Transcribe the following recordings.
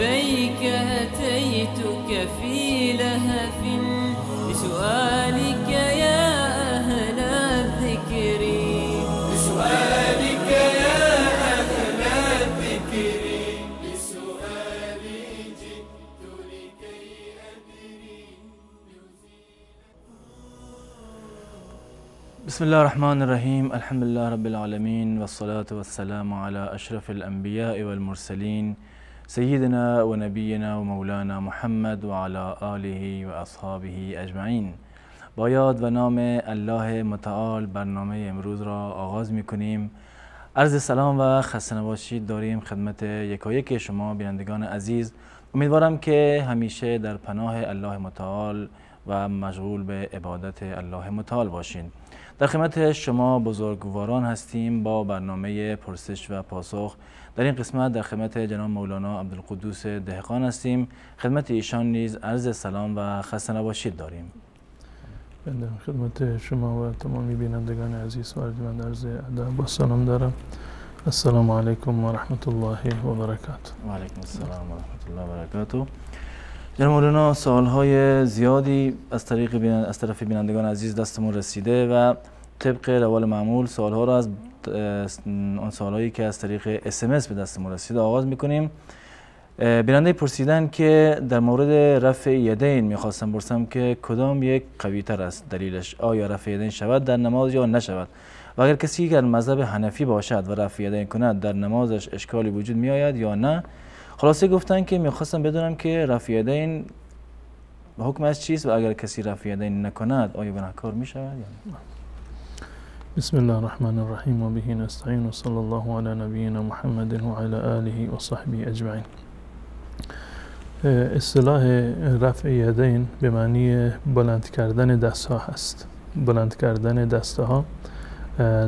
لبيك أتيتك في لهف لسؤالك يا أهل الذكر، لسؤالك يا أهل الذكر، لسؤالي جئت لكي أدري. بسم الله الرحمن الرحيم. الحمد لله رب العالمين، والصلاة والسلام على أشرف الأنبياء والمرسلين سيدنا ونبينا ومولانا محمد وعلى آله و اصحابه اجمعین. با یاد و نام الله متعال برنامه امروز را آغاز می کنیم. عرض سلام و خسته نباشید داریم خدمت یکایک شما بینندگان عزیز. امیدوارم که همیشه در پناه الله متعال و مشغول به عبادت الله متعال باشین. در خدمت شما بزرگواران هستیم با برنامه پرسش و پاسخ. در این قسمت در خدمت جناب مولانا عبدالقدوس دهقان هستیم. خدمت ایشان نیز عرض سلام و خسته نباشید داریم. بنده خدمت شما و تمامی بینندگان عزیز و ارجمند عرض ادب و سلام دارم. السلام علیکم و رحمت الله و برکاته. و علیکم السلام و رحمت الله و برکاته. جناب مولانا، سوالهای زیادی از طرف بینندگان عزیز دستمون رسیده و طبق روال معمول سوالها را از آن سوالهایی که از طریق SMS به دستمون رسیده آغاز میکنیم. بیننده پرسیدن که در مورد رفع یدین میخواستم پرسم که کدام یک قوی تر است دلیلش؟ آیا رفع یدین شود در نماز یا نشود؟ و اگر کسی که در مذهب حنفی باشد و رفع یدین کند در نمازش اشکالی وجود میآید یا نه؟ خلاصه گفتن که میخواستم بدونم که رفع یدین حکمش چیست و اگر کسی رفع یدین نکند آیا گناهکار میشود یا نه؟ بسم الله الرحمن الرحیم و به نستعین و صلی الله علی نبینا محمد و علی آله و صحبه اجمعین. اصطلاح رفع یدین به معنی بلند کردن دستها هست. بلند کردن دستها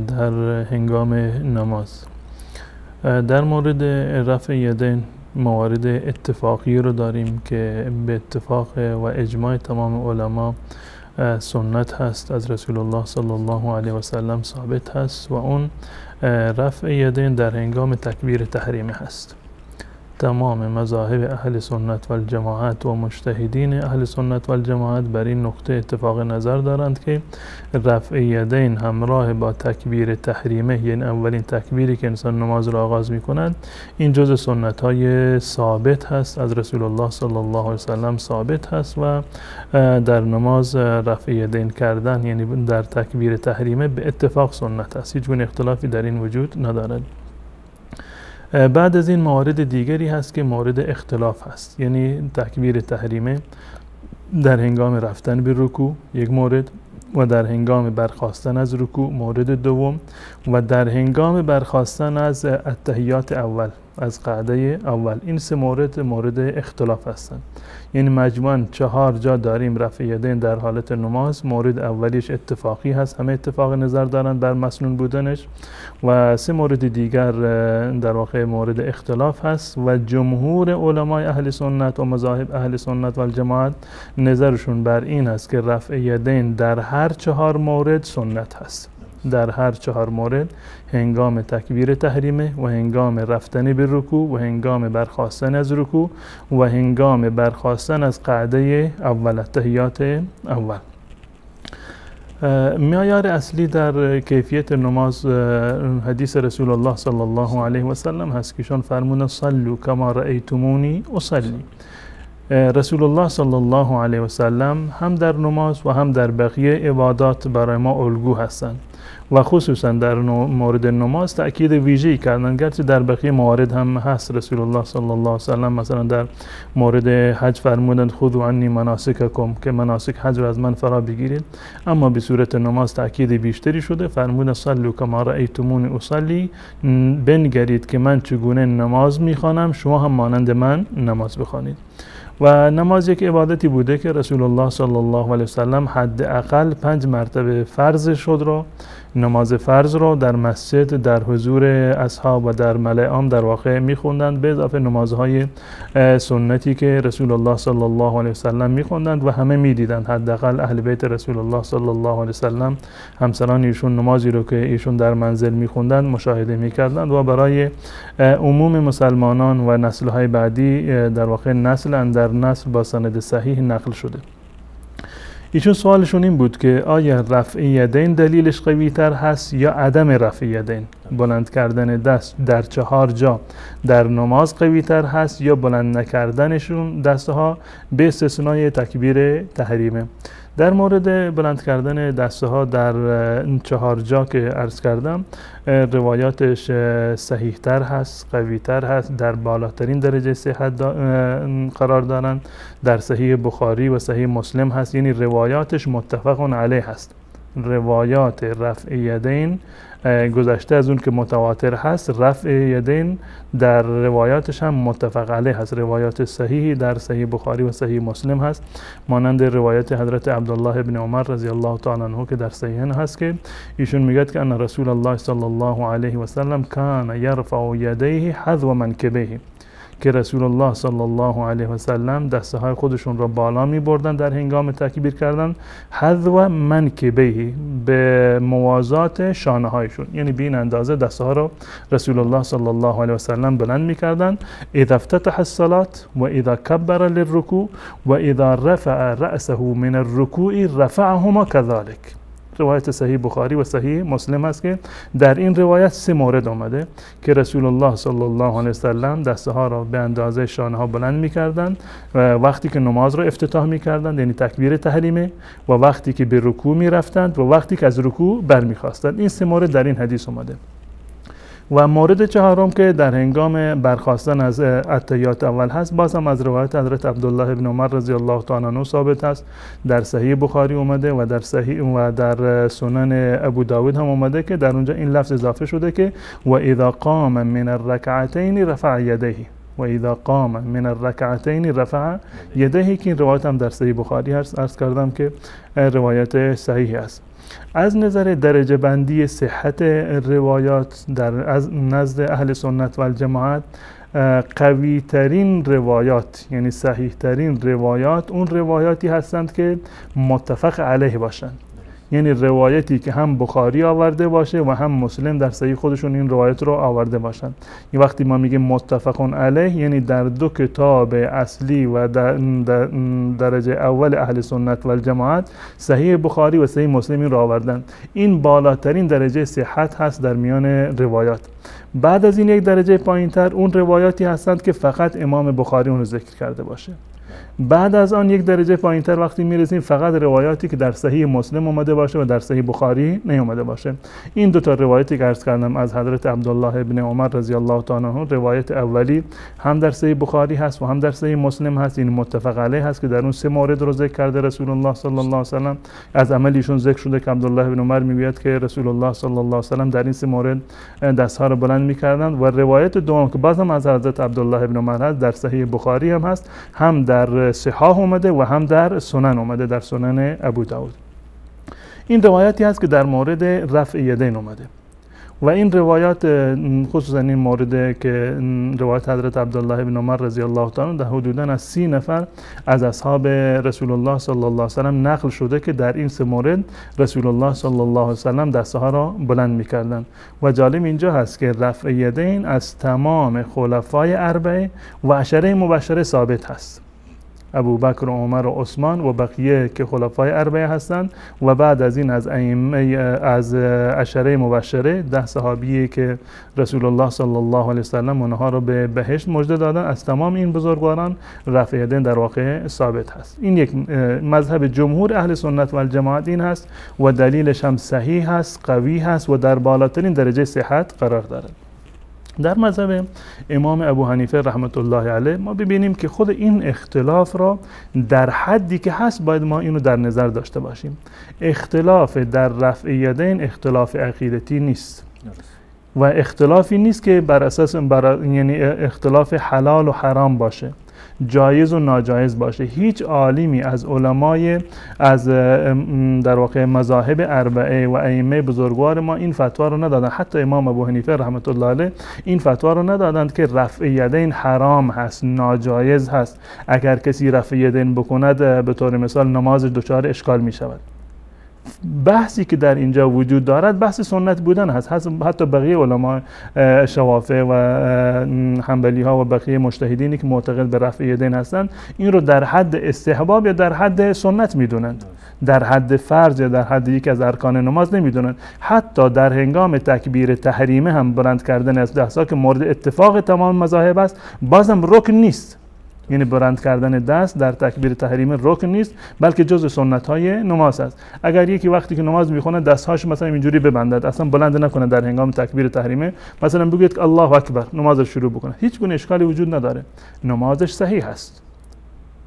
در هنگام نماز. در مورد رفع یدین موارد اتفاقی رو داریم که به اتفاق و اجماع تمام علما سنت هست، از رسول الله صلی الله علیه و سلم ثابت هست و اون رفع یدین در هنگام تکبیر تحریمه هست. تمام مذاهب اهل سنت و الجماعت و مجتهدین اهل سنت و الجماعت بر این نقطه اتفاق نظر دارند که رفع یدین همراه با تکبیر تحریمه، یعنی اولین تکبیری که انسان نماز را آغاز می کند، این جز سنت های ثابت هست، از رسول الله صلی الله علیه و سلم ثابت هست و در نماز رفع یدین کردن یعنی در تکبیر تحریمه به اتفاق سنت است. هیچ گونه اختلافی در این وجود ندارد. بعد از این موارد دیگری هست که مورد اختلاف هست، یعنی تکبیر تحریمه در هنگام رفتن به رکوع یک مورد و در هنگام برخاستن از رکوع مورد دوم و در هنگام برخاستن از التحیات اول، از قعده اول. این سه مورد اختلاف هستند. یعنی مجموعاً 4 جا داریم رفع یدین در حالت نماز. مورد اولیش اتفاقی هست، همه اتفاق نظر دارند بر مسنون بودنش، و 3 مورد دیگر در واقع مورد اختلاف هست و جمهور علمای اهل سنت و مذاهب اهل سنت و الجماعت نظرشون بر این است که رفع یدین در هر 4 مورد سنت هست. در هر 4 مورد، هنگام تکبیر تحریمه و هنگام رفتن به رکوع و هنگام برخاستن از رکوع و هنگام برخاستن از قعده اول، تحیات اول. معیار اصلی در کیفیت نماز حدیث رسول الله صلی الله علیه و سلم هست که ایشان فرمودند صلوا کما رأیتمونی اصلی. رسول الله صلی الله علیه و سلم هم در نماز و هم در بقیه عبادات برای ما الگو هستند و خصوصا در مورد نماز تأکید ویژه‌ای کردند، گرچه در بقیه موارد هم هست. رسول الله صلی الله علیه و سلم مثلا در مورد حج فرمودند خذوا عنی مناسککم، که مناسک حج را از من فرا بگیرید، اما به صورت نماز تأکید بیشتری شده. فرمودند صلوا کما رأیتمونی اصلی، بنگرید که من چگونه نماز میخوانم شما هم مانند من نماز بخوانید. و نماز یک عبادتی بوده که رسول الله صلی الله علیه و سلم حداقل 5 مرتبه فرض شد را نماز فرض رو در مسجد در حضور اصحاب و در ملأ عام در واقع میخوندند، به اضافه نمازهای سنتی که رسول الله صلی الله علیه وسلم میخوندند و همه میدیدند. حداقل اهل بیت رسول الله صلی الله علیه وسلم همسران ایشون نمازی رو که ایشون در منزل میخوندند مشاهده میکردند و برای عموم مسلمانان و نسل‌های بعدی در واقع نسل اندر نسل با سند صحیح نقل شده. ایشون سوالشون این بود که آیا رفع یدین دلیلش قوی تر هست یا عدم رفع یدین؟ بلند کردن دست در 4 جا در نماز قوی تر هست یا بلند نکردنشون دستها به استثنای تکبیر تحریمه؟ در مورد بلند کردن دسته ها در 4 جا که عرض کردم روایاتش صحیح تر هست، قوی تر هست، در بالاترین درجه صحت قرار دارند، در صحیح بخاری و صحیح مسلم هست، یعنی روایاتش متفق علیه هست. روایات رفع یدین گذشته از اون که متواتر هست، رفع یدین در روایاتش هم متفق علیه هست. روایات صحیحی در صحیح بخاری و صحیح مسلم هست، مانند روایت حضرت عبدالله ابن عمر رضی الله تعالی عنه که در صحیحین هست که ایشون میگه که ان رسول الله صلی الله علیه و سلم کان یرفع یدیه حذو منکبیه، که رسول الله صلی الله علیه و سلم دسته های خودشون را بالا می بردن در هنگام تکبیر کردن، حذو منکبیه، به موازات شانه هایشون، یعنی به این اندازه دسته ها را رسول الله صلی الله علیه و سلم بلند می کردن. اذا افتتح الصلاة و اذا کبر للرکوع و اذا رفع رأسه من الرکوع رفعهما كذلك. روایت صحیح بخاری و صحیح مسلم است که در این روایت 3 مورد آمده که رسول الله صلی الله علیه و سلم دسته ها را به اندازه شانه ها بلند می‌کردند وقتی که نماز را افتتاح می‌کردند، یعنی تکبیر تحریمه، و وقتی که به رکوع می‌رفتند و وقتی که از رکوع برمی‌خاستند. این 3 مورد در این حدیث آمده. و مورد 4م که در هنگام برخاستن از اتحیات اول هست، باز هم از روایت حضرت عبدالله ابن عمر رضی الله تعالی عنه ثابت است، در صحیح بخاری اومده و در صحیح و در سنن ابو داود هم اومده که در اونجا این لفظ اضافه شده که و اذا قام من الرکعتین رفع یدیه، و اذا قام من الرکعتین رفع یدیه، که این روایت هم در صحیح بخاری هست. عرض کردم که روایت صحیح است. از نظر درجه بندی صحت روایات از نزد اهل سنت و الجماعت، قوی ترین روایات یعنی صحیح ترین روایات اون روایاتی هستند که متفق علیه باشند، یعنی روایتی که هم بخاری آورده باشه و هم مسلم در صحیح خودشون این روایت رو آورده باشند. این وقتی ما میگیم متفق علیه یعنی در 2 کتاب اصلی و در درجه اول اهل سنت و الجماعت صحیح بخاری و صحیح مسلم این رو آوردن. این بالاترین درجه صحت هست در میان روایات. بعد از این یک درجه پایینتر اون روایاتی هستند که فقط امام بخاری اون رو ذکر کرده باشه. بعد از آن یک درجه پایینتر وقتی میرسیم فقط روایاتی که در صحیح مسلم اومده باشه و در صحیح بخاری نیومده باشه. این 2 تا روایتی که عرض کردم از حضرت عبدالله ابن عمر رضی الله تعالی عنه، روایت اولی هم در صحیح بخاری هست و هم در صحیح مسلم هست، این متفق علیه هست که در اون 3 مورد رو ذکر کرده رسول الله صلی الله علیه و سلم. از عملیشون ذکر شده که عبدالله ابن عمر میگوید که رسول الله صلی الله علیه و سلم در این 3 مورد دستها رو بلند میکردند. و روایت دوم که بازم از حضرت عبدالله ابن عمر هست در صحیح بخاری هم هست، هم در صحاح اومده و هم در سنن اومده، در سنن ابو داود. این روایتی هست که در مورد رفع یدین اومده و این روایات خصوصا این مورد که روایت حضرت عبدالله ابن عمر رضی الله تعالی عنه حدوداً از 30 نفر از اصحاب رسول الله صلی الله علیه و سلم نقل شده که در این 3 مورد رسول الله صلی الله علیه و سلم دسته ها را بلند می‌کردند. و جالب اینجا هست که رفع یدین از تمام خلفای اربعه و عشره مبشره ثابت هست، ابو بکر و عمر و عثمان و بقیه که خلفای اربعه هستند، و بعد از این از ائمه از عشره مبشره 10 صحابی که رسول الله صلی الله علیه و سلم اونها رو به بهشت مژده دادن، از تمام این بزرگواران رفع یدین در واقع ثابت هست. این یک مذهب جمهور اهل سنت و الجماعت این هست و دلیلش هم صحیح هست، قوی هست و در بالاترین درجه صحت قرار دارد. در مذهب امام ابو حنیفه رحمت الله علیه ما ببینیم که خود این اختلاف را در حدی که هست باید ما اینو در نظر داشته باشیم. اختلاف در رفع یدین اختلاف عقیدتی نیست و اختلافی نیست که بر اساس یعنی اختلاف حلال و حرام باشه. جایز و ناجایز باشه. هیچ عالمی از علمای از در واقع مذاهب اربعه و ائمه بزرگوار ما این فتوا رو ندادن. حتی امام ابو حنیفه رحمت الله علیه این فتوا رو ندادند که رفع یدین حرام هست، ناجایز هست. اگر کسی رفع یدین بکند به طور مثال نمازش دچار اشکال می شود. بحثی که در اینجا وجود دارد بحث سنت بودن هست. حتی بقیه علما شوافع و حنبلی ها و بقیه مجتهدینی که معتقد به رفع یدین هستند این رو در حد استحباب یا در حد سنت میدونند، در حد فرض یا در حد یکی از ارکان نماز نمیدونند. حتی در هنگام تکبیر تحریمه هم بلند کردن از دستها که مورد اتفاق تمام مذاهب است بازم رکن نیست. یعنی بلند کردن دست در تکبیر تحریمه رکن نیست، بلکه جزء سنت های نماز است. اگر یکی وقتی که نماز میخونه دستهاش مثلا اینجوری ببندد، اصلا بلند نکنه در هنگام تکبیر تحریمه، مثلا بگید که الله اکبر، نماز رو شروع بکنه، هیچ گونه اشکالی وجود نداره، نمازش صحیح است.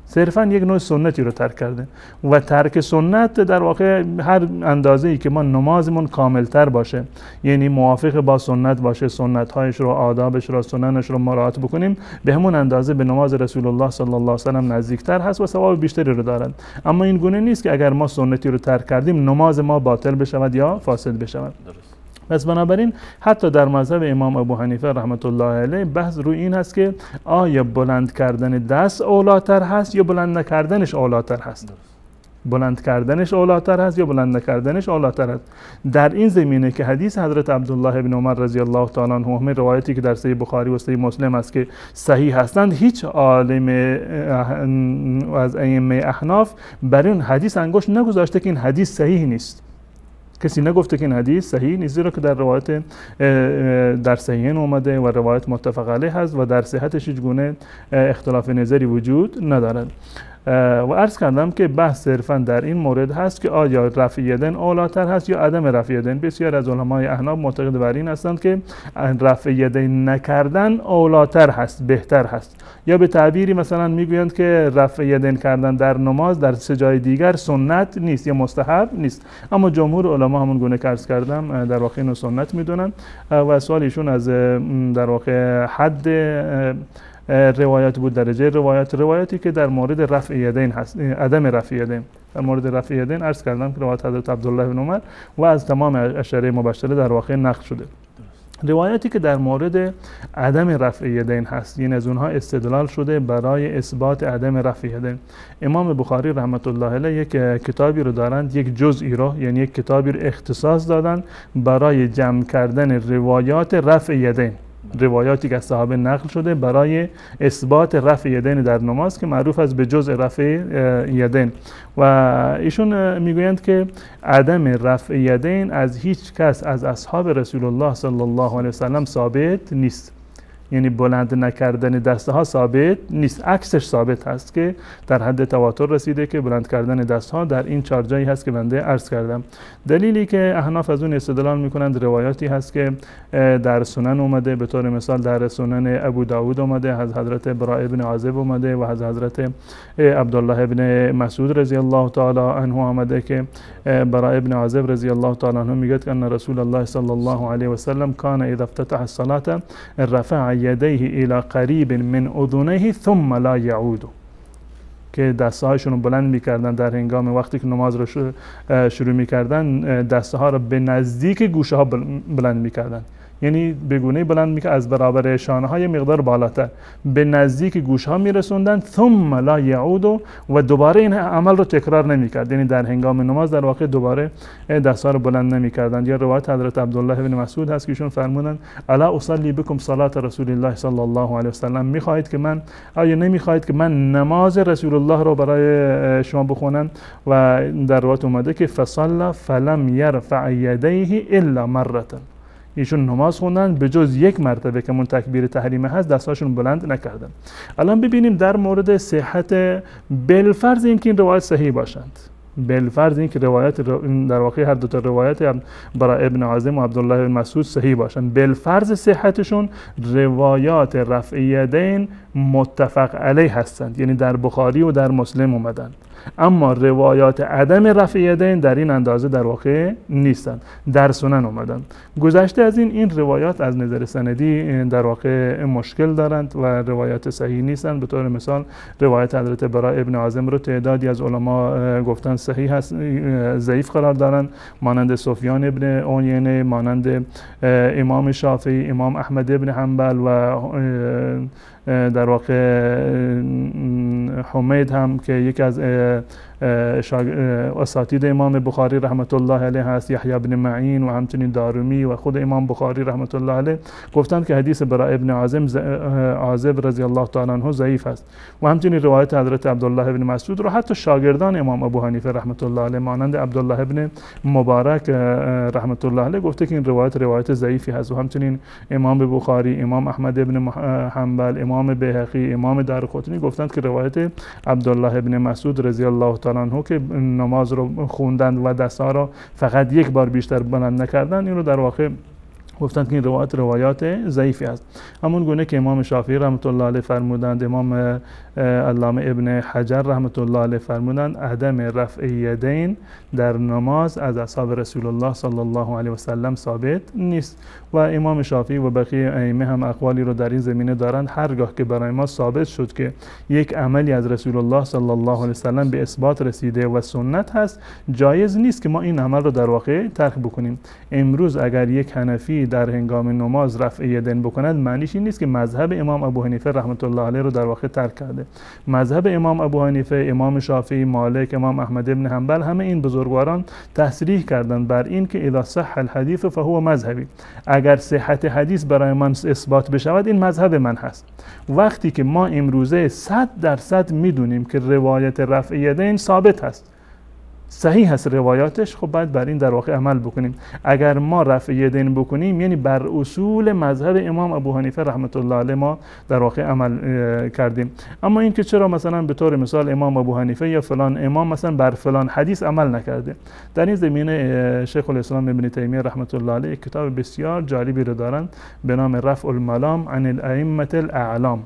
صرفا یک نوع سنتی رو ترک کرده و ترک سنت در واقع هر اندازه‌ای که ما نمازمون کاملتر باشه، یعنی موافق با سنت باشه، سنت‌هایش رو، آدابش رو، سننش رو مراعات بکنیم، به همون اندازه به نماز رسول الله صلی الله علیه و سلم نزدیکتر هست و ثواب بیشتری رو دارد. اما این گونه نیست که اگر ما سنتی رو ترک کردیم نماز ما باطل بشود یا فاسد بشود. پس بنابراین حتی در مذهب امام ابو حنیفه رحمت الله علیه بحث روی این هست که آیا بلند کردن دست اولاتر هست یا بلند نکردنش اولاتر هست. بلند کردنش اولاتر هست یا بلند نکردنش اولاتر هست. در این زمینه که حدیث حضرت عبدالله بن عمر رضی الله تعالی عنهما، روایتی که در صحیح بخاری و صحیح مسلم است که صحیح هستند، هیچ عالم از ائمه احناف بر این حدیث انگشت نگذاشته که این حدیث صحیح نیست. کسی نگفته که این حدیث صحیح نیست، زیرا که در روایت در صحیحین اومده و روایت متفق علیه هست و در صحتش هیچ گونه اختلاف نظری وجود ندارد. و عرض کردم که بحث صرفا در این مورد هست که آیا رفع یدین اولاتر هست یا عدم رفع یدین. بسیار از علمای احناف معتقد بر این هستند که رفع یدین نکردن اولاتر هست، بهتر هست. یا به تعبیری مثلا میگویند که رفع یدین کردن در نماز در سه جای دیگر سنت نیست یا مستحب نیست، اما جمهور علما همون گونه که عرض کردم در واقع اینو سنت میدونن. و سوال ایشون از در واقع حد روایت بود، درجه روایتی که در مورد رفع یدین هست، عدم رفع یدین. در مورد رفع یدین عرض کردم که روایت حضرت عبدالله بن عمر و از تمام عشره مبشره در واقع نقل شده. روایتی که در مورد عدم رفع یدین هست، یعنی از اونها استدلال شده برای اثبات عدم رفع یدین. امام بخاری رحمت الله علیه یک کتابی رو دارند، یک جزئی رو، یعنی یک کتابی رو اختصاص دادن برای جمع کردن روایات رفع یدین، روایاتی که از صحابه نقل شده برای اثبات رفع یدین در نماز که معروف است به جزء رفع یدین. و ایشون میگویند که عدم رفع یدین از هیچ کس از اصحاب رسول الله صلی الله علیه و سلم ثابت نیست. یعنی بلند نکردن دسته ها ثابت نیست، عکسش ثابت هست که در حد تواتر رسیده که بلند کردن دست ها در این چهار جایی هست که بنده عرض کردم. دلیلی که احناف از اون استدلال میکنند روایاتی هست که در سنن اومده، به طور مثال در سنن ابو داود اومده، از حضرت براء بن عازب اومده و از حضرت عبدالله بن مسعود رضی الله تعالی عنه اومده که براء بن عازب رضی الله تعالی عنه میگه که ان رسول الله صلی الله علیه و سلم کان اذا افتتح الصلاه رفع یدیه الى قریب من اذنیه ثم لا یعود، که دستهایشون رو بلند میکردن در هنگام وقتی که نماز رو شروع میکردن، دسته ها رو به نزدیک گوشه ها بلند میکردن، یعنی به گونه بلند میکرد از برابر شانه های مقدار بالاتر به نزدیک گوش ها میرسوندن. ثم لا یعود، و دوباره این عمل رو تکرار نمیکرد، یعنی در هنگام نماز در واقع دوباره دست ها رو بلند نمیکردن. یا روایت حضرت عبدالله بن مسعود هست که ایشون فرمودن الا اصلی بكم صلاه رسول الله صلی الله علیه و سلم، میخواهید که من، آیا نمیخواهید که من نماز رسول الله رو برای شما بخونم؟ و در روایت اومده که فصلى فلم یرفع یدیه الا مره، ایشون نماز خوندن به جز یک مرتبه که من تکبیر تحریمه هست دستاشون بلند نکردن. الان ببینیم در مورد صحت، بالفرض اینکه این روایت صحیح باشند، بالفرض اینکه روایت در واقع هر دو تا روایت براء ابن عازم و عبدالله بن مسعود صحیح باشند، بالفرض صحتشون روایات رفع یدین متفق علیه هستند، یعنی در بخاری و در مسلم اومدن. اما روایات عدم رفع یدین در این اندازه در واقع نیستند، در سنن اومدن. گذشته از این روایات از نظر سندی در واقع مشکل دارند و روایات صحیح نیستند. به طور مثال روایت حضرت براء ابن عازم رو تعدادی از علما گفتن صحیح هست، ضعیف قرار دارند، مانند سفیان ابن عیینه، مانند امام شافعی، امام احمد ابن حنبل و در واقع حمید هم که یکی از اساتید امام بخاری رحمت الله علیه هست، یحیی ابن معین و همچنین دارمی و خود امام بخاری رحمت الله علیه گفتند که حدیث براء ابن عازب رضی الله تعالی عنه ضعیف است. و همچنین روایت حضرت عبدالله ابن مسعود رو حتی شاگردان امام ابو حنیفه رحمت الله علیه مانند عبدالله ابن مبارک رحمت الله علیه گفته که این روایت ضعیفی هست. و همچنین امام بخاری، امام احمد ابن حنبل، امام بیهقی، امام دارقطنی گفتند که روایت عبدالله ابن مسعود رضی الله تعالی عنه که نماز رو خوندند و دستها را فقط یک بار بیشتر بلند نکردند، این رو در واقع گفتند که این روایات ضعیفی است. همون گونه که امام شافعی رحمت الله علیه فرمودند، امام علامه ابن حجر رحمت الله علیه فرمودند عدم رفع یدین در نماز از اصحاب رسول الله صلی الله علیه و سلم ثابت نیست. و امام شافعی و بقیه ائمه هم اقوالی رو در این زمینه دارند. هرگاه که برای ما ثابت شد که یک عملی از رسول الله صلی الله علیه و سلم به اثبات رسیده و سنت هست، جایز نیست که ما این عمل رو در واقع ترک بکنیم. امروز اگر یک حنفی در هنگام نماز رفع یدین بکند، معنیش این نیست که مذهب امام ابو حنیفه رحمت الله علیه رو در واقع ترک کرده. مذهب امام ابو حنیفه، امام شافعی، مالک، امام احمد ابن حنبل، همه این بزرگواران تصریح کردند بر این که اذا صح الحدیث فهو مذهبی. اگر صحت حدیث برای من اثبات بشود، این مذهب من هست. وقتی که ما امروزه 100% میدونیم که روایت رفع یدین ثابت هست، صحیح هست روایاتش، خب باید بر این در واقع عمل بکنیم. اگر ما رفع یدین بکنیم یعنی بر اصول مذهب امام ابو حنیفه رحمت الله علیه ما در واقع عمل کردیم. اما این که چرا مثلا به طور مثال امام ابو حنیفه یا فلان امام مثلا بر فلان حدیث عمل نکرده، در این زمینه شیخ الاسلام ابن تیمیه رحمت الله علیه کتاب بسیار جالبی رو دارن به نام رفع الملام عن الائمه الاعلام،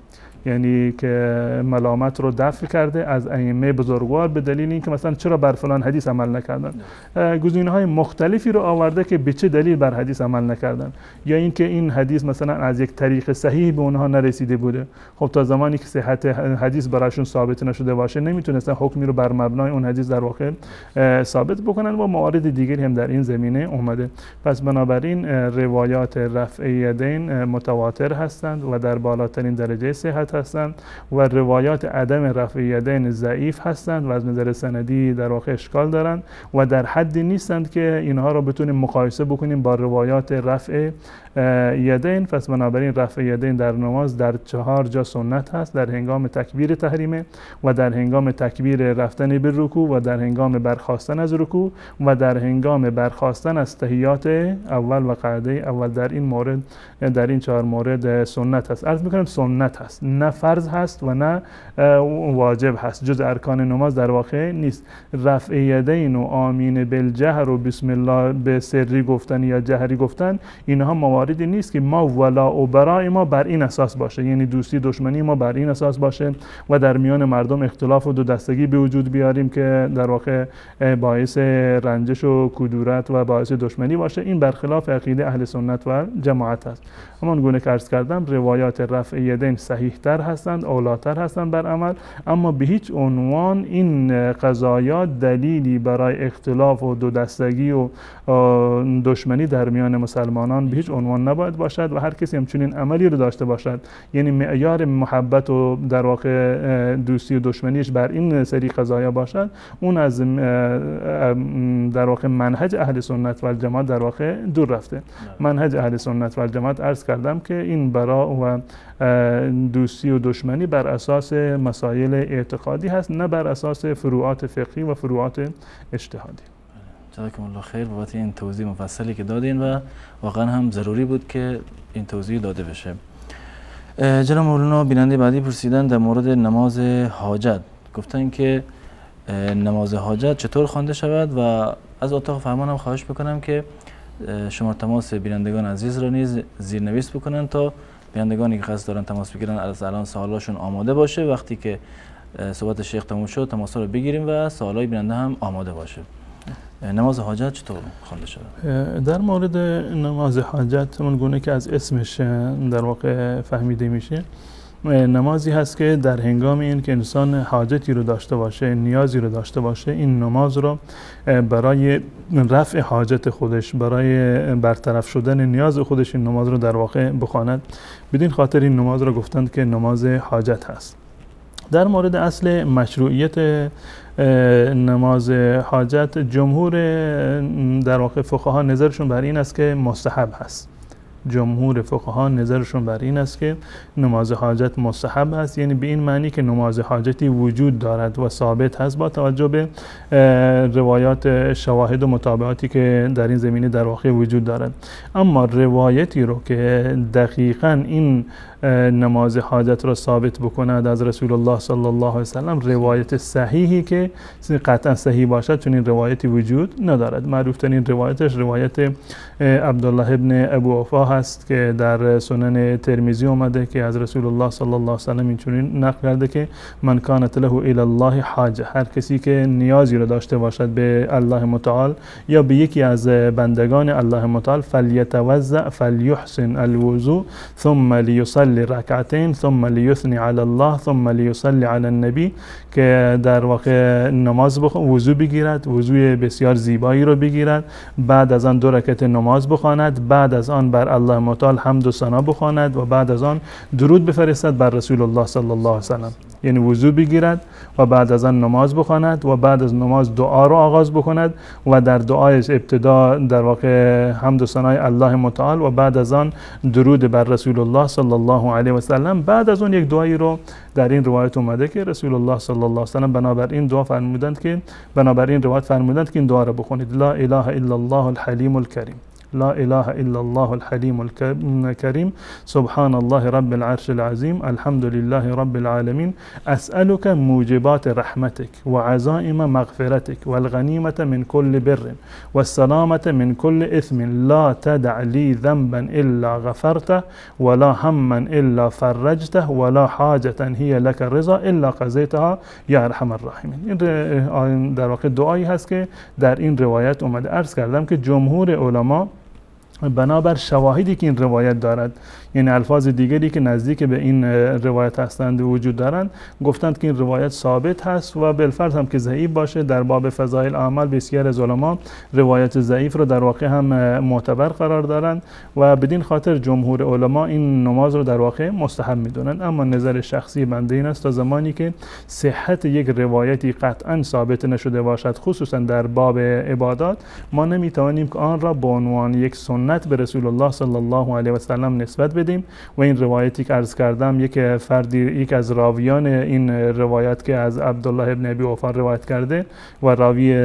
یعنی که ملامت رو دفع کرده از ائمه بزرگوار به دلیل اینکه مثلا چرا بر فلان حدیث عمل نکردن. گزینه‌های مختلفی رو آورده که به چه دلیل بر حدیث عمل نکردن، یا اینکه این حدیث مثلا از یک طریق صحیح به اونها نرسیده بوده. خب تا زمانی که صحت حدیث براشون ثابت نشده باشه، نمیتونستن حکمی رو بر مبنای اون حدیث در واقع ثابت بکنن و موارد دیگری هم در این زمینه اومده. پس بنابراین روایات رفع یدین متواتر هستند و در بالاترین درجه صحت هستند و روایات عدم رفع یدین ضعیف هستند و از نظر سندی در واقع اشکال دارند و در حدی نیستند که اینها رو بتونیم مقایسه بکنیم با روایات رفع یدین. پس بنابراین رفع یدین در نماز در 4 جا سنت هست: در هنگام تکبیر تحریمه و در هنگام تکبیر رفتن به رکوع و در هنگام برخاستن از رکوع و در هنگام برخاستن از تحیات اول و قعده اول. در این مورد، در این 4 مورد سنت هست. عرض میکنم سنت هست، نه فرض هست و نه واجب هست، جز ارکان نماز در واقع نیست. رفع یدین و آمین بالجهر و بسم الله به سری گفتن یا جهری گفتن، اینها مواردی نیست که ما ولا و برای ما بر این اساس باشه، یعنی دوستی دشمنی ما بر این اساس باشه و در میان مردم اختلاف و دو دستگی به وجود بیاریم که در واقع باعث رنجش و کدورت و باعث دشمنی باشه. این برخلاف عقیده اهل سنت و جماعت است. همان گونه که عرض کردم روایات رفع یدین صحیح تر هستند، اولاتر هستند بر عمل، اما به هیچ عنوان این قضایا دلیلی برای اختلاف و دو دستگی و دشمنی در میان مسلمانان به هیچ عنوان نباید باشد و هر کسی همچنین عملی رو داشته باشد، یعنی معیار محبت و در واقع دوستی و دشمنیش بر این سری قضایا باشد، اون از در واقع منهج اهل سنت و الجماعت در واقع دور رفته. منهج اهل سنت و الجماعت عرض کردم که این برا و دوستی و دشمنی بر اساس مسائل اعتقادی هست، نه بر اساس فروعات فقهی و فروعات اجتهادی. جزاکم الله خیر بابت این توضیح مفصلی که دادین و واقعا هم ضروری بود که این توضیح داده بشه. جناب مولانا بیننده بعدی پرسیدن در مورد نماز حاجت، گفتن که نماز حاجت چطور خوانده شود و از اتاق فرمانم خواهش بکنم که شماره تماس بینندگان عزیز را نیز زیرنویس بکنن تا بینندگانی که قصد دارن تماس بگیرن از الان سوالاشون آماده باشه. وقتی که صحبت شیخ تموم شد تماس رو بگیریم و سوالای بیننده هم آماده باشه. نماز حاجت چطور خوانده شده؟ در مورد نماز حاجت اون گونه که از اسمش در واقع فهمیده میشه، نمازی هست که در هنگام این که انسان حاجتی رو داشته باشه، نیازی رو داشته باشه، این نماز رو برای رفع حاجت خودش، برای برطرف شدن نیاز خودش این نماز رو در واقع بخواند. بدین خاطر این نماز رو گفتند که نماز حاجت هست. در مورد اصل مشروعیت نماز حاجت، جمهور در واقع فقها نظرشون بر این است که مستحب هست. جمهور فقها نظرشون بر این است که نماز حاجت مستحب است، یعنی به این معنی که نماز حاجتی وجود دارد و ثابت هست با توجه به روایات شواهد و مطابعاتی که در این زمینه در واقع وجود دارد. اما روایتی رو که دقیقاً این نماز حاجت را ثابت بکند از رسول الله صلی الله علیه وسلم، روایت صحیحی که قطعا صحیح باشد چون این روایتی وجود ندارد. معروف ترین روایتش روایت عبدالله ابن ابو وفا هست که در سنن ترمذی اومده که از رسول الله صلی الله علیه وسلم اینچنین نقل کرده که من کانت له الی الله حاجه، هر کسی که نیازی را داشته باشد به الله متعال یا به یکی از بندگان الله متعال، فلیتوضأ فلیحسن الوضوء ثم لیصلی رکعتین ثم لیثنی علی الله ثم لیصلی علی النبی، که در واقع نماز وضو بگیرد، وضوی بسیار زیبایی رو بگیرد، بعد از آن 2 رکعت نماز بخواند، بعد از آن بر الله متعال حمد و ثنا بخواند و بعد از آن درود بفرستد بر رسول الله صلی الله علیه وسلم. یعنی وضو بگیرد و بعد از آن نماز بخواند و بعد از نماز دعا رو آغاز بکند و در دعایش ابتدا در واقع حمد و ثنای الله متعال و بعد از آن درود بر رسول الله صلی الله علیه وسلم. بعد از اون یک دعایی رو در این روایت اومده که رسول الله صلی الله علیه وسلم بنابراین دعا فرمودند که بنابراین روایت فرمودند که این دعا رو بخونید: لا اله الا الله الحلیم الکریم، لا اله الا الله الحلیم الکریم، سبحان الله رب العرش العظیم، الحمد لله رب العالمین، اسألك موجبات رحمتك وعزائم مغفرتك والغنیمة من كل بر والسلامة من كل اثم لا تدع لي ذنبا الا غفرته ولا هما الا فرجته ولا حاجة هي لك رضا الا قضيتها یا ارحم الراحمین. این در واقع دعایی هست که در این روایت اومده. عرض کردم که جمهور علما بنابر شواهدی که این روایت دارد، یعنی الفاظ دیگری که نزدیک به این روایت هستند وجود دارند، گفتند که این روایت ثابت هست و بالفرض هم که ضعیف باشه در باب فضائل اعمال بسیار از علما روایت ضعیف رو در واقع هم معتبر قرار دارند و بدین خاطر جمهور علما این نماز رو در واقع مستحب میدونند. اما نظر شخصی بنده این است تا زمانی که صحت یک روایتی قطعا ثابت نشده باشد، خصوصا در باب عبادات، ما نمیتوانیم که آن را به عنوان یک سنت به رسول الله صلی الله علیه و سلم نسبت بدیم و این روایتی که عرض کردم یک از راویان این روایت که از عبدالله ابن ابی وفا روایت کرده و راوی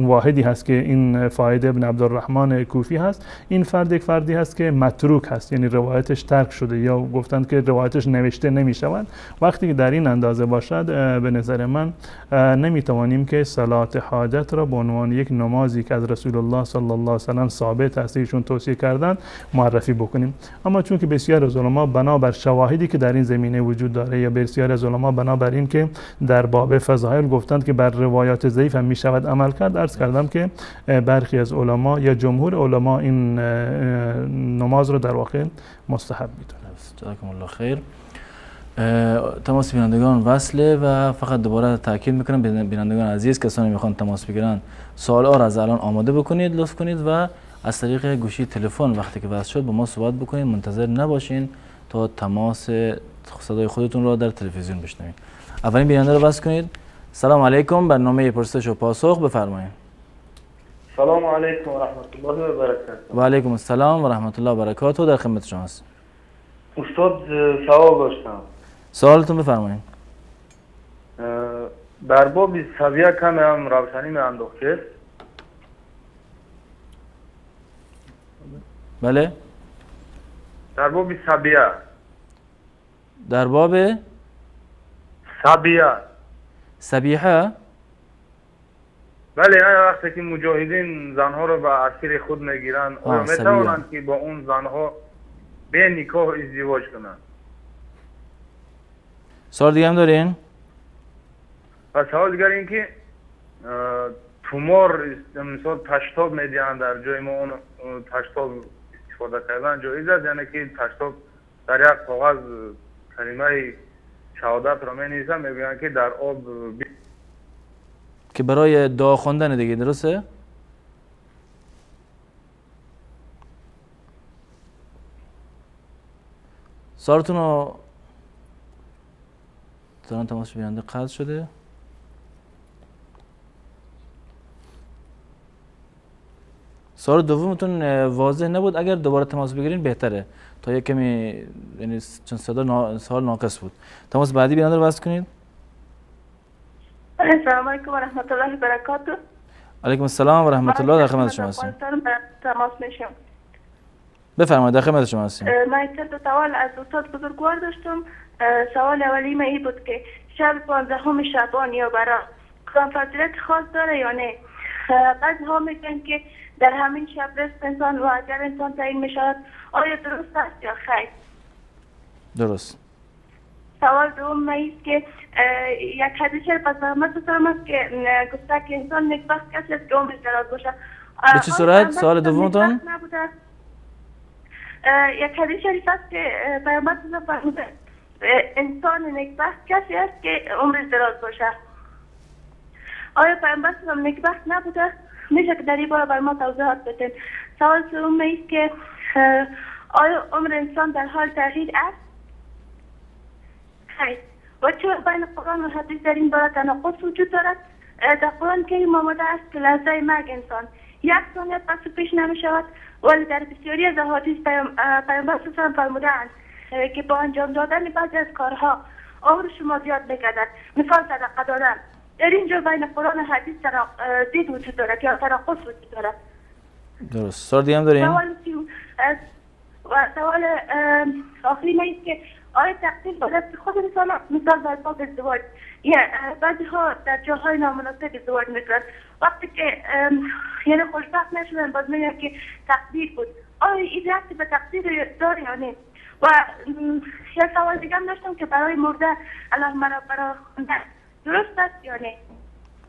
واحدی هست که این فاید ابن عبدالرحمن کوفی هست، این فرد یک فردی هست که متروک هست، یعنی روایتش ترک شده یا گفتند که روایتش نوشته نمی شود. وقتی که در این اندازه باشد به نظر من نمیتوانیم که صلات حاجت را به عنوان یک نمازی که از رسول الله صلی الله علیه و سلم ثابت است ایشون توصیه کردن معرفی بکنیم. اما چون که بسیار از علما بنابر شواهدی که در این زمینه وجود داره یا بسیار از علما بنابر این که در باب فضائل گفتند که بر روایات ضعیف هم میشود عمل کرد، عرض کردم که برخی از علما یا جمهور علما این نماز رو در واقع مستحب میدونند. جزاکم الله خیر. تماس بینندگان وصله و فقط دوباره تاکید میکنم بینندگان عزیز کسانی میخوان تماس بگیرن سوال ها را از الان آماده بکنید، لطف کنید و از طریق گوشی تلفن وقتی که وصل شد با ما صحبت بکنید، منتظر نباشین تا تماس صدای خودتون را در تلویزیون بشنوید. اولین بیننده رو وصل کنید. سلام علیکم، برنامه پرسش و پاسخ، بفرمایید. سلام علیکم و رحمت الله و برکاته. و علیکم السلام و رحمت الله و برکاته. در خدمت شما هستم. استاد سوال داشتم. سوالتون بفرمایید. در باب سویه کمی هم روشنی میانداختید؟ بله. در باب سبیه. در باب سبیه. سبیحه. بله، وقتی که مجاهدین زنها رو به اسیر خود میگیرن میتوانند که با اون زنها به نکاح ازدواج کنند. سوال دیگه هم دارین؟ و سوال دیگر این که تومار مثلا تشتاب میدین در جای ما اون تشتاب استفاده کردن جایز است، یعنی که تشتاب در یک کاغذ کلمه شهادت را می‌نویسن میگن که در آب که برای دعا خواندن دیگه، درسته؟ سوالتون رو دارن تماس بیننده قطع شده. سوال دومتون واضح نبود، اگر دوباره تماس بگیرین بهتره تا یک کمی، یعنی چون سوال ناقص بود. تماس بعدی بیننده رو وصل کنید. السلام علیکم و رحمت الله و برکاته. علیکم السلام و رحمت الله، در خدمت شما هستیم. تماس میشم. بفرمایید، در خدمت شما هستیم. من چند سوال از استاد بزرگوار داشتم. سوال اولی من این بود که شب 15 شعبان یا برا کدام فضیلت خاص داره یا نه؟ بعضی ها میگن که در همین شب رزق انسان و اجر انسان تعیین میشود، آیا درست است یا خیر؟ درست. سوال دوم است که یک حدیث پس محمد صلی که گفته که انسان نیکبخت کسی است که عمرش دراز باشه. به چه صورت؟ سوال دومتون؟ یک حدیث شریف است که پیامبر صلی فرموده انسان نیکبخت کسی است که عمرش دراز باشه. آیا پیامبر صلی نیکبخت نبوده؟ میشه که در این باره بر ما توضیحات بدین. سوال سوم است که آیا عمر انسان در حال تغییر است؟ خیر. و چرا بین قرآن و حدیث در این باره تناقض وجود دارد؟ در قرآن کریم آمده است که لحظه مرگ انسان یک ثانیه پس پیش نمی شود، ولی در بسیاری از احادیث پیامبر صلی الله فرموده‌اند که با انجام دادن بعضی از کارها عمر شما زیاد می‌گردد. مثال صدقه دادن. در اینجا بین قرآن و حدیث دید وجود دارد یا تناقض وجود دارد. درست. سوال دیگه هم داریم؟ سوال آخری ما است که آیا تقدیر با دست خود انسان مثال در باب ازدواج یا بعضی ها در جاهای نامناسب ازدواج میکنند، وقتی که یعنی خوشبخت نشدن باز میگن که تقدیر بود، آیا این ربطی به تقدیر داره یا نه؟ و یک سوال دیگه هم داشتم که برای مرده اللهم ربنا خواندن درست است یا نه؟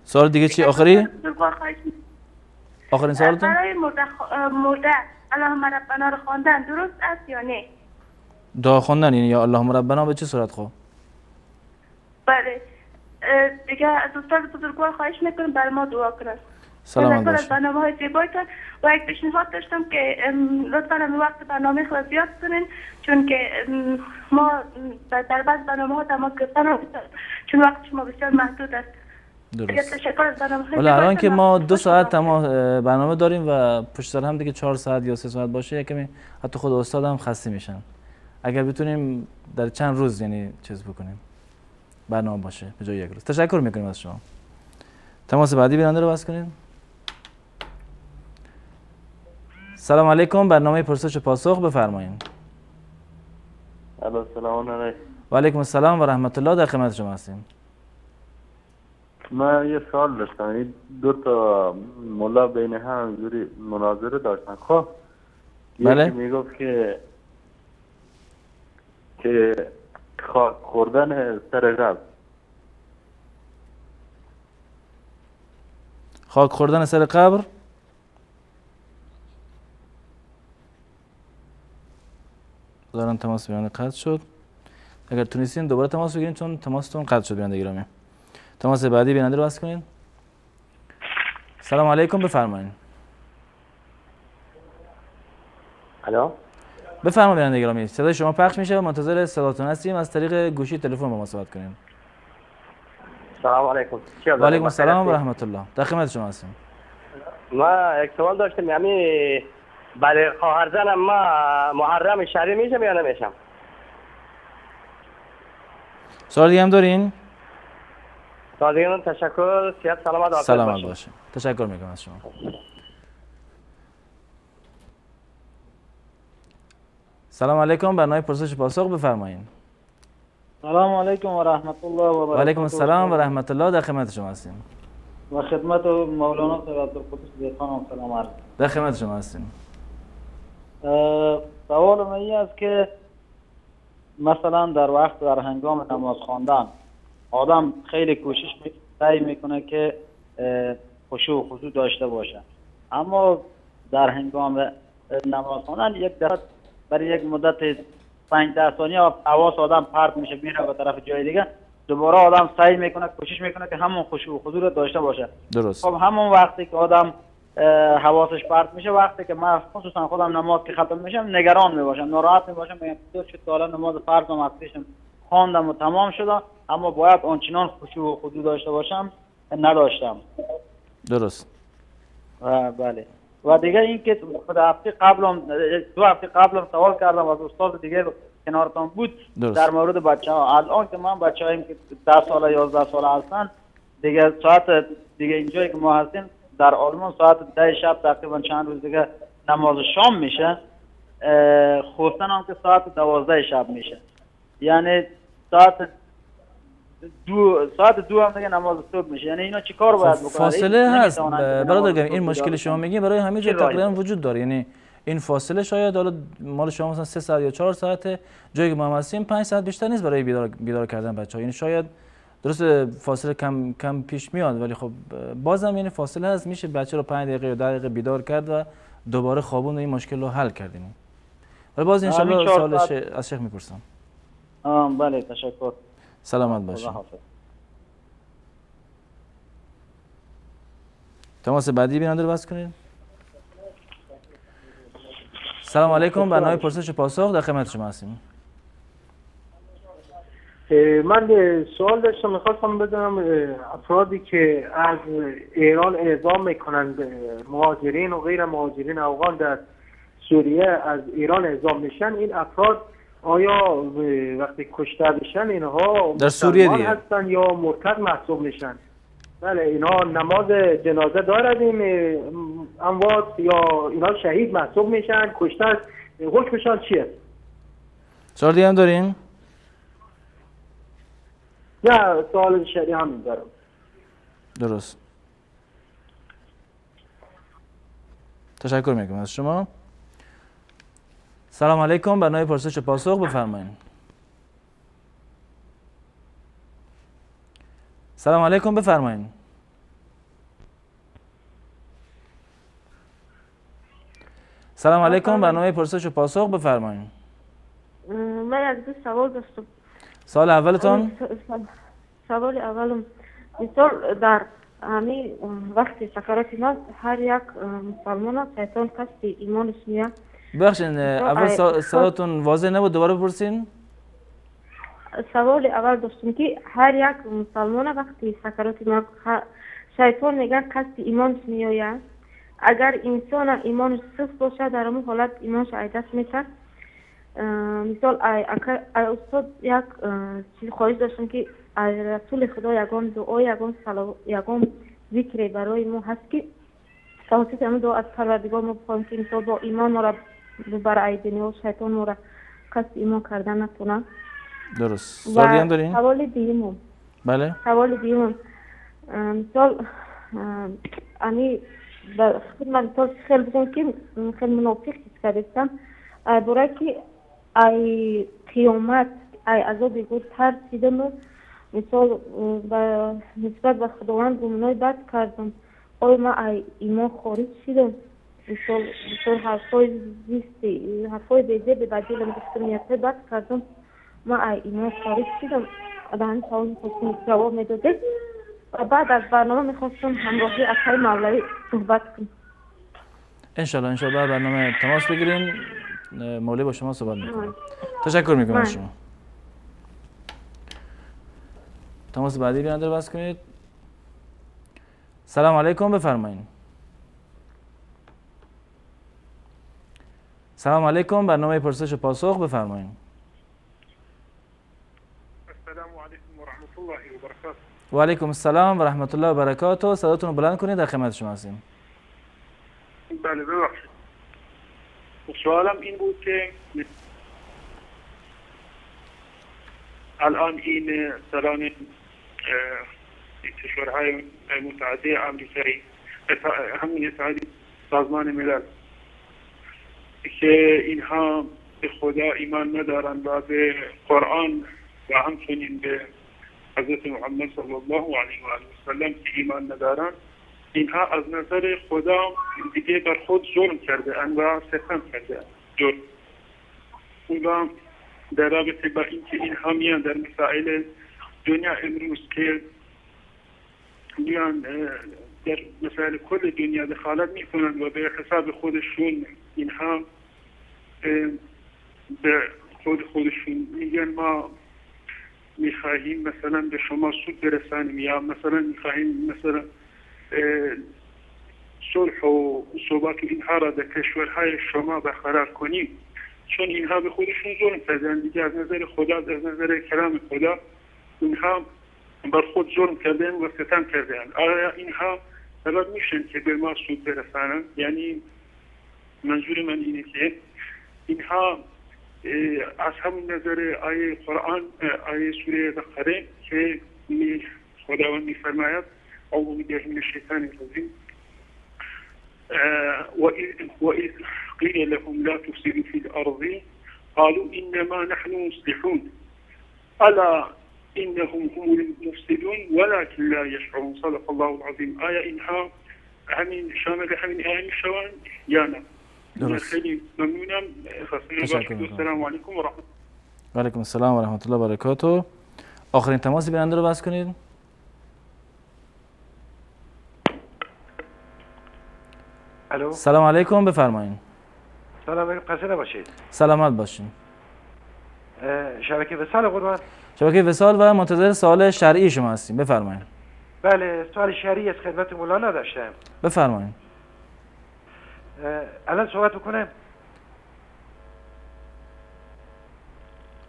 سوال دیگه چی آخری؟ آخرین سوالتون؟ برای مرده اللهم ربنا رو خواندن درست است یا نه؟ دعا خواندن یعنی یا اللهم ربنا به چه صورت خب؟ بله. دیگه از استاد بزرگوار خواهش میکنم برای ما دعا کنن. سلامت باشید. برنامه‌های زیبایتون و یک پیشنهاد داشتم که لطفاً همین وقت برنامه خود زیاد کنین، چون که ما در بعض برنامه‌ها تماس گرفتن چون وقت شما بسیار محدود است. درست. تشکر از برنامه. ولی الان که ما 2 ساعت برنامه داریم و پشت سر هم دیگه 4 ساعت یا 3 ساعت باشه، یکمی حتی خود استاد هم خسته میشن. اگر بتونیم در چند روز یعنی چیز بکنیم برنامه باشه به جای یک روز. تشکر میکنیم از شما. تماس بعدی بیننده رو بس کنید. سلام علیکم، برنامه پرسش و پاسخ، بفرمایید. سلام علیکم. و علیکم السلام و رحمت الله، در خدمت شما هستیم. من یه سوال داشتم. این 2 تا مولا بین هم جوری مناظره داشتن. خب بله. یکی میگفت که خاک خوردن سر قبر. خاک خوردن سر قبر؟ دارن تماس بیننده قطع شد. اگر تونستین دوباره تماس بگیرین چون تماستون قطع شد بیننده گرامی. تماس بعدی بیننده رو وصل کنین. سلام علیکم، بفرمایید. الو. بفرمایید بیننده گرامی، صدای شما پخش میشه و منتظر صداتون هستیم. از طریق گوشی تلفن با ما صحبت کنین. سلام علیکم. و علیکم السلام و رحمت الله، در خدمت شما هستیم. ما یک سوال داشتم، یعنی برای خواهر زنم ما محرم شهری میشم یا نمیشم؟ سوال دیگه هم دارین؟ سوال دیگه تشکر، صحت سلامت و سلامت باشه. تشکر میکنم از شما. سلام علیکم، برنامه پرسش و پاسخ، بفرمایید. سلام علیکم و رحمت الله و برکاته. و علیکم السلام و رحمت الله، در خدمت شما هستیم. و خدمت مولانا صاحب عبدالقدوس دیرخان سلام عرض. در خدمت شما هستیم. سوال من این است که مثلا در وقت در هنگام نماز خواندن آدم خیلی کوشش سعی میکنه که خشوع و خضوع داشته باشه. اما در هنگام نماز خواندن یک دفعه برای یک مدت 5-10 ثانیه حواس آدم پرت میشه میره به طرف جای دیگه، دوباره آدم سعی میکنه کوشش میکنه که همون خشوع و خضوع رو داشته باشه. درست. خب همون وقتی که آدم حواسش پرت میشه، وقتی که من خصوصا خودم نماز که ختم میشم نگران میباشم، ناراحت میباشم، میگم چه تا نماز فرض و مقصدشم خواندم و تمام شده اما باید آنچنان خشوع و خضوع داشته باشم نداشتم. درست. بله. و دیگه این که 2 هفته قبلم سوال کردم از استاد دیگه کنارتان بود درست. در مورد بچه‌ها. الان که من بچه‌هایم که 10 ساله 11 ساله هستن دیگه ساعت دیگه اینجایی که ما هستیم در آلمان ساعت 10 شب تقریبا چند روز دیگه نماز شام میشه، خفتن هم که ساعت 12 شب میشه، یعنی ساعت دو هم دیگه نماز صبح میشه. یعنی اینا چیکار باید بکنن؟ فاصله هست برادر گرامی، این مشکل شما میگین برای همه جا تقریبا وجود داره. یعنی این فاصله شاید حالا مال شما مثلا 3 ساعت یا 4 ساعته، جایی که ما هستیم 5 ساعت بیشتر نیست برای بیدار کردن بچه‌ها. یعنی شاید درست فاصله کم پیش میاد ولی خب بازم یعنی فاصله هست، میشه بچه رو 5 دقیقه یا 10 دقیقه بیدار کرد و دوباره خوابوند و این مشکل رو حل کردیم. ولی باز ان شاء الله سوالش از شیخ میپرسم. بله تشکر. سلامت باشید. تماس بعدی بیننده رو بس کنید. سلام علیکم، برنامه پرسش و پاسخ در خدمت شما هستیم. من سوال داشتم، میخواستم بدونم افرادی که از ایران اعزام میکنند مهاجرین و غیر مهاجرین افغان در سوریه از ایران اعزام میشن، این افراد آیا وقتی کشته بشن اینها در سوریه دیگه هستن یا مرتد محسوب میشن؟ بله، اینا نماز جنازه دارد این اموات یا اینا شهید محسوب میشن؟ کشته حکمشان چیه؟ سوال دیگه هم دارین؟ نه، سوال شریع همین دارم. درست. تشکر میکنم از شما. سلام علیکم، برنامه پرسش و پاسخ بفرمایید. سلام علیکم بفرمایید. سلام علیکم، برنامه پرسش و پاسخ بفرمایید. من یک 2 سوال داشتم. سوال اولتون؟ سوال اولم مثال در همین وقتی سکرات موت هر یک مسلمان شیطان قصد ایمانش میاد. بخشین اول سوالتون واضح نبود، دوباره بپرسین. سوال اول داشتم که هر یک مسلمان وقتی سکرات موت شیطان میگه قصد ایمانش میآید، اگر انسان ایمانش صفر باشه در اون حالت ایمانش از دست میشه. مثال استاد یک چیز خواهش داشتم که از رسول خدا یگان دعا یگان ذکر برای ما هست که توسط همون دعا از پروردگار ما بخواهیم که مثال با ایمان ما را برای دنیا و شیطان ما را قصد ایمان کردن نتونن. درست. سوال دیگه هم دارین؟ سوال دیگه بله. سوال دیگه مثال امی من مثال خیلی بگم که خیلی منافق کردستم برای که ای قیامت ای عذاب گود ترسیدم و مثال نسبت به خداوند گمنای بد کردم، آیا من ای ایمان خارج شدم؟ مثال حرفای زیستی حرفای بیزه به بدیلم گفتم بد کردم، من ای ایمان خارج شدم؟ به همین سوال میخواستم جواب میداده و بعد از برنامه میخواستم همراهی اکای مولوی صحبت کنم. انشالله برنامه تماس بگیرین، مولوی با شما صحبت میکنم. تشکر میکنم از شما. تماس بعدی بیننده رو بس کنید. سلام علیکم بفرمایید. سلام علیکم، برنامه پرسش و پاسخ بفرمایید. السلام علیکم و رحمت الله و برکاته. و علیکم السلام و رحمت الله و برکاته. صداتون رو بلند کنید، در خدمت شما هستیم. بله ببخشید. سوالم این بود که الان این سران کشورهای متعدد آمریکایی همین اتحادیه سازمان ملل که اینها به خدا ایمان ندارند و به قرآن و همچنین به حضرت محمد صلی الله علیه و آله و سلم که ایمان ندارن، اینها از نظر خدا دیگه بر خود ظلم کرده اند و ستم کرده اند. ظلم. و در رابطه با اینکه اینها میان در مسائل دنیا امروز که میان در مسائل کل دنیا دخالت میکنند و به حساب خودشون اینها به خودشون میگن ما میخواهیم مثلا به شما سود برسانیم، یا مثلا میخواهیم مثلا صلح و ثبات و اینها را در کشورهای شما برقرار کنیم، چون اینها به خودشون ظلم کردن دیگه. از نظر خدا، از نظر کلام خدا، اینها بر خود ظلم کردن و ستم کردن. آیا اینها سبب میشن که به ما سود برسانن؟ یعنی منظور من اینه که اینها از همون نظر آیه قرآن، آیه سوره بقره که خداوند میفرماید اعوذ بالله من الشیطان الرجیم وإذ قیل لهم لا تفسدوا في الأرض قالوا إنما نحن مصلحون ألا إنهم هم المفسدون ولكن لا يشعرون. صدق الله العظیم. آیا اینها همین شامل همین آیه میشوند یا نه؟ درست. خیلی ممنونم. السلام علیکم و رحمت و علیکم السلام و رحمت الله و برکاته. آخرین تماس بیننده رو بس کنید. الو. سلام علیکم، بفرمایید. سلام علیکم، خسته نباشید. سلامت باشین. شبکه وصال قربان. شبکه وصال و منتظر سوال شرعی شما هستیم، بفرمایید. بله، سوال شرعی از خدمت مولانا داشتم. بفرمایید. الان صحبت بکنم.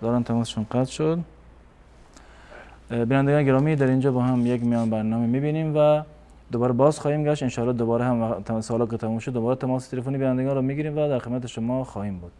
دارن تماسشون قطع شد. بینندگان گرامی، در اینجا با هم یک میان برنامه میبینیم و دوباره باز خواهیم گشت. انشاءالله دوباره هم سوالا که تموم شد دوباره تماس تلفنی بینندگان رو میگیریم و در خدمت شما خواهیم بود.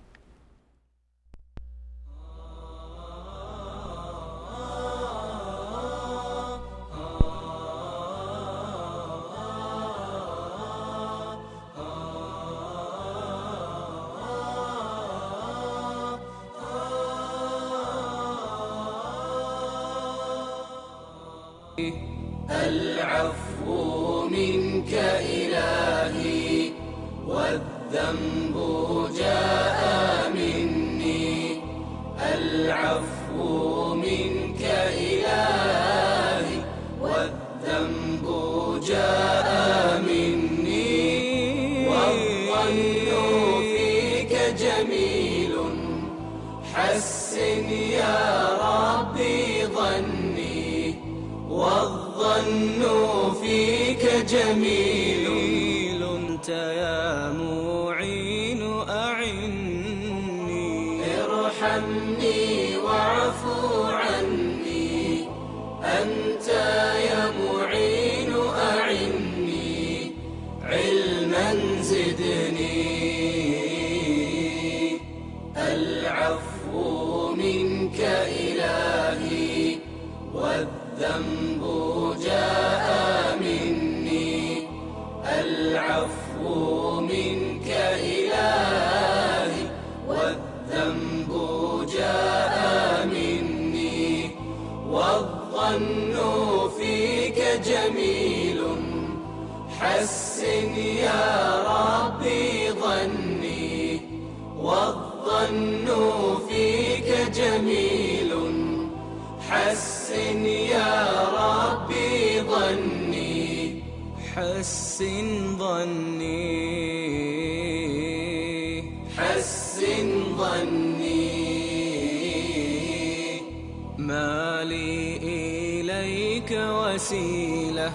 العفو منك إلهي والذنب جاء مني. العفو منك إلهي والذنب جاء مني. والظن فيك جميل حسن يا ربي ظني. والظن فيك جميل أنت يا معين أعني. ارحمني واعفو عني أنت يا معين أعني. علما زدني. العفو منك إلهي والذنب جاء مني. العفو منك إلهي والذنب جاء مني. والظن فيك جميل حسن يا ربي ظني. والظن فيك جميل حسن يا ربي ظني. حسن ظني. حسن ظني. ما لي إليك وسيلة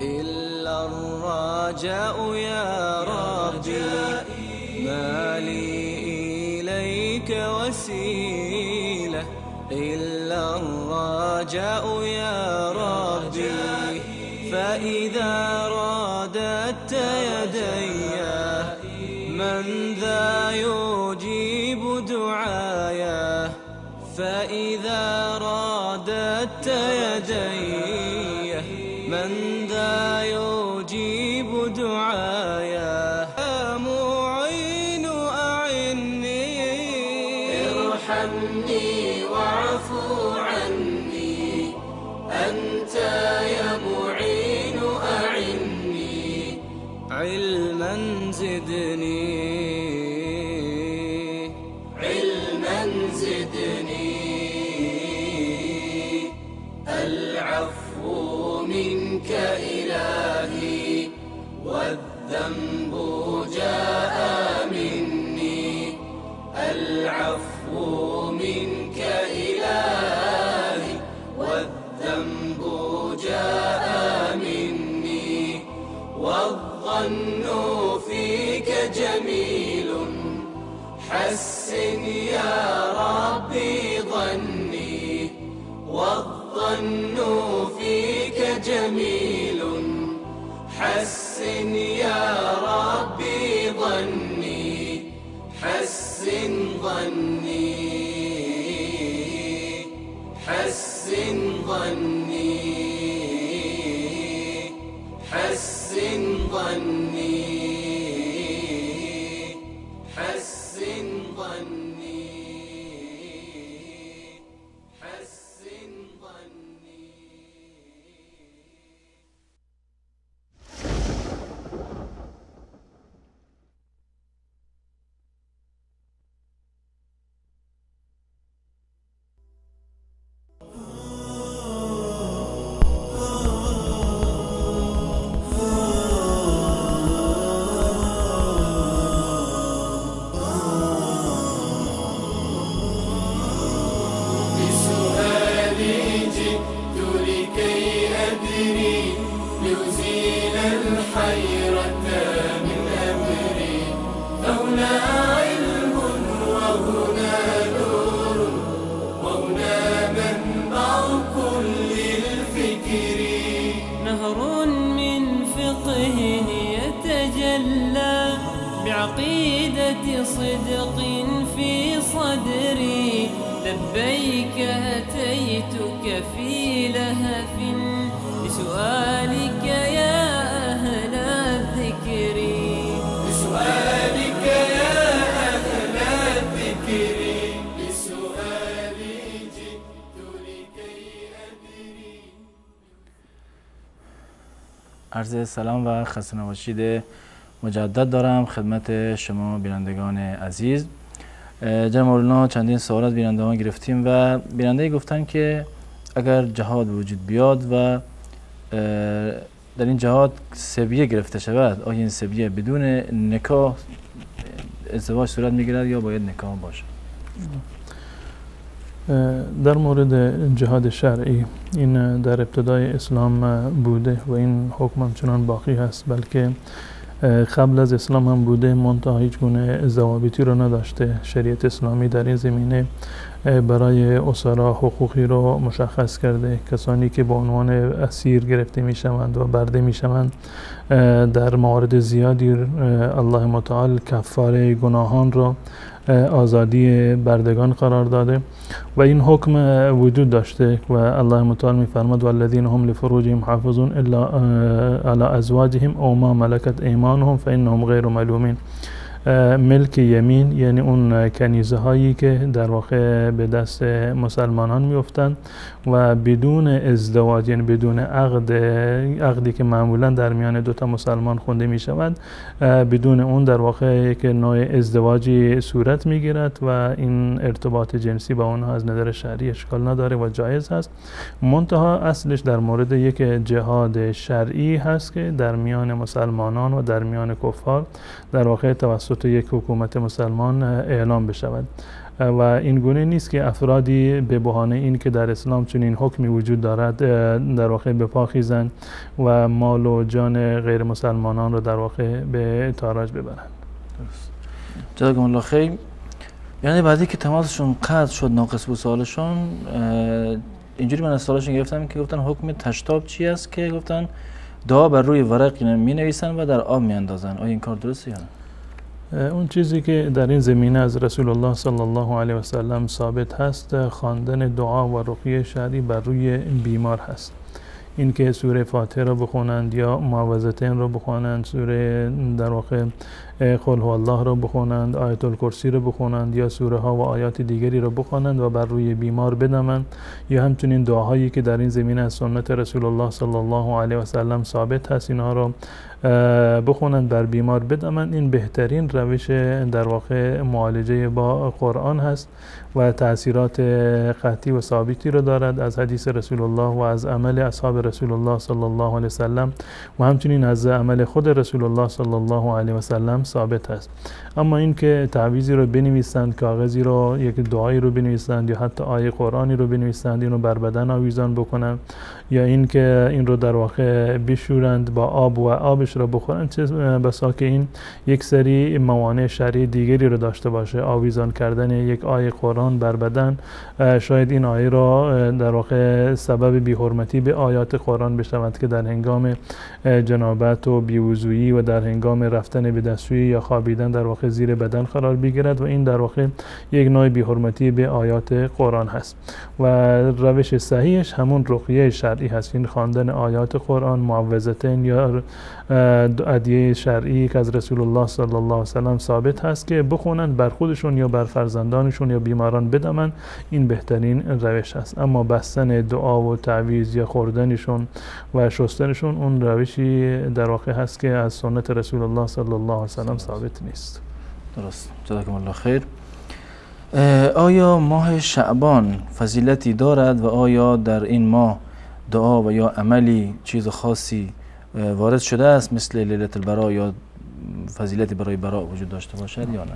إلا الرجاء يا ربي. ما لي إليك وسيلة إلا الرجاء يا ربي. فإذا رادت يدي من ذا يجيب دعايا. فإذا رادت يدي من ذا يجيب دعايا. يا معين أعني. ارحمني واعفو عني زدني علما زدني العفو منك إلهي والذنب جاء مني العفو منك إلهي والذنب جاء مني والظن فيك جميل حسن يا ربي ظني والظن فيك جميل حسن يا ربي ظني حسن ظني حسن ظني حسن ظني حسن ظني حسن ظني. نهر من فقه يتجلى بعقيدة صدق في صدري لبيك أتيتك في لهف بسؤالك يا أهل الذكر بسؤالك يا أهل الذكر بسؤالي جئت لكي أدري. عرض سلام و خسته نباشید مجدد دارم خدمت شما بینندگان عزیز. جناب مولانا چندین سوال از بینندگان گرفتیم و بیننده گفتن که اگر جهاد وجود بیاد و در این جهاد سبیه گرفته شود، آیا این سبیه بدون نکاح ازدواج صورت میگیرد یا باید نکاح باشد؟ در مورد جهاد شرعی این در ابتدای اسلام بوده و این حکم همچنان باقی هست، بلکه قبل از اسلام هم بوده، منتها هیچ گونه ضوابطی رو نداشته. شریعت اسلامی در این زمینه برای اسرا حقوقی رو مشخص کرده. کسانی که به عنوان اسیر گرفته می شوند و برده می شوند در موارد زیادی الله متعال کفاره گناهان رو آزادی بردگان قرار داده و این حکم وجود داشته و الله متعال می‌فرماد والذین هم لفروجهم حافظون الا علی ازواجهم او ما ملکت ایمانهم فانهم غیر ملومین. ملک یمین یعنی اون کنیزه هایی که در واقع به دست مسلمانان میافتند و بدون ازدواج، یعنی بدون عقدی که معمولا در میان دو تا مسلمان خونده می شود، بدون اون در واقع یک نوع ازدواجی صورت می گیرد و این ارتباط جنسی با اونها از نظر شرعی اشکال نداره و جایز هست. منتها اصلش در مورد یک جهاد شرعی هست که در میان مسلمانان و در میان کفار در واقع توسط یک حکومت مسلمان اعلام بشود و این گونه نیست که افرادی به بهانه این که در اسلام چنین حکمی وجود دارد در واقع به پا خیزند و مال و جان غیر مسلمانان رو در واقع به تاراج ببرند. درست. جزاکم الله خیر. یعنی بعدی که تماسشون قطع شد ناقص بود سوالشون، اینجوری من از سوالشون گرفتم که گفتن حکم تشتاب چی است که گفتن دعا بر روی ورق می نویسن و در آب می اندازن. آیا این کار درسته یا نه؟ اون چیزی که در این زمینه از رسول الله صلی الله علیه و سلم ثابت هست خواندن دعا و رقیه شرعی بر روی بیمار هست. این که سوره فاتحه رو بخونند یا معوذتین رو بخونند، سوره در واقع قل هو الله را بخونند، آیت الکرسی را بخونند یا سوره ها و آیات دیگری را بخونند و بر روی بیمار بدمند، یا همچنین دعاهایی که در این زمینه از سنت رسول الله صلی الله علیه و سلم ثابت هست اینها را بخونند بر بیمار بدمند. این بهترین روش در واقع معالجه با قرآن هست و تأثیرات قطعی و ثابتی رو دارد از حدیث رسول الله و از عمل اصحاب رسول الله صلی الله علیه و سلم و همچنین از عمل خود رسول الله صلی الله علیه و سلم ثابت است. اما اینکه تعویضی رو بنویسند، کاغذی رو، یک دعایی رو بنویسند یا حتی آیه قرآنی رو بنویسند اینو بر بدن آویزان بکنند، یا اینکه این رو در واقع بشورند با آب و آبش رو بخورند، چه بسا که این یک سری موانع شرعی دیگری رو داشته باشه. آویزان کردن یک آیه قرآن بر بدن شاید این آیه را در واقع سبب بی‌حرمتی به آیات قرآن بشود که در هنگام جنابت و بیوضویی و در هنگام رفتن به دستشویی یا خوابیدن در واقع زیر بدن قرار بگیرد و این در واقع یک نوع بی‌حرمتی به آیات قرآن هست. و روش صحیحش همون رقیه شرعی هست، این خواندن آیات قرآن، معوذتین یا ادعیه شرعی که از رسول الله صلی الله علیه و سلم ثابت هست که بخونند بر خودشون یا بر فرزندانشون یا بیماران بدمن، این بهترین روش است. اما بستن دعا و تعویض یا خوردنشون و شستنشون اون روشی در واقع هست که از سنت رسول الله صلی الله علیه و سلم ثابت نیست. درست. جزاکم الله خیر. آیا ماه شعبان فضیلتی دارد و آیا در این ماه دعا و یا عملی چیز خاصی وارد شده است مثل لیلت البراء یا فضیلتی برای براء وجود داشته باشد یا نه؟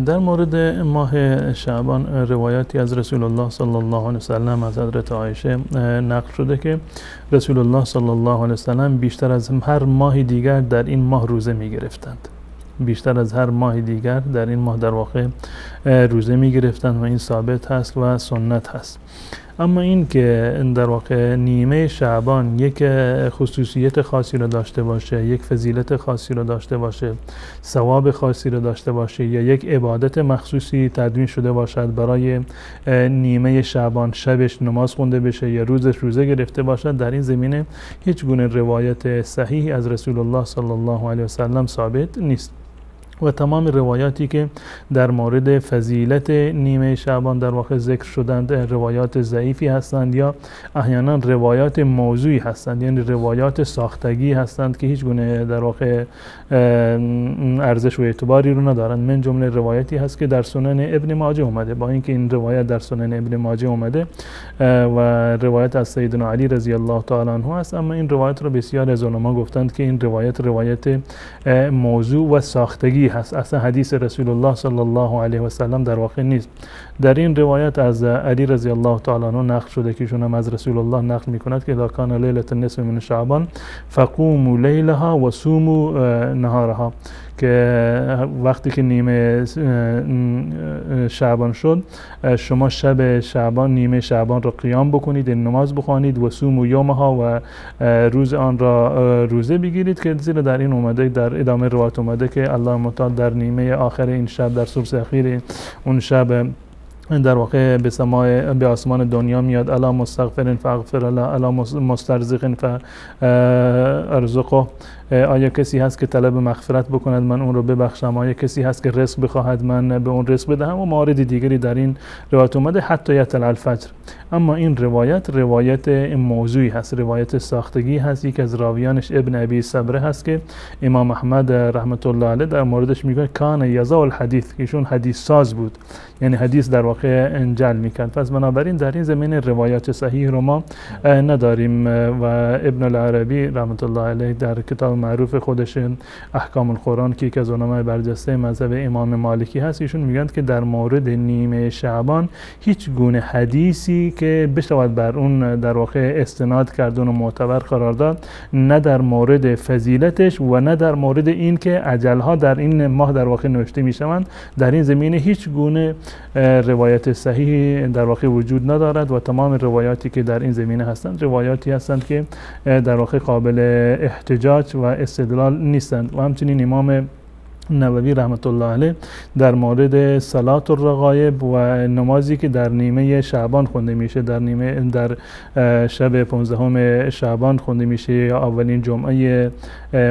در مورد ماه شعبان روایاتی از رسول الله صلی الله علیه و سلم از حضرت عایشه نقل شده که رسول الله صلی الله علیه و سلم بیشتر از هر ماه دیگر در این ماه روزه می گرفتند. بیشتر از هر ماه دیگر در این ماه در واقع روزه می گرفتند و این ثابت هست و سنت هست. اما این که در واقع نیمه شعبان یک خصوصیت خاصی رو داشته باشه، یک فضیلت خاصی رو داشته باشه، ثواب خاصی رو داشته باشه یا یک عبادت مخصوصی تدوین شده باشد برای نیمه شعبان، شبش نماز خونده بشه یا روزش روزه گرفته باشد، در این زمینه هیچ گونه روایت صحیحی از رسول الله صلی الله علیه و سلم ثابت نیست. و تمام روایاتی که در مورد فضیلت نیمه شعبان در واقع ذکر شدند روایات ضعیفی هستند یا احیانا روایات موضوعی هستند، یعنی روایات ساختگی هستند که هیچ گونه در واقع ارزش و اعتباری رو ندارند. من جمله روایتی هست که در سنن ابن ماجه اومده، با اینکه این روایت در سنن ابن ماجه اومده و روایت از سیدنا علی رضی الله تعالی عنه است، اما این روایت رو بسیار از علما گفتند که این روایت موضوع و ساختگی هست، اصلا حدیث رسول الله صلی الله علیه و سلم در واقع نیست. در این روایت از علی رضی الله تعالی عنه نقل شده که ایشون هم از رسول الله نقل میکند که اذا کان لیلة النصف من شعبان فقوموا لیلها و صوموا نهارها، که وقتی که نیمه شعبان شد شما شب شعبان نیمه شعبان را قیام بکنید، نماز بخوانید و صوموا یومها و روز آن را روزه بگیرید، که زیرا در این اومده در ادامه روایت اومده که الله متعال در نیمه آخر این شب در ثلث اخیر اون شب در واقع به آسمان دنیا میاد، الا مستغفر فاغفر له الا مسترزق فارزقه، آیا کسی هست که طلب مغفرت بکند من اون رو ببخشم، آیا کسی هست که رزق بخواهد من به اون رزق بدهم و موارد دیگری در این روایت اومده حتی یطلع الفجر. اما این روایت موضوعی هست، روایت ساختگی هست. یک از راویانش ابن ابی صبره هست که امام احمد رحمت الله علیه در موردش میگه کان یضع الحدیث، که ایشون حدیث ساز بود، یعنی حدیث در واقع انجل میکرد. پس بنابراین در این زمینه روایات صحیح رو ما نداریم. و ابن العربی رحمت الله علیه در کتاب معروف خودش احکام القرآن که یکی از علمای برجسته مذهب امام مالکی هست، ایشون میگن که در مورد نیمه شعبان هیچ گونه حدیثی که بشود بر اون در واقع استناد کردن و معتبر قرار داد، نه در مورد فضیلتش و نه در مورد این که اجلها در این ماه در واقع نوشته میشوند، در این زمینه هیچ گونه روایت صحیح در واقع وجود ندارد. و تمام روایاتی که در این زمینه هستند روایاتی هستند که در واقع قابل احتجاج و استدلال نیستند. و همچنین امام نووی رحمت الله علیه در مورد صلات الرغایب و نمازی که در نیمه شعبان خونده میشه، در شب 15 شعبان خونده میشه یا اولین جمعه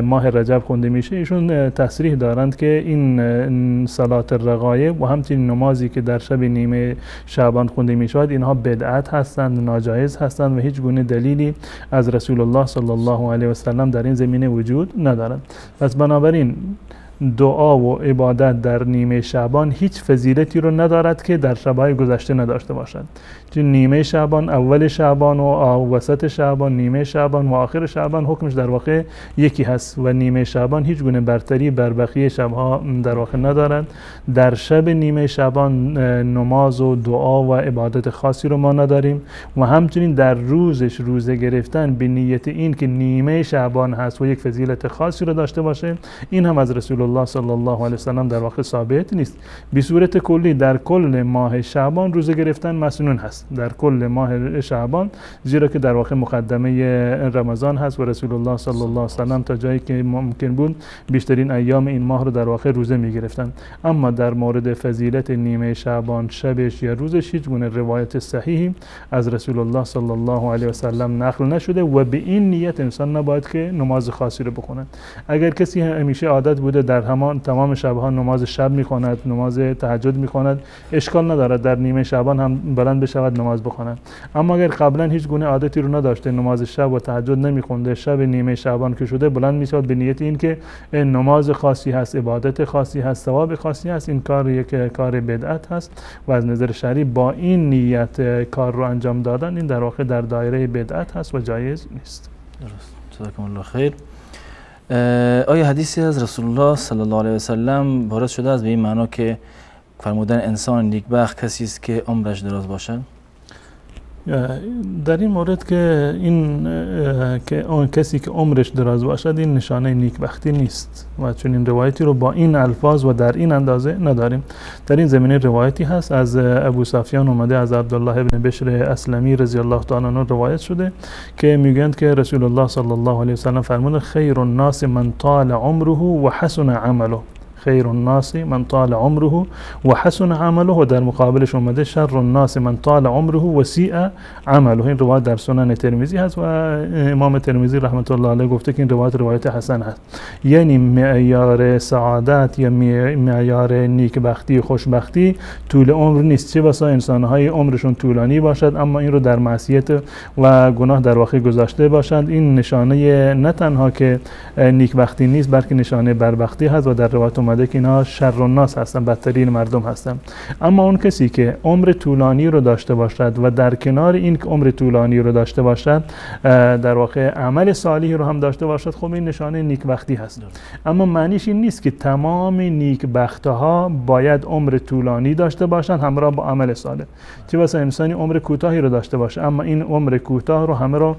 ماه رجب خونده میشه، ایشون تصریح دارند که این صلات الرغایب و همچنین نمازی که در شب نیمه شعبان خونده میشود اینها بدعت هستند، ناجایز هستند و هیچ گونه دلیلی از رسول الله صلی الله علیه و سلم در این زمینه وجود ندارد. پس بنابراین دعا و عبادت در نیمه شعبان هیچ فضیلتی رو ندارد که در شب‌های گذشته نداشته باشد. چون نیمه شعبان، اول شعبان و وسط شعبان، نیمه شعبان و آخر شعبان حکمش در واقع یکی هست و نیمه شعبان هیچ گونه برتری بر بقیه شب‌ها در واقع ندارد. در شب نیمه شعبان نماز و دعا و عبادت خاصی رو ما نداریم و همچنین در روزش روزه گرفتن به نیت این که نیمه شعبان هست و یک فضیلت خاصی رو داشته باشه، این هم از رسول الله صلی الله علیه وسلم در واقع ثابت نیست. به صورت کلی در کل ماه شعبان روزه گرفتن مسنون هست، در کل ماه شعبان، زیرا که در واقع مقدمه رمضان هست و رسول الله صلی الله علیه وسلم تا جایی که ممکن بود بیشترین ایام این ماه رو در واقع روزه می گرفتن. اما در مورد فضیلت نیمه شعبان شبش یا روزش هیچ گونه روایت صحیحی از رسول الله صلی الله علیه وسلم نقل نشده و به این نیت انسان نباید که نماز خاصی رو بخونه. اگر کسی همیشه عادت بوده در تمام شبها نماز شب میخواند، نماز تهجد میخواند، اشکال ندارد در نیمه شعبان هم بلند بشود نماز بخواند. اما اگر قبلا هیچ گونه عادتی رو نداشته، نماز شب و تهجد نمیخونده، شب نیمه شعبان که شده بلند میشود به نیت این که نماز خاصی هست، عبادت خاصی هست، ثواب خاصی هست، این کار یک کار بدعت هست و از نظر شرعی با این نیت کار رو انجام دادن این در واقع در دایره بدعت هست و جایز نیست. درست. جزاکم الله خیر. آیا حدیثی از رسول الله صلی الله علیه و سلم وارد شده است به این معنا که فرمودن انسان نیکبخت کسی است که عمرش دراز باشد؟ در این مورد که اون کسی که عمرش دراز باشد این نشانه نیکبختی نیست و چون این روایتی رو با این الفاظ و در این اندازه نداریم. در این زمینه روایتی هست از ابو سفیان اومده، از عبدالله ابن بشر اسلمی رضی الله تعالی عنه روایت شده که میگویند که رسول الله صلی الله علیه و سلم فرمود خیر الناس من طال عمره و حسن عمله. خیر الناس من طال عمره و حسن عمله و در مقابلش اومده شر الناس من طال عمره و سیء عمله. این روایت در سنن ترمذی هست و امام ترمذی رحمت الله علیه گفته که این روایت حسن هست. یعنی معیار سعادت یا معیار نیکبختی خوشبختی طول عمر نیست، چه بسا انسان‌های عمرشون طولانی باشد اما این رو در معصیت و گناه در واقع گذاشته باشند. این نشانه نه تنها که نیکبختی نیست بلکه نشانه بدبختی هست و در روایت که اینا شر الناس هستن، بدترین مردم هستن. اما اون کسی که عمر طولانی رو داشته باشد و در کنار این که عمر طولانی رو داشته باشد در واقع عمل صالحی رو هم داشته باشد، خب این نشانه نیکبختی هست. اما معنیش این نیست که تمام نیکبختها باید عمر طولانی داشته باشند همراه با عمل صالح. چه بسا انسانی عمر کوتاهی رو داشته باشه اما این عمر کوتاه رو همه رو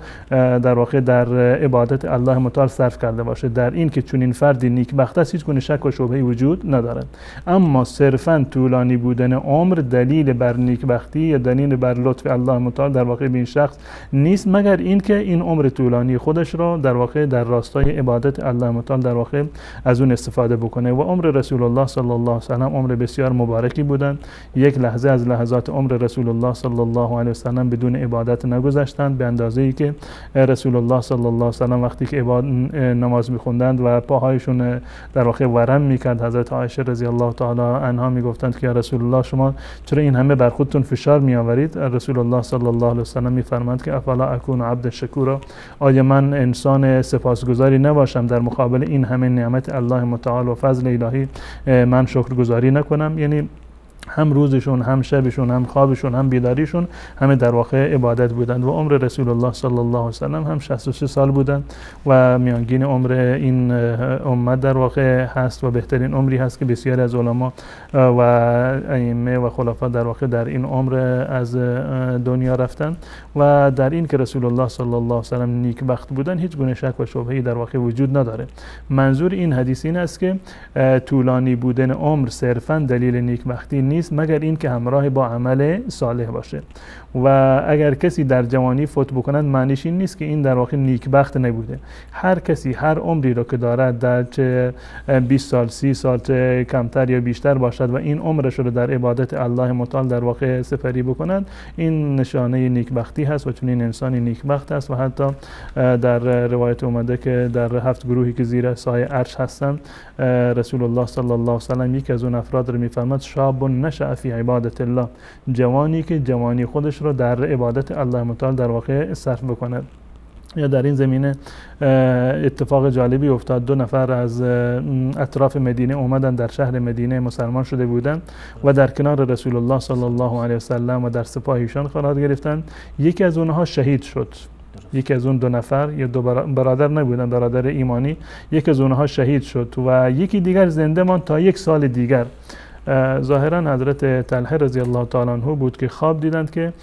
در واقع در عبادت الله متعال صرف کرده باشه. در این که چون این فردی نیکبخت است هیچ گونه شک و شبهه وجود ندارد. اما صرفاً طولانی بودن عمر دلیل بر نیکبختی یا دلیل بر لطف الله متعال در واقع به این شخص نیست، مگر اینکه این عمر طولانی خودش را در واقع در راستای عبادت الله متعال در واقع از اون استفاده بکنه. و عمر رسول الله صلی الله علیه و سلم عمر بسیار مبارکی بودند. یک لحظه از لحظات عمر رسول الله صلی الله علیه و سلم بدون عبادت نگذشتند، به اندازه‌ای که رسول الله صلی الله علیه و سلم وقتی که نماز می‌خوندند و پاهایشون در واقع ورم می‌کرد، حضرت عایشه رضی الله تعالی عنها میگفتند که یا رسول الله شما چرا این همه بر خودتون فشار میآورید؟ رسول الله صلی الله علیه و سلم میفرمایند که افلا اکون عبد شکورا، آیا من انسان سپاسگزاری نباشم در مقابل این همه نعمت الله متعال و فضل الهی من شکرگزاری نکنم؟ یعنی هم روزشون هم شبشون هم خوابشون هم بیداریشون همه در واقع عبادت بودند. و عمر رسول الله صلی الله علیه و سلم هم 63 سال بودند و میانگین عمر این امت در واقع هست و بهترین عمری هست که بسیاری از علما و ائمه و خلفا در واقع در این عمر از دنیا رفتن. و در این که رسول الله صلی الله علیه و سلم نیکبخت بودن هیچ گونه شک و شبهه‌ای در واقع وجود نداره. منظور این حدیث این است که طولانی بودن عمر صرفاً دلیل نیکبختی نیست مگر این که همراه با عمل صالح باشه. و اگر کسی در جوانی فوت بکند معنیش این نیست که این در واقع نیکبخت نبوده. هر کسی هر عمری رو که دارد، در چه 20 سال 30 سال چه کمتر یا بیشتر باشد و این عمرش رو در عبادت الله متعال در واقع سپری بکند، این نشانه نیکبختی هست و چون این انسانی نیکبخت است. و حتی در روایت اومده که در 7 گروهی که زیر سایه عرش هستند، رسول الله صلی الله علیه و سلم یک از اون افراد رو میفرماد شاب نشأ فی عبادت الله، جوانی که جوانی خودش رو در عبادت الله متعال در واقع صرف بکند. یا در این زمینه اتفاق جالبی افتاد، 2 نفر از اطراف مدینه اومدن، در شهر مدینه مسلمان شده بودند و در کنار رسول الله صلی الله علیه و سلم و در سپاه ایشان قرار گرفتند. یکی از اونها شهید شد. یکی از اون 2 نفر یا 2 برادر نبودن، برادر ایمانی، یکی از اونها شهید شد و یکی دیگر زنده ماند تا 1 سال دیگر. ظاهرا حضرت طلحه رضی الله تعالی عنه بود که خواب دیدند که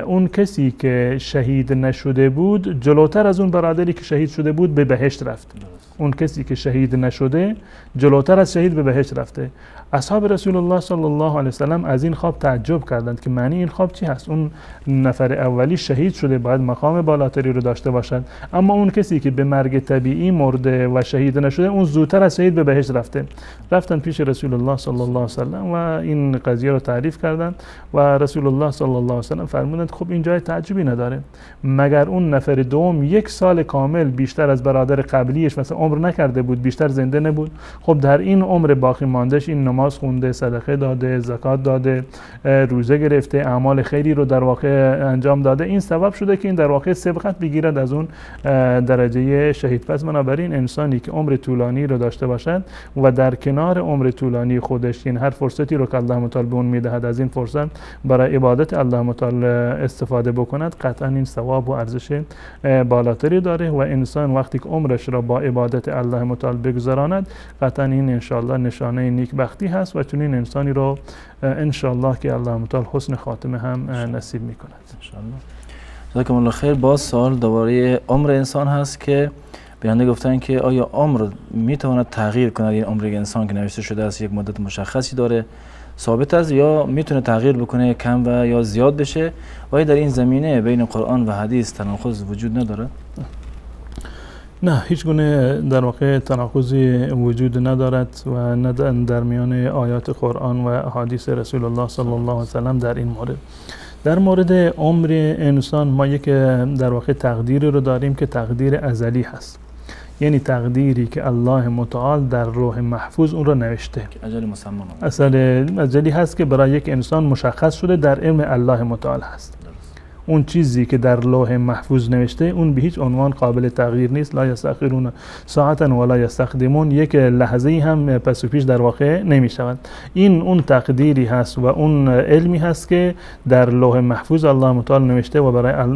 اون کسی که شهید نشده بود جلوتر از اون برادری که شهید شده بود به بهشت رفت. اون کسی که شهید نشده جلوتر از شهید به بهشت رفته. اصحاب رسول الله صلی الله علیه و سلم از این خواب تعجب کردند که معنی این خواب چی هست؟ اون نفر اولی شهید شده باید مقام بالاتری رو داشته باشد، اما اون کسی که به مرگ طبیعی مرده و شهید نشده اون زودتر از شهید به بهشت رفته. رفتن پیش رسول الله صلی الله علیه و سلم و این قضیه رو تعریف کردند و رسول الله صلی الله علیه و سلم فرمودند خب این جای تعجبی نداره، مگر اون نفر دوم 1 سال کامل بیشتر از برادر قبلیش مثلا عمر نکرده بود، بیشتر زنده نبود؟ خب در این عمر باقی ماندهش این نماز خونده، صدقه داده، زکات داده، روزه گرفته، اعمال خیری رو در واقع انجام داده، این سبب شده که این در واقع سبقت بگیرد از اون درجه شهید. پس بنابراین انسانی که عمر طولانی رو داشته باشد و در کنار عمر طولانی خودش این هر فرصتی رو که الله متعال به اون میدهد از این فرصت برای عبادت الله متعال استفاده بکند، قطعا این ثواب و ارزش بالاتری داره و انسان وقتی که عمرش را با عبادت الله متعال بگذراند قطعا این انشاءالله نشانه نیکبختی هست و چون این انسانی رو انشاءالله که الله متعال حسن خاتمه هم نصیب میکند. انشاءالله. جزاکم الله خیر. باز سوال درباره عمر انسان هست که بیانده گفتن که آیا عمر میتواند تغییر کند؟ این عمر انسان که نوشته شده است یک مدت مشخصی داره ثابت است یا میتونه تغییر بکنه، کم و یا زیاد بشه؟ و در این زمینه بین قرآن و حدیث تناقض وجود نداره؟ نه، هیچ گونه در واقع تناقضی وجود ندارد و نه در میان آیات قرآن و احادیث رسول الله صلی الله علیه و سلم در این مورد. در مورد عمر انسان ما یک در واقع تقدیری رو داریم که تقدیر ازلی هست، یعنی تقدیری که الله متعال در لوح محفوظ اون رو نوشته. اجل مسمى اصل اجلی هست که برای یک انسان مشخص شده در علم الله متعال هست. اون چیزی که در لوح محفوظ نوشته اون به هیچ عنوان قابل تغییر نیست. لا یستأخرون ساعتا ولا یستقدمون، یک لحظه هم پس و پیش در واقع نمی شود. این اون تقدیری هست و اون علمی هست که در لوح محفوظ الله متعال نوشته و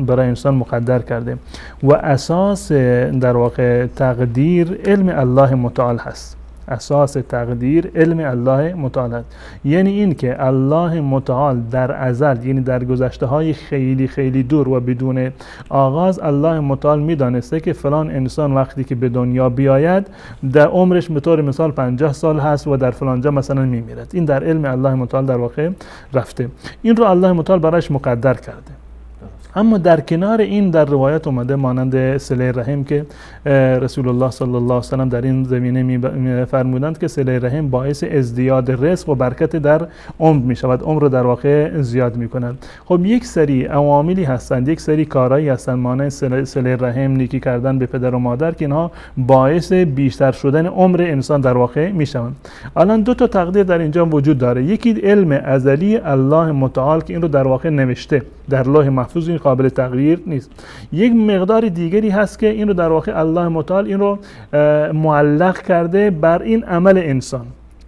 برای انسان مقدر کرده و اساس در واقع تقدیر علم الله متعال هست. اساس تقدیر علم الله متعال است، یعنی این که الله متعال در ازل، یعنی در گذشته های خیلی خیلی دور و بدون آغاز، الله متعال میدانسته که فلان انسان وقتی که به دنیا بیاید در عمرش به طور مثال 50 سال هست و در فلان جا مثلا میمیرد. این در علم الله متعال در واقع رفته، این رو الله متعال برایش مقدر کرده. اما در کنار این در روایت اومده مانند صله رحم که رسول الله صلی الله علیه و سلم در این زمینه می‌فرمودند که صله رحم باعث ازدیاد رزق و برکت در عمر می شود، عمر رو در واقع زیاد می کند. خب یک سری عواملی هستند، یک سری کارهایی هستند مانند صله رحم، نیکی کردن به پدر و مادر که اینها باعث بیشتر شدن عمر انسان در واقع می شوند. الان 2 تا تقدیر در اینجا وجود داره، یکی علم ازلی الله متعال که این رو در واقع نوشته در لوح محفوظ، این قابل تغییر نیست. یک مقدار دیگری هست که این رو در واقع الله متعال این رو معلق کرده بر این عمل انسان،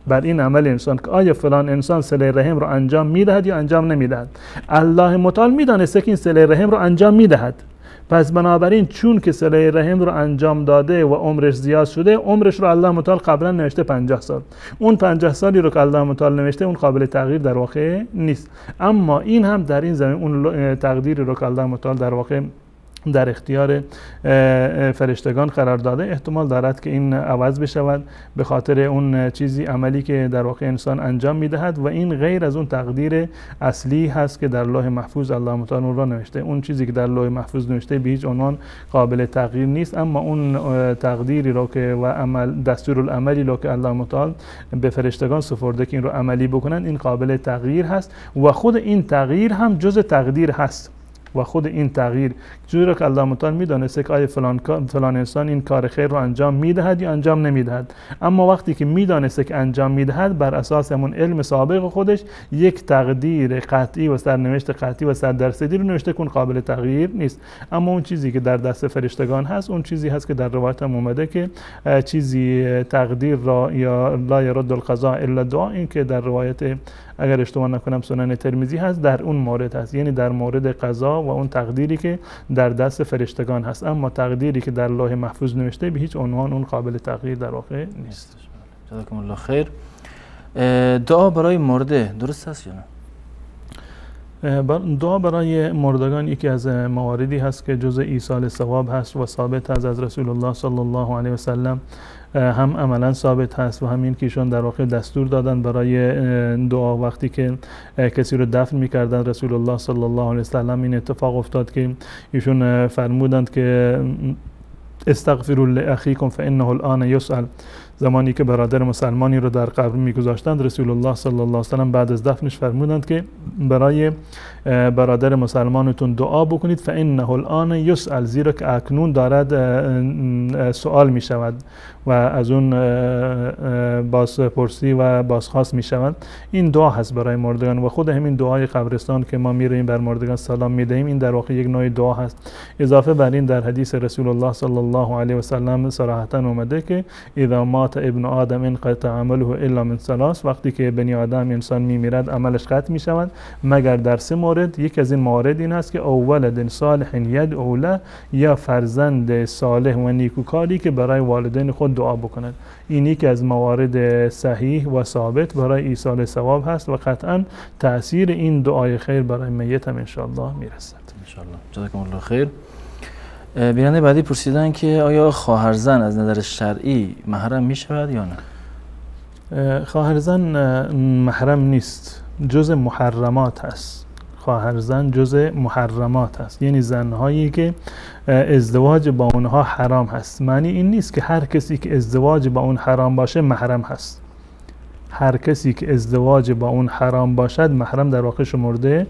بر این عمل انسان که آیا فلان انسان صله رحم رو انجام میدهد یا انجام نمیدهد. الله متعال میدانسته که این صله رحم رو انجام میدهد، پس بنابراین چون که صله رحم رو انجام داده و عمرش زیاد شده، عمرش رو الله متعال قبلا نوشته 50 سال. اون 50 سالی رو که الله متعال نوشته اون قابل تغییر در واقع نیست. اما این هم در این زمین اون تقدیری رو که الله متعال در واقع در اختیار فرشتگان قرار داده، احتمال دارد که این عوض بشود به خاطر اون چیزی عملی که در واقع انسان انجام میدهد و این غیر از اون تقدیر اصلی هست که در لوح محفوظ الله متعال اون را نوشته. اون چیزی که در لوح محفوظ نوشته به هیچ عنوان قابل تغییر نیست، اما اون تقدیری رو که و عمل دستورالعملی رو که الله متعال به فرشتگان سپرده که این رو عملی بکنن، این قابل تغییر هست و خود این تغییر هم جز تقدیر هست. و خود این تغییر جوری که الله متعال میدانسته که آیا فلان انسان این کار خیر رو انجام میدهد یا انجام نمیدهد، اما وقتی که میدانسته که انجام میدهد بر اساس همون علم سابق خودش یک تقدیر قطعی و سرنوشت قطعی و 100% رو نوشته که اون قابل تغییر نیست. اما اون چیزی که در دست فرشتگان هست اون چیزی هست که در روایت هم اومده که چیزی تقدیر را یا لا یرد القضاء الا الدعاء، این که در روایت اگر اشتباه نکنم سنن ترمذی هست، در اون مورد هست، یعنی در مورد قضا و اون تقدیری که در دست فرشتگان هست، اما تقدیری که در لوح محفوظ نوشته به هیچ عنوان اون قابل تغییر در واقع نیست. جزاکم الله خیر. دعا برای مرده درست است یا نه؟ دعا برای مردگان یکی از مواردی هست که جزء ایصال ثواب هست و ثابت هست از رسول الله صلی الله علیه و سلم، هم عملا ثابت هست و همین که ایشون در واقع دستور دادن برای دعا وقتی که کسی رو دفن می‌کردن. رسول الله صلی الله علیه و سلم این اتفاق افتاد که ایشون فرمودند که استغفروا لاخیکم فانه الان یسأل. زمانی که برادر مسلمانی رو در قبر میگذاشتند، رسول الله صلی الله علیه و سلم بعد از دفنش فرمودند که برای برادر مسلمانتون دعا بکنید فانه الان یسأل، زیرا که اکنون دارد سوال می شود و از اون بازپرسی و بازخواست می شود. این دعا هست برای مردگان و خود همین دعای قبرستان که ما میریم بر مردگان سلام میدهیم، این در واقع یک نوع دعا هست. اضافه بر این در حدیث رسول الله صلی الله علیه و سلم صراحتا اومده که اذا مات ابن آدم انقطع عمله الا من ثلاث، وقتی که بنی آدم انسان میمیرد عملش قطع می شود مگر در 3 مورد. یک از این موارد این هست که اولد صالح یدعو له، یا فرزند صالح و نیکوکاری که برای والدین خود دعا بکند. این یکی از موارد صحیح و ثابت برای ایصال ثواب هست و قطعا تأثیر این دعای خیر برای میت هم انشاءالله میرسد. انشاءالله. جزاکم الله خیر. بیننده بعدی پرسیدن که آیا خواهرزن از نظر شرعی محرم می شود یا نه؟ خواهرزن محرم نیست، جز محرمات هست. خواهرزن جز محرمات هست، یعنی زنهایی که ازدواج با اونها حرام هست. معنی این نیست که هر کسی که ازدواج با اون حرام باشه محرم هست. هر کسی که ازدواج با اون حرام باشد محرم در واقع شمرده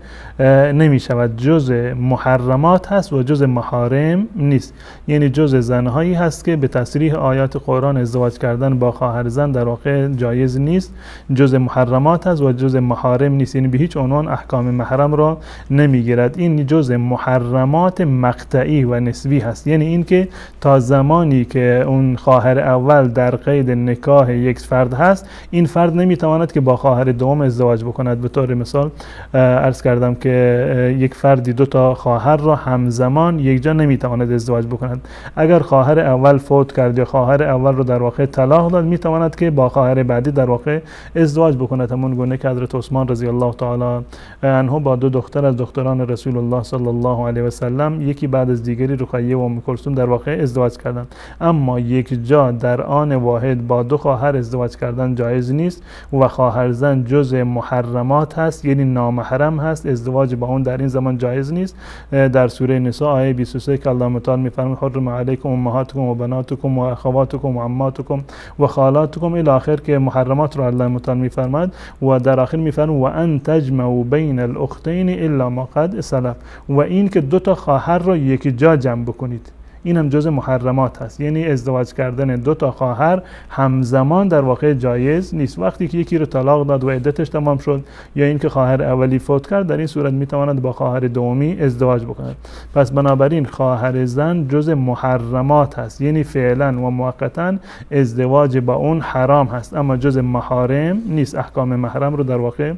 نمی شود. جز محرمات هست و جز محارم نیست، یعنی جز زنهایی هست که به تصریح آیات قرآن ازدواج کردن با خواهر زن در واقع جایز نیست. جز محرمات هست و جز محارم نیست، یعنی به هیچ عنوان احکام محرم را نمی گیرد. این جز محرمات مقطعی و نسبی هست، یعنی این که تا زمانی که اون خواهر اول در قید نکاح یک فرد هست، این فرد نمیتواند که با خواهر دوم ازدواج بکند. به طور مثال عرض کردم که یک فردی 2 تا خواهر را همزمان یک جا نمیتواند ازدواج بکند. اگر خواهر اول فوت کرد یا خواهر اول رو در واقع طلاق داد، میتواند که با خواهر بعدی در واقع ازدواج بکند، همون گونه که حضرت عثمان رضی الله تعالی عنه با 2 دختر از دختران رسول الله صلی الله علیه و سلم، یکی بعد از دیگری رقیه و ام کلثوم در واقع ازدواج کردند. اما یک جا در آن واحد با 2 خواهر ازدواج کردن جایز نیست و خواهرزن جز محرمات هست، یعنی نامحرم هست، ازدواج با اون در این زمان جایز نیست. در سوره نساء آیه 23 که الله تعالی میفرماید حرم علیکم امهاتکم و بناتکم و اخواتکم و عماتکم و خالاتکم الی آخر که محرمات رو الله تعالی میفرماید و در آخر میفرماید و ان تجمعوا بین الاختین الا ما قد سلف، و این که 2 تا خواهر رو یک جا جمع بکنید. این هم جز محرمات هست، یعنی ازدواج کردن 2 تا خواهر همزمان در واقع جایز نیست. وقتی که یکی رو طلاق داد و عدتش تمام شد یا اینکه خواهر اولی فوت کرد، در این صورت میتواند با خواهر دومی ازدواج بکند. پس بنابراین خواهر زن جز محرمات هست، یعنی فعلا و موقتا ازدواج با اون حرام هست، اما جز محارم نیست. احکام محرم رو در واقع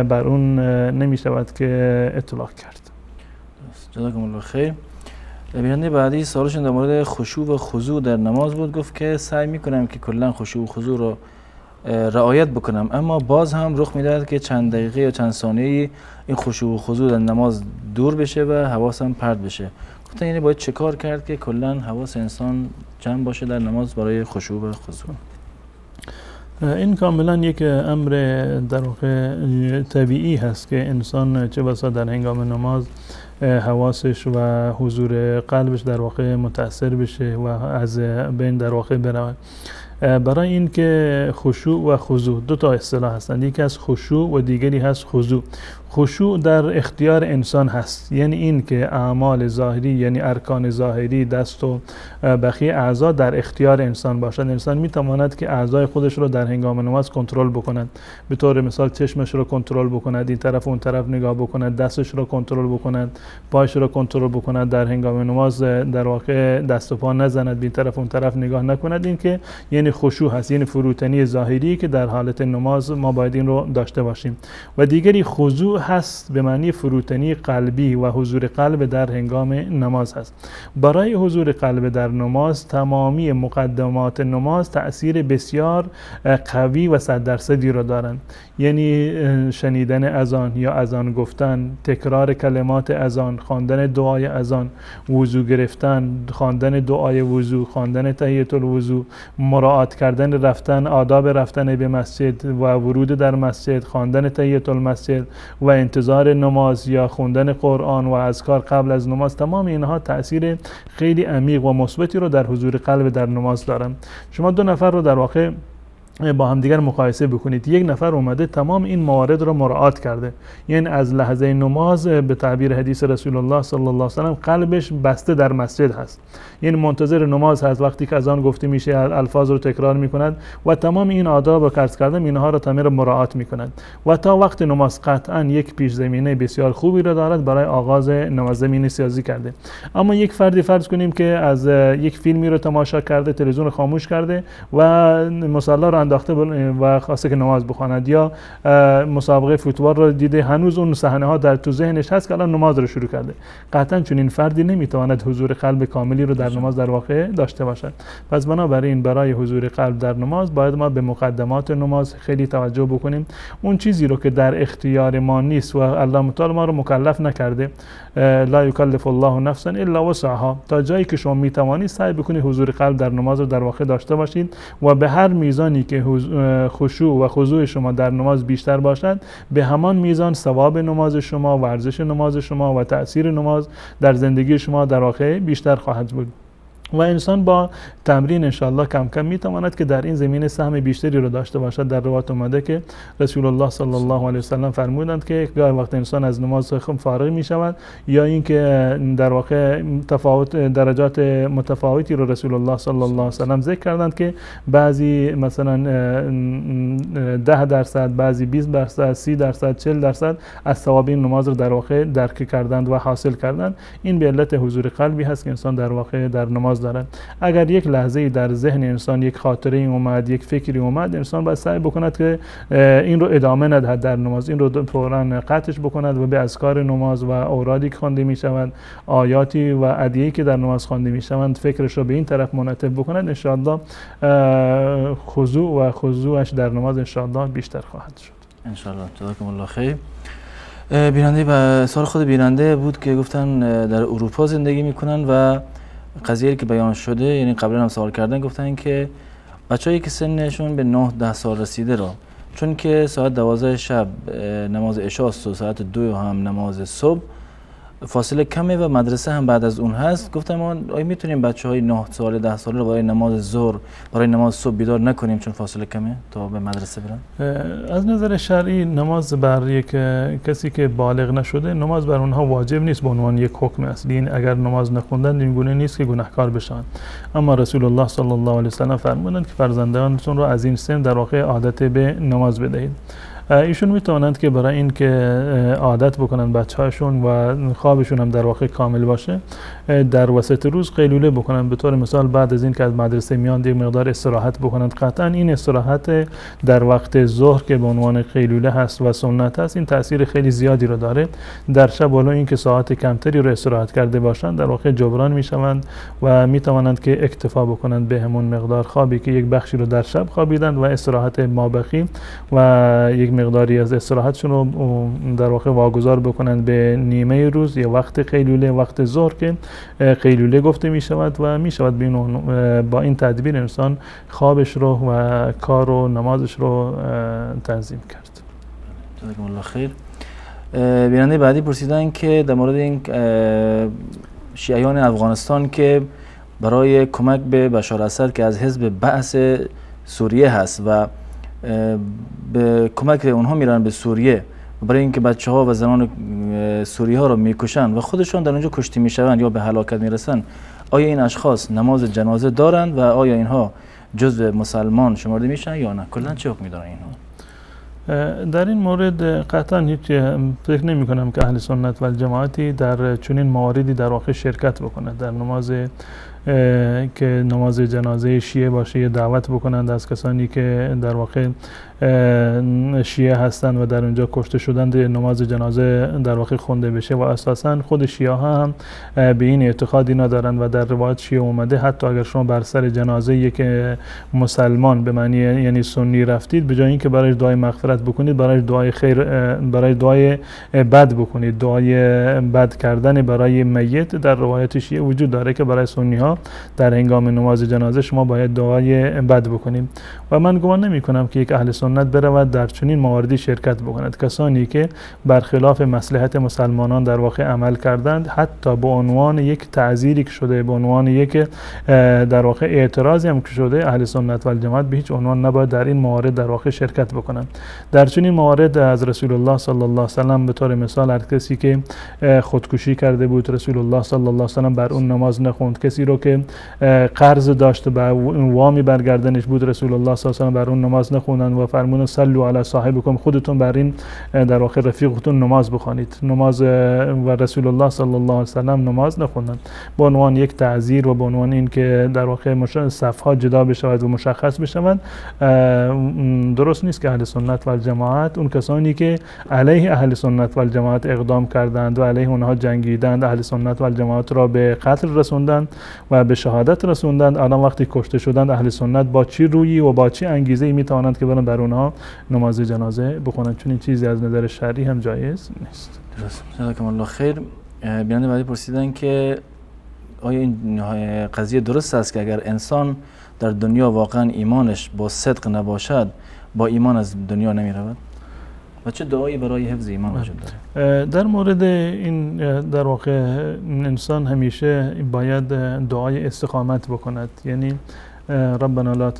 بر اون نمیشود که اطلاق کرد. جزاکم الله خیر. بیننده بعدی سوالشون در مورد خشوع و خضوع در نماز بود. گفت که سعی میکنم که کلا خشوع و خضوع رو رعایت بکنم، اما باز هم رخ میدهد که چند دقیقه یا چند ثانیه این خشوع و خضوع در نماز دور بشه و حواسم پرت بشه. گفتن یعنی باید چه کار کرد که کلا حواس انسان جمع باشه در نماز برای خشوع و خضوع؟ این کاملا یک امر در واقع طبیعی هست که انسان چه بسا در هنگام نماز حواسش و حضور قلبش در واقع متاثر بشه و از بین در واقع برود. برای این که خشوع و خضوع دو تا اصطلاح هستند، یکی از خشوع و دیگری هست خضوع. خشوع در اختیار انسان هست، یعنی این که اعمال ظاهری یعنی ارکان ظاهری دست و بقیه اعضا در اختیار انسان باشد. انسان میتواند که اعضای خودش رو در هنگام نماز کنترل بکند، به طور مثال چشمش رو کنترل بکند، این طرف اون طرف نگاه بکند، دستش رو کنترل بکند، پایش رو کنترل بکند، در هنگام نماز در واقع دست و پا نزند، به این طرف اون طرف نگاه نکند. این که یعنی خشوع هست، یعنی فروتنی ظاهری که در حالت نماز ما باید این رو داشته باشیم. و دیگری خضوع هست به معنی فروتنی قلبی و حضور قلب در هنگام نماز هست. برای حضور قلب در نماز تمامی مقدمات نماز تأثیر بسیار قوی و 100% رو دارند. یعنی شنیدن اذان یا اذان گفتن، تکرار کلمات اذان، خواندن دعای اذان، وضو گرفتن، خواندن دعای وضو، خواندن تحیة الوضو، مراعات کردن رفتن آداب رفتن به مسجد و ورود در مسجد، خواندن تحیة المسجد و انتظار نماز یا خوندن قرآن و اذکار قبل از نماز، تمام اینها تأثیر خیلی عمیق و مثبتی رو در حضور قلب در نماز دارن. شما دو نفر رو در واقع با هم دیگر مقایسه بکنید. یک نفر اومده تمام این موارد رو مراعات کرده، یعنی از لحظه نماز به تعبیر حدیث رسول الله صلی الله علیه و سلم قلبش بسته در مسجد هست، یعنی منتظر نماز هست. وقتی که اذان گفته میشه الفاظ رو تکرار میکند و تمام این آداب و عرض کردم اینها رو تمام مراعات میکند و تا وقت نماز قطعا یک پیش زمینه بسیار خوبی رو دارد برای آغاز نماز، زمینه سازی کرده. اما یک فردی فرض کنیم که از یک فیلمی رو تماشا کرده، تلویزیون رو خاموش کرده و مصلی رو انداخته و خواسته که نماز بخواند، یا مسابقه فوتبال رو دیده هنوز اون صحنه ها در تو ذهنش هست که الان نماز رو شروع کرده، قطعا چون این فردی نمیتواند حضور قلب کاملی رو در نماز در واقع داشته باشد. پس بنابراین برای حضور قلب در نماز باید ما به مقدمات نماز خیلی توجه بکنیم. اون چیزی رو که در اختیار ما نیست و الله تعالی ما رو مکلف نکرده، لا یکلف الله نفسا الا وسعها، تا جایی که شما میتوانید سعی بکنید حضور قلب در نماز رو در واقع داشته باشید و به هر میزانی که خشوع و خضوع شما در نماز بیشتر باشد، به همان میزان ثواب نماز شما، ورزش نماز شما و تأثیر نماز در زندگی شما در واقع بیشتر خواهد بود. و انسان با تمرین انشاءالله کم کم میتواند که در این زمینه سهم بیشتری رو داشته باشد. در روایت اومده که رسول الله صلی الله علیه و سلم فرمودند که گاهی وقت انسان از نماز فارغ میشود، یا اینکه در واقع درجات متفاوتی رو رسول الله صلی الله علیه و سلم ذکر کردند که بعضی مثلا 10%، بعضی 20%، 30%، 40% از ثواب این نماز رو در واقع درک کردند و حاصل کردند. این به علت حضور قلبی هست که انسان در واقع در نماز دارد. اگر یک لحظه در ذهن انسان یک خاطره اومد، یک فکری اومد، انسان باید سعی بکند که این رو ادامه ندهد در نماز، این رو فوراً قطعش بکند و به اذکار نماز و اورادی که خوانده میشوند، آیاتی و ادعیه‌ای که در نماز خوانده میشوند، فکرش رو به این طرف منعطف بکند. ان شاء الله خضوع و خضوعش در نماز ان شاء الله بیشتر خواهد شد. ان شاء الله. جزاکم الله خیر. بیننده و سوال خود بیننده بود که گفتن در اروپا زندگی میکنن و قضیه‌ای که بیان شده، یعنی قبلا هم سوال کردن، گفتن که بچه‌ای که سنشون به 9-10 سال رسیده را، چون که ساعت 12 شب نماز عشاء است و ساعت 2 هم نماز صبح، فاصله کمه و مدرسه هم بعد از اون هست، گفتم ما آیا میتونیم بچه‌های 9 ساله 10 ساله رو برای نماز ظهر، برای نماز صبح بیدار نکنیم چون فاصله کمه تا به مدرسه برن؟ از نظر شرعی نماز بر یک کسی که بالغ نشده، نماز بر اونها واجب نیست به عنوان یک حکم اصلی. این اگر نماز نخوندن این گونه نیست که گناهکار بشن. اما رسول الله صلی الله علیه و سلم فرمودند که فرزندانتون رو از این سن در واقع عادت به نماز بدهید. ایشون میتونند که برای این که عادت بکنن بچه‌هاشون و خوابشون هم در واقع کامل باشه، در وسط روز قیلوله بکنن. به طور مثال بعد از این که از مدرسه میان یک مقدار استراحت بکنند. قطعا این استراحت در وقت ظهر که به عنوان قیلوله هست و سنت هست، این تاثیر خیلی زیادی رو داره. در شب ولو این که ساعت کمتری رو استراحت کرده باشند، در واقع جبران میشوند و میتوانند که اکتفا بکنند به همون مقدار خوابی که یک بخشی رو در شب خوابیدند و استراحت مابقی و یک مقداری از استراحتشون رو در واقع واگذار بکنند به نیمه روز یا وقت قیلوله، وقت ظهر که قیلوله گفته می شود و می شود با این تدبیر انسان خوابش رو و کار و نمازش رو تنظیم کرد. جزاکم الله خیر. بیننده بعدی پرسیدن که در مورد این شیعیان افغانستان که برای کمک به بشار اسد که از حزب بعث سوریه هست و به کمک اونها میرن به سوریه برای اینکه بچه ها و زنان سوریه ها رو میکشن و خودشون در اونجا کشته میشوند یا به هلاکت میرسن، آیا این اشخاص نماز جنازه دارند و آیا اینها جزء مسلمان شمرده میشن یا نه؟ کلا چه حکمی دارن اینها؟ در این مورد قطعا هیچ فکر نمی کنم که اهل سنت و الجماعتی در چنین مواردی در واقع شرکت بکنند. در نماز که نماز جنازه شیعه باشه دعوت بکنند از کسانی که در واقع شیعه هستند و در اونجا کشته شدند نماز جنازه در واقع خونده بشه و اساسا خود شیعه ها هم به این اعتقادی ندارند و در روایت شیعه اومده حتی اگر شما بر سر جنازه یک مسلمان به معنی یعنی سنی رفتید، به جای اینکه برای دعای مغفرت بکنید برای دعای خیر، برای دعای بد بکنید. دعای بد کردن برای میت در روایت شیعه وجود داره که برای سنی ها در هنگام نماز جنازه شما باید دعای بد بکنید و من گمان نمی کنم که یک اهل سنت برود در چنین مواردی شرکت بکند. کسانی که برخلاف مصلحت مسلمانان در واقع عمل کردند، حتی به عنوان یک تعزیری که شده، به عنوان یک در واقع اعتراضی هم که شده، اهل سنت و الجماعت به هیچ عنوان نباید در این موارد در واقع شرکت بکنند. در چنین موارد از رسول الله صلی الله علیه و سلم به طور مثال هر کسی که خودکشی کرده بود رسول الله صلی الله علیه و سلم بر اون نماز نخوند. کسی رو که قرض داشته به وامی برگردنش بود رسول الله صلی الله علیه و سلم بر اون نماز نخوندن و فرمودن صلوا علی صاحبکم، خودتون بر این در واقع رفیقتون نماز بخوانید. نماز و رسول الله صلی الله علیه و سلم نماز نخوندن به عنوان یک تعزیر و به عنوان این که در واقع صفها جدا بشود و مشخص بشوند. درست نیست که اهل سنت و الجماعت، اون کسانی که علیه اهل سنت و الجماعت اقدام کردند و علیه اونها جنگیدند، اهل سنت و الجماعت را به قتل رسوندند و به شهادت رسوندند، الان وقتی کشته شدند اهل سنت با چی رویی و با چی انگیزه‌ای میتوانند که برن بر اونها نماز جنازه بخونند؟ چون این چیزی از نظر شرعی هم جایز نیست. درست. جزاکم الله خیر. بیننده بعدی پرسیدن که آیا این قضیه درست است که اگر انسان در دنیا واقعا ایمانش با صدق نباشد با ایمان از دنیا نمی رود و چه دعایی برای حفظ ایمان وجود داره؟ در مورد این در واقع انسان همیشه باید دعای استقامت بکند، یعنی ربنا لا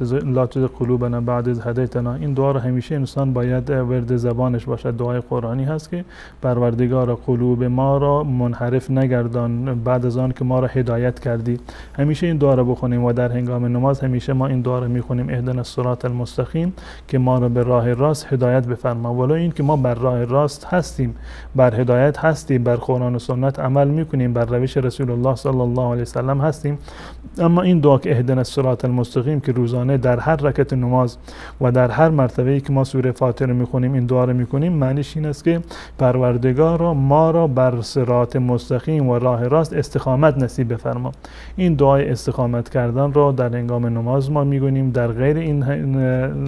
تزغ قلوبنا بعد اذ هدیتنا. این دعا رو همیشه انسان باید ورد زبانش باشد. دعای قرآنی هست که پروردگار قلوب ما را منحرف نگردان بعد از آن که ما را هدایت کردی. همیشه این دعا رو بخونیم و در هنگام نماز همیشه ما این دعا رو میخونیم اهدنا الصراط المستقیم، که ما را به راه راست هدایت بفرما. ولو این که ما بر راه راست هستیم، بر هدایت هستیم، بر قرآن و سنت عمل میکنیم، بر روش رسول الله صلی الله علیه و سلم هستیم، اما این دعا که اهدنا الصراط المستقیم که روزانه در هر رکعت نماز و در هر مرتبه‌ای که ما سوره فاتحه رو میخونیم این دعا رو میکنیم، معنیش این است که پروردگار ما را بر صراط مستقیم و راه راست استقامت نصیب بفرما. این دعای استقامت کردن را در هنگام نماز ما میگونیم. در غیر این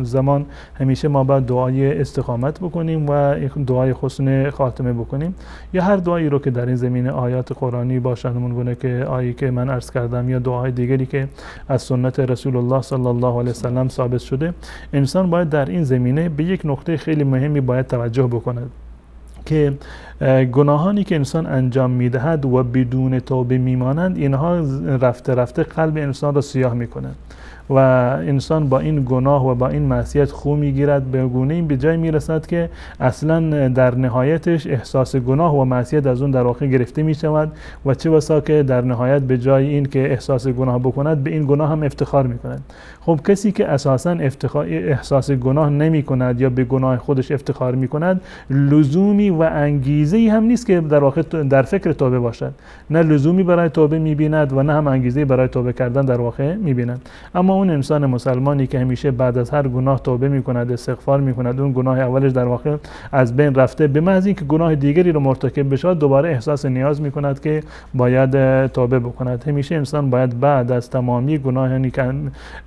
زمان همیشه ما باید دعای استقامت بکنیم و دعای حسن خاتمه بکنیم، یا هر دعایی رو که در این زمینه آیات قرآنی باشند، همون که آیه که من عرض کردم یا دعای دیگری که از سنت رسول الله صلی الله علیه و سلم ثابت شده. انسان باید در این زمینه به یک نکته خیلی مهمی باید توجه بکند که گناهانی که انسان انجام میدهد و بدون توبه میمانند، اینها رفته رفته قلب انسان را سیاه میکنند و انسان با این گناه و با این معصیت خو میگیرد، به گونه این به جای میرسد که اصلا در نهایتش احساس گناه و معصیت از اون در واقع گرفته میشود و چه بسا که در نهایت به جای این که احساس گناه بکند به این گناه هم افتخار میکند. خب کسی که اساسا احساس گناه نمی کند یا به گناه خودش افتخار میکند، لزومی و انگیزه‌ای هم نیست که در واقع در فکر توبه باشد. نه لزومی برای توبه میبیند و نه هم انگیزه برای توبه کردن در واقع میبیند. اما اما اون انسان مسلمانی که همیشه بعد از هر گناه توبه میکند، استغفار میکند، اون گناه اولش در واقع از بین رفته، به محض اینکه گناه دیگری رو مرتکب بشه دوباره احساس نیاز میکند که باید توبه بکند. همیشه انسان باید بعد از تمامی گناهی که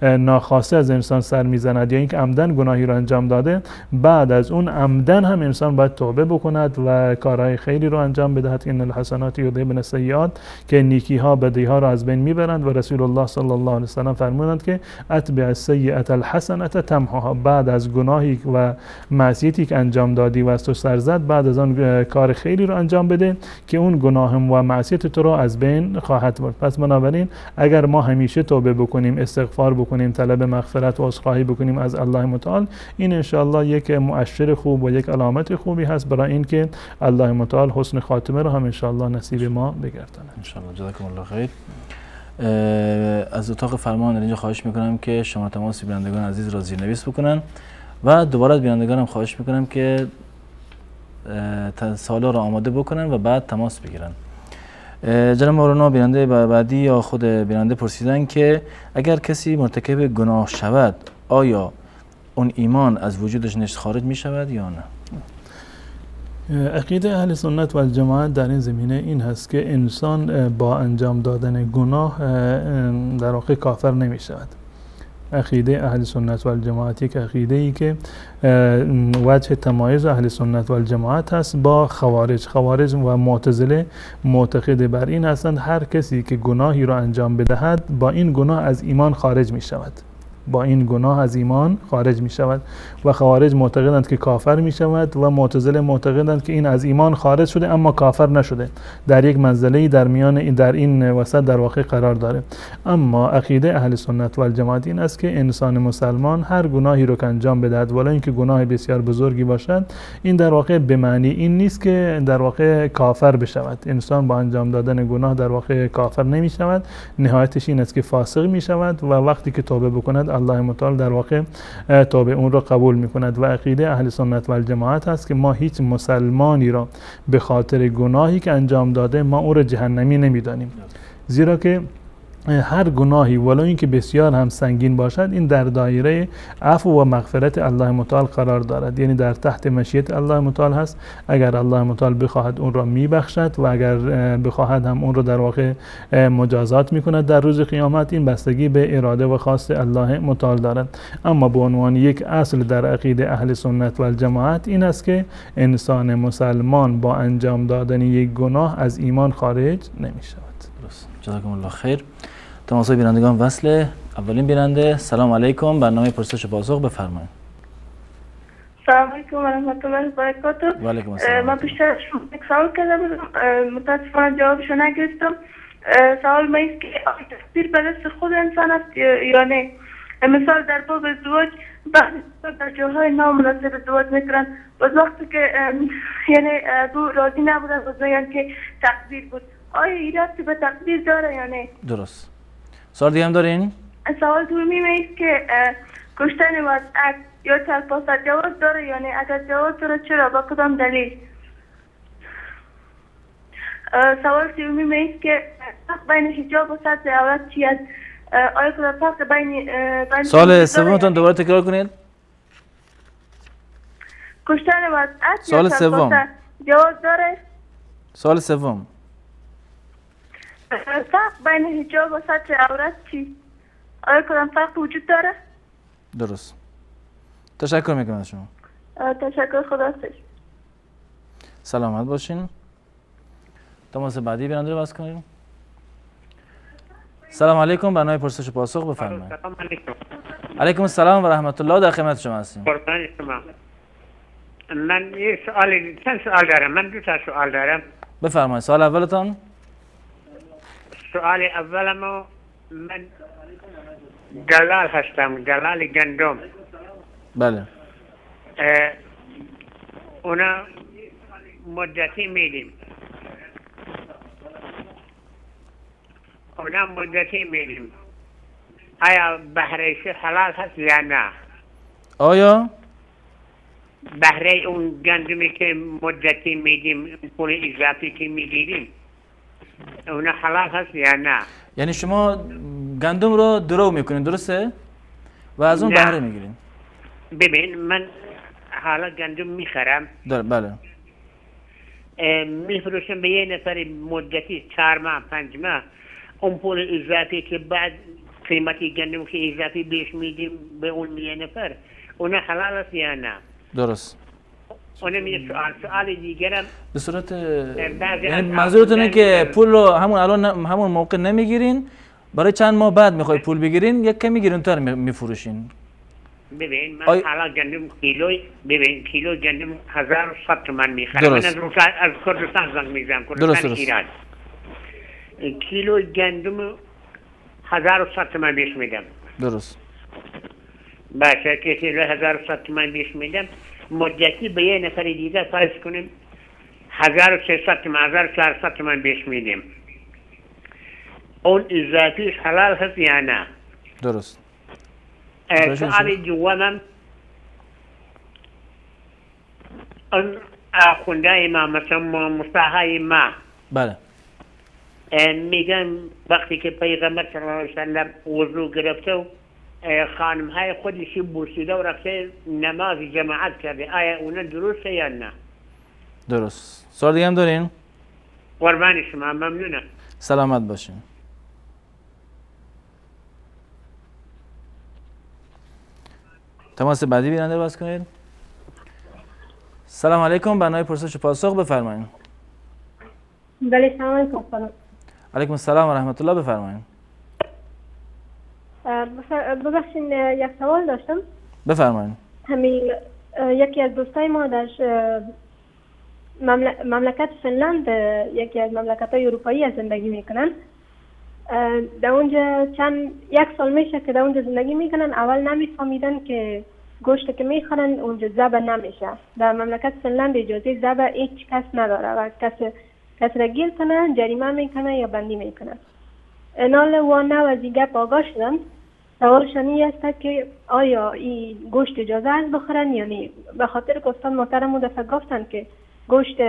ناخواسته از انسان سر میزند یا اینکه عمدن گناهی رو انجام داده، بعد از اون عمدن هم انسان باید توبه بکند و کارهای خیری رو انجام بدهد. ان الحسنات یذهبن السیئات، که نیکی ها بدی ها رو از بین میبرند و رسول الله صلی الله علیه و سلم فرمودند که اتبع السیئه الحسنه تمحوها. بعد از گناهی و معصیتی که انجام دادی و از تو سر زد، بعد از آن کار خیری رو انجام بده که اون گناه و معصیت تو رو از بین خواهد برد. پس بنابراین اگر ما همیشه توبه بکنیم، استغفار بکنیم، طلب مغفرت و عذرخواهی بکنیم از الله متعال، این انشاءالله یک مؤشر خوب و یک علامت خوبی هست برای اینکه الله متعال حسن خاتمه رو هم انشاءالله نصیب ما بگردانه. انشاءالله. جزاکم الله خیر. از اتاق فرمان در اینجا خواهش میکنم که شما تماس بینندگان عزیز را زیرنویس بکنن و دوباره از بینندگان هم خواهش میکنم که سوالا را آماده بکنن و بعد تماس بگیرن. جناب مولانا بیننده بعدی یا خود بیننده پرسیدن که اگر کسی مرتکب گناه شود آیا اون ایمان از وجودش خارج می شود یا نه؟ عقیده اهل سنت و الجماعت در این زمینه این هست که انسان با انجام دادن گناه در واقع کافر نمی شود. عقیده اهل سنت و الجماعت یک عقیده ای که وجه تمایز اهل سنت و الجماعت هست با خوارج. خوارج و معتزله معتقد بر این هستند هر کسی که گناهی را انجام بدهد با این گناه از ایمان خارج می شود، با این گناه از ایمان خارج می شود. و خوارج معتقدند که کافر می شود و معتزله معتقدند که این از ایمان خارج شده اما کافر نشده، در یک منزله در میان در این وسط در واقع قرار داره. اما عقیده اهل سنت و الجماعت این است که انسان مسلمان هر گناهی رو که انجام بدهد ولی اینکه گناه بسیار بزرگی باشد، این در واقع به معنی این نیست که در واقع کافر بشود. انسان با انجام دادن گناه در واقع کافر نمی شود، نهایتش این است که فاسق می شود و وقتی که توبه بکند الله متعال در واقع توبه اون را قبول می کند. و عقیده اهل سنت و الجماعت هست که ما هیچ مسلمانی را به خاطر گناهی که انجام داده ما او را جهنمی نمی دانیم، زیرا که هر گناهی ولو اینکه بسیار هم سنگین باشد این در دایره عفو و مغفرت الله متعال قرار دارد، یعنی در تحت مشیت الله متعال هست. اگر الله متعال بخواهد اون را میبخشد و اگر بخواهد هم اون را در واقع مجازات میکند در روز قیامت. این بستگی به اراده و خواست الله متعال دارد. اما به عنوان یک اصل در عقیده اهل سنت و الجماعت این است که انسان مسلمان با انجام دادن یک گناه از ایمان خارج نمیشود. درست. جزاکم الله خیر. تماسای بینندگان وصله. اولین بیننده سلام علیکم، برنامه پرسش و پاسخ بفرمایید. سلام علیکم و رحمت الله و برکاته. و علیکم السلام. من پیشتر یک سوال کرده بودم، متاسفانه جوابشو نگرفتم. سوال ما است که تقدیر به دست خود انسان است یا نه؟ مثال در باب ازدواج بعضی در جاهای نامناسب ازدواج میکنن، باز وقتی که یعنی دو راضی نبودن باز میگن که تقدیر بود. آیا ایرادی به تقدیر داره یا نه؟ درست. سوال دیگه هم دارین؟ سوال دومی است که کشتن وضعیت یا تلپاست جواز داره یا نه؟ اگر جواز داره چرا؟ با کدام دلیل؟ سوال سومی است که فرق بین حجاب و ستر عورت چی است؟ آیا کدام فرق بین سوال سومتون دوباره تکرار کنید. کشتن وضعیت سوال سوم جواز داره؟ سوال سوم فرق بین حجاب و ستر عورت چی؟ آیا کدام فرق وجود داره؟ درست. تشکر میکنم از شما. تشکر، خدا حافظ. سلامت باشین. تماس بعدی بیننده رو بس کنیم. سلام علیکم، برنامه پرسش و پاسخ بفرمایید. سلام علیکم. علیکم السلام و رحمت الله، در خدمت شما هستیم. قربان شما. من یه چند سوال دارم. من دو تا سوال دارم. بفرمایید. سوال اولتون؟ سوال اولمو من دلال هستم، دلال گندم. بله. اونا مدتی میدیم. آیا بهرهش حلال هست یا نه؟ آیا؟ بهره اون گندمی که مدتی میدیم، پول اضافی که میگیریم اونا حلال هست یا نه؟ یعنی شما گندم رو درو میکنین، درسته؟ و از اون نه. بهره میگیرین. ببین من حالا گندم میخرم بله. میفروشم به یه نفر مدتی 4 ماه 5 ماه، اون پول اضافی که بعد قیمتی گندم که اضافی بهش میدیم به اون یه نفر، اون حلال است یا نه؟ درست. اونم یه سوال دیگرم به صورت بعضی یعنی از منظورتونه که افراد پول رو همون الان همون موقع نمیگیرین، برای چند ماه بعد میخوای پول بگیرین یک کمی گرونتر میفروشین. ببین من حالا گندم کیلو گندم 1100 تومان میخرم. من درست. از کردستان زنگ میزنم، کردستان ایران. کیلو گندم 1100 تومان بهش میدم. درست. باشه که کیلو 1100 تومان بهش میدم، مدتی به یه نفر دیگه فرض کنیم 1300 تومان 1400 تومان بهش میدیم. اون اضافیش حلال هست یا نه؟ درست. سوال دومم، اون آخوندهای ما مثلا مصطفی ما بله میگن وقتی که پیغمبر صلی الله علیه وسلم وضو گرفته و خانم های خودشی بوسیده و رفته نماز جماعت کرده، آیا اونا درسته یا نه؟ درست. سوال دیگه هم دارین؟ قربان شما، ممنونم. سلامت باشین. تماس بعدی بیننده باز کنید. سلام علیکم، برنامه پرسش و پاسخ بفرمایید. بله سلام علیکم. علیکم السلام و رحمت الله، بفرمایید. ببخشید یک سوال داشتم. بفرمایید. همین یکی از دوستای ما در مملکت فنلاند، یکی از مملکت‌های اروپایی زندگی میکنن. در اونجا یک سال میشه که در اونجا زندگی میکنن. اول نمیفهمیدن که گوشت که میخورن اونجا ذبح نمیشه. در مملکت فنلاند اجازه ذبح هیچ کس نداره و کس را گیر کنه جریمه میکنه یا بندی میکنه. انال وانه و دیگه پاگاه شدن. سوالشان این است که آیا این گوشت اجازه است بخورن یا نه؟ به خاطر که استاد محترم اون دفعه گفتن که گوشت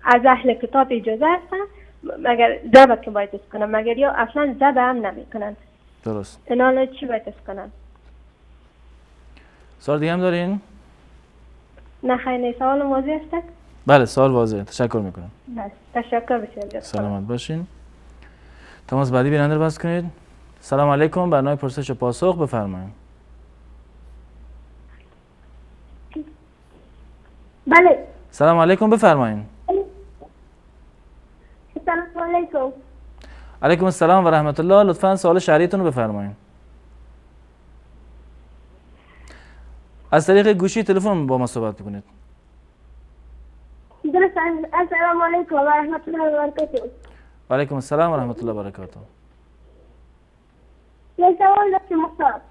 از اهل کتاب اجازه است مگر ذبح که باید است کنن، مگر یا اصلا ذبح هم نمی کنن. درست. اینا چی باید است کنن؟ سوال دیگه هم دارین؟ نه خیلی نه، سوال واضح است؟ بله سوال واضحه، تشکر میکنم. تشکر بسیار. سلامت باشین. تماس بعدی بیننده رو باز کنید. سلام علیکم، برنامه پرسش و پاسخ بفرمایید. بله. سلام علیکم، بفرمایید. سلام علیکم. علیکم السلام و رحمت الله، لطفاً سوال شهریتون رو بفرمایید. از طریق گوشی تلفن با ما صحبت کنید. درست. السلام علیکم و رحمت الله و برکاته. و علیکم السلام و رحمت الله و برکاته. یک سوال داشتم استاد.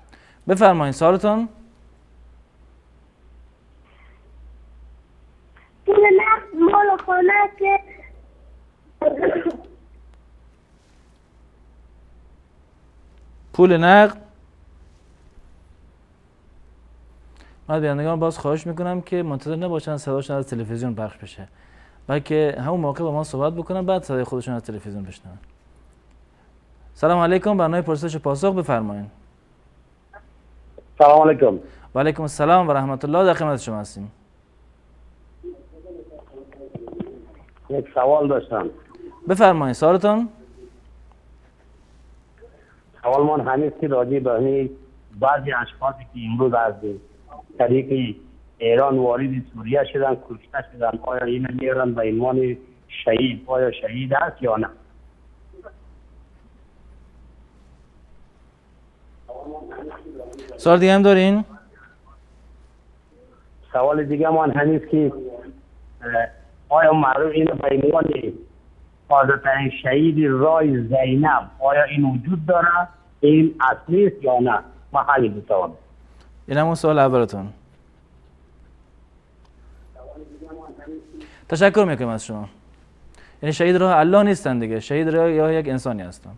بفرمایید سوالتون. پول نقد مال خانه که پول نقد. من بینندگان باز خواهش میکنم که منتظر نباشن صداشون از تلویزیون پخش بشه، بلکه همون موقع با ما صحبت بکنن بعد صدای خودشون از تلویزیون بشنون. سلام علیکم، برنامه پرسش و پاسخ بفرمایید. سلام علیکم. و علیکم السلام و رحمت الله، در خدمت شما هستیم. یک سوال داشتم. بفرمایید سوالتون. سوال من همیست که راجع به همین بعضی اشخاصی که امروز از طریق ایران وارد سوریه شدن کشته شدن، آیا این میارن به عنوان شهید؟ آیا شهید است یا نه؟ سوال دیگه هم دارین؟ سوال دیگه من همیست که آیا معروف این به عنوان حاضرترین شهید رای زینب آیا این وجود داره؟ این اصلی است یا نه؟ ما خیلی بتوانم. این همون سوال اولتون. تشکر میکنم از شما. یعنی شهید راه الله نیستن دیگه، شهید راه یا یک انسانی هستن.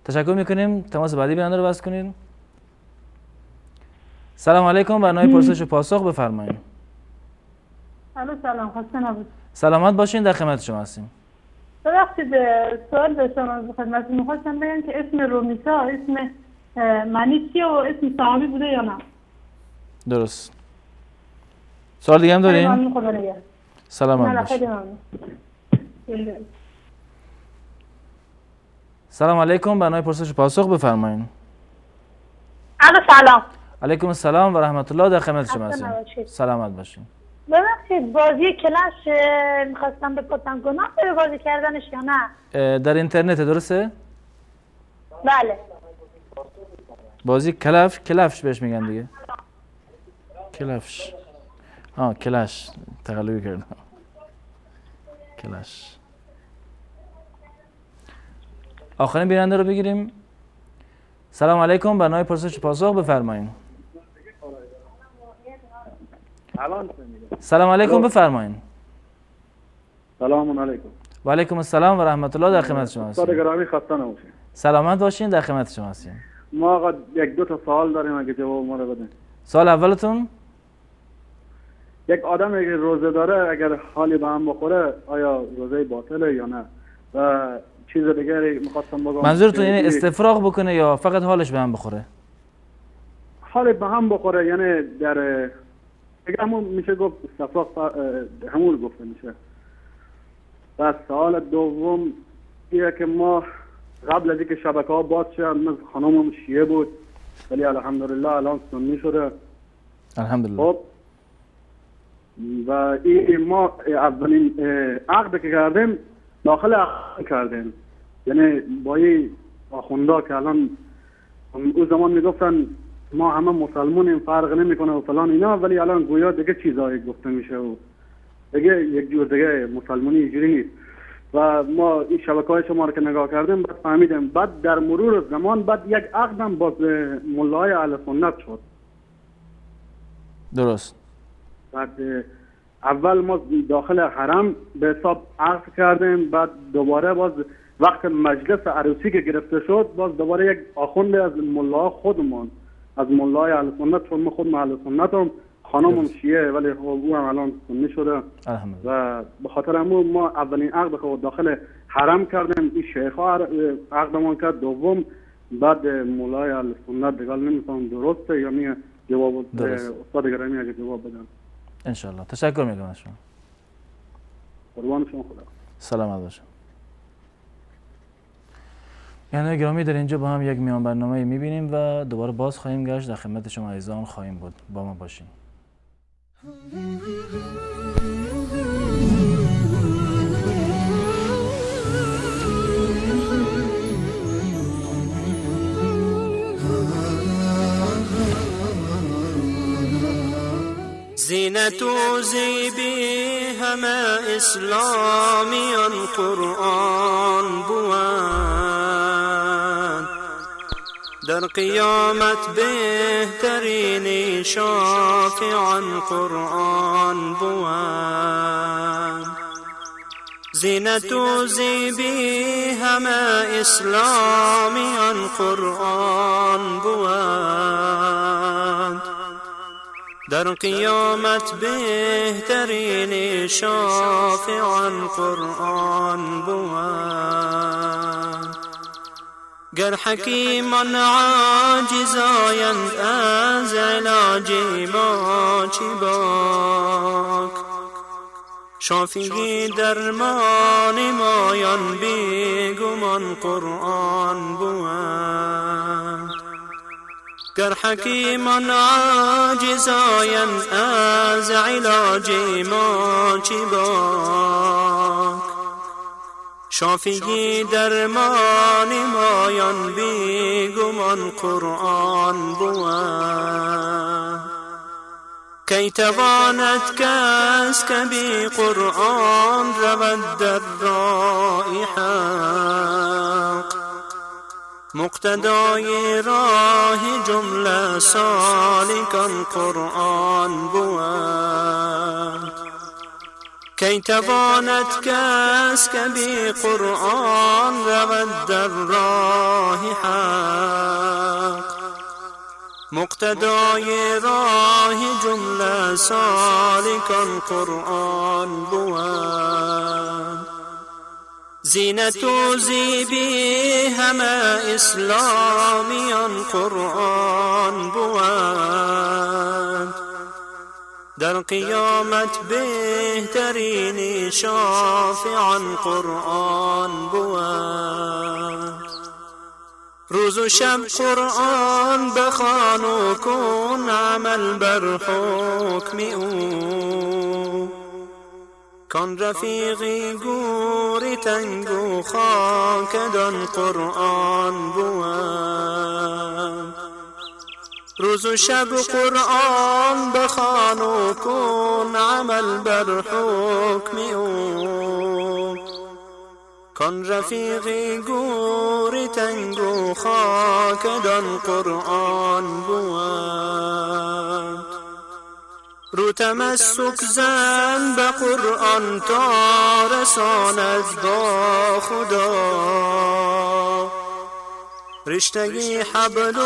تشکر میکنیم. تماس بعدی بیننده رو بس کنید. سلام علیکم، برنامه پرسش و پاسخ بفرمایید. سلام خسته نباشید. سلامت باشین، در خدمت شما هستیم. ببخشید سوال داشتم از خدمت. میخواستم بگم که اسم رومیسا اسم معنی چیه و اسم صحابی بوده یا نه؟ درست. سوال دیگه هم دارین؟ ممنون، خدا نگهدار. سلامت باشید. خیلی ممنون. سلام علیکم، برنامه پرسش و پاسخ بفرمایید. سلام. علیکم السلام و رحمت الله، در خدمت شما هستیم. سلامت باشین. ببخشید بازی کلش میخواستم بپرسم گناه داره بازی کردنش یا نه؟ در اینترنت درسته؟ بله. بازی کلفش بهش میگن دیگه. کلفش. کلش تقلبی کردم. کلش. آخرین بیننده رو بگیریم. سلام علیکم، برنامه پرسش و پاسخ بفرمایید. سلام علیکم بفرمایید. سلام علیکم. و علیکم السلام و رحمت الله، در خدمت شما هستیم. استاد گرامی خسته نباشید. سلامت باشین، در خدمت شما هستیم. ما آقا یک دو تا سوال داریم اگه جواب ما رو بدین. سوال اولتون؟ یک آدم اگه روزه داره اگر حالی به هم بخوره آیا روزه باطله یا نه؟ و چیز دیگری می‌خواستم بگم. منظورتون یعنی استفراغ بکنه یا فقط حالش به هم بخوره؟ حالش به هم بخوره، یعنی در همون میشه گفت استفراغ همون گفته میشه. و سوال دوم اینه که ما قبل از اینکه شبکه‌ها باز شد من خانمم شیعه بود ولی الحمدلله الان سنی شده. الحمدلله. خب و این ما اولین عقد که کردیم داخل عقد کردیم، یعنی با این آخوندا که الان اون زمان میگفتن ما همه مسلمونیم فرق نمیکنه و فلان اینا، ولی الان گویا دیگه چیزایی گفته میشه و دیگه یک جور دیگه مسلمانی اینجوری نیست. و ما این شبکه‌های شما رو که نگاه کردیم بعد فهمیدیم، بعد در مرور زمان بعد یک عقدم باز ملای اهل سنت شد. درست. بعد اول ما داخل حرم به حساب عقد کردیم، بعد دوباره باز وقت مجلس عروسی که گرفته شد باز دوباره یک آخوند از ملا خودمون از ملای اهل سنت، چون ما خودم اهل سنتم، خانمم شیعه ولی او هم الان سنی شده و به خاطر همون ما اولین عقد خود داخل حرم کردیم. این شیخ ها عقدمان کرد دوم، بعد ملای اهل سنت دیگه نمی‌فهمم درسته یا نه. جواب استاد گرامی اگه جواب بدن ان شاء الله. تشکر میکنم از شما. قربان شما، خدا سلامت باشید. یعنی گرامی در اینجا با هم یک میان برنامه میبینیم و دوباره باز خواهیم گشت، در خدمت شما عزیزان خواهیم بود. با ما باشین. زینت و زیبی همه اسلامیان قرآن بود، در قیامت بهترین شافعان قرآن بود. زینت و زیبی همه اسلامیان قرآن بود، در قیامت بهترین شافعان قرآن بود. گر حکیمان عاجزایند از علاج ما چی باک، شافی درمان مایان بیگمان قرآن بود. گر حکیمان عاجزایند از علاج ما چی باک، شافی درمان مایان بیگمان قرآن بود. کی تواند کس که بی قرآن رود در راه حق، مقتدای راه جمله سالکان قرآن بود. کی تواند کس که بی قرآن رود در راه حق، مقتدای راه جمله سالکان قرآن بود. زینت و زیبی همه اسلامیان قرآن بود، در قیامت بهترین شافعان قرآن بود. روز و شب قرآن بخوان و کن عمل بر حکم او، کان رفیقی گوری تنگ و خاکدان قرآن بود. روز و شب قرآن بخوان و کن عمل بر حکم او، کان رفیقی گوری تنگ و خاکدان قرآن بود. رو تمسک زن به قرآن تا رساند با خدا، رشتگی حبل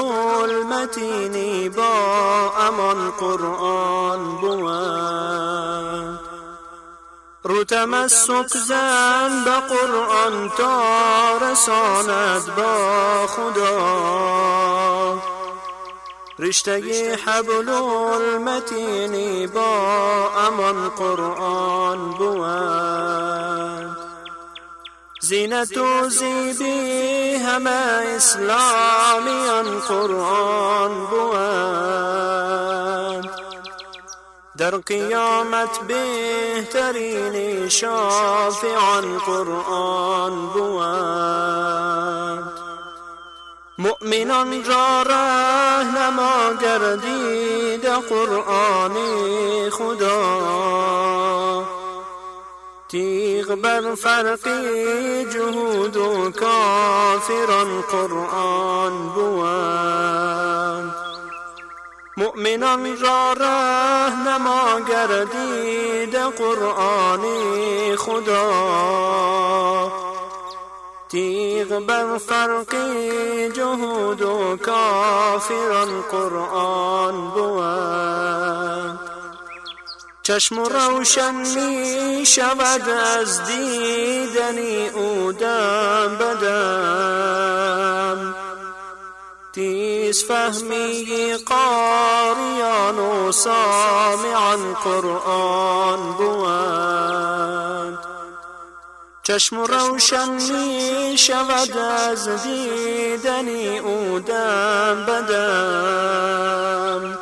المتینی با امان قرآن بود. رو تمسک زن به قرآن تا رساند با خدا، رشتگی حبل المتینی با امان قرآن بود. زینت و زیبی همه اسلامیان قرآن بود، در قیامت بهترین شافعان قرآن بود. مؤمنان را رهنما گردید قرآن خدا، تیغ بر فرقی جهود و کافران قرآن بود. مؤمنان را رهنما گردید قرآن خدا، تیغ بر فرقی جهود و کافران قرآن بود. چشم روشن می شود از دیدنی او دم بدم، تیز فهمی قاریان و سامعان قرآن بود. چشم روشن می شود از دیدنی او دم بدم،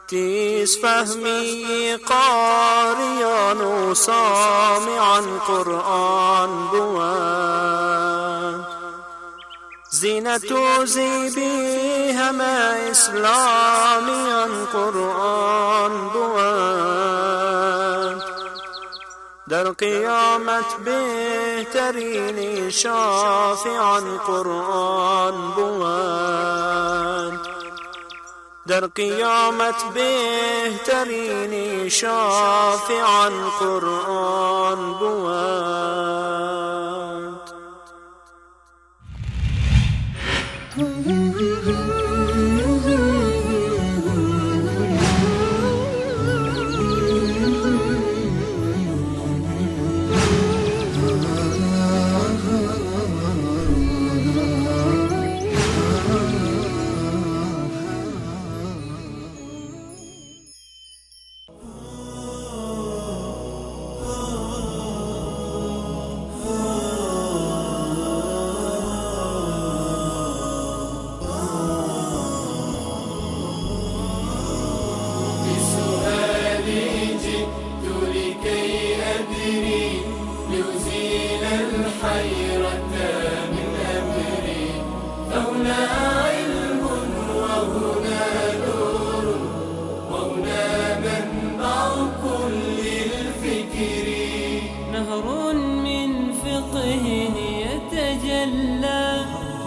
تیز فهمی قاریان و سامعان قرآن بود. زینت و زیبی همه اسلامیان قرآن بود، در قیامت بهترین شافعان قرآن بود. در قیامت بهترین شافعان قرآن بود.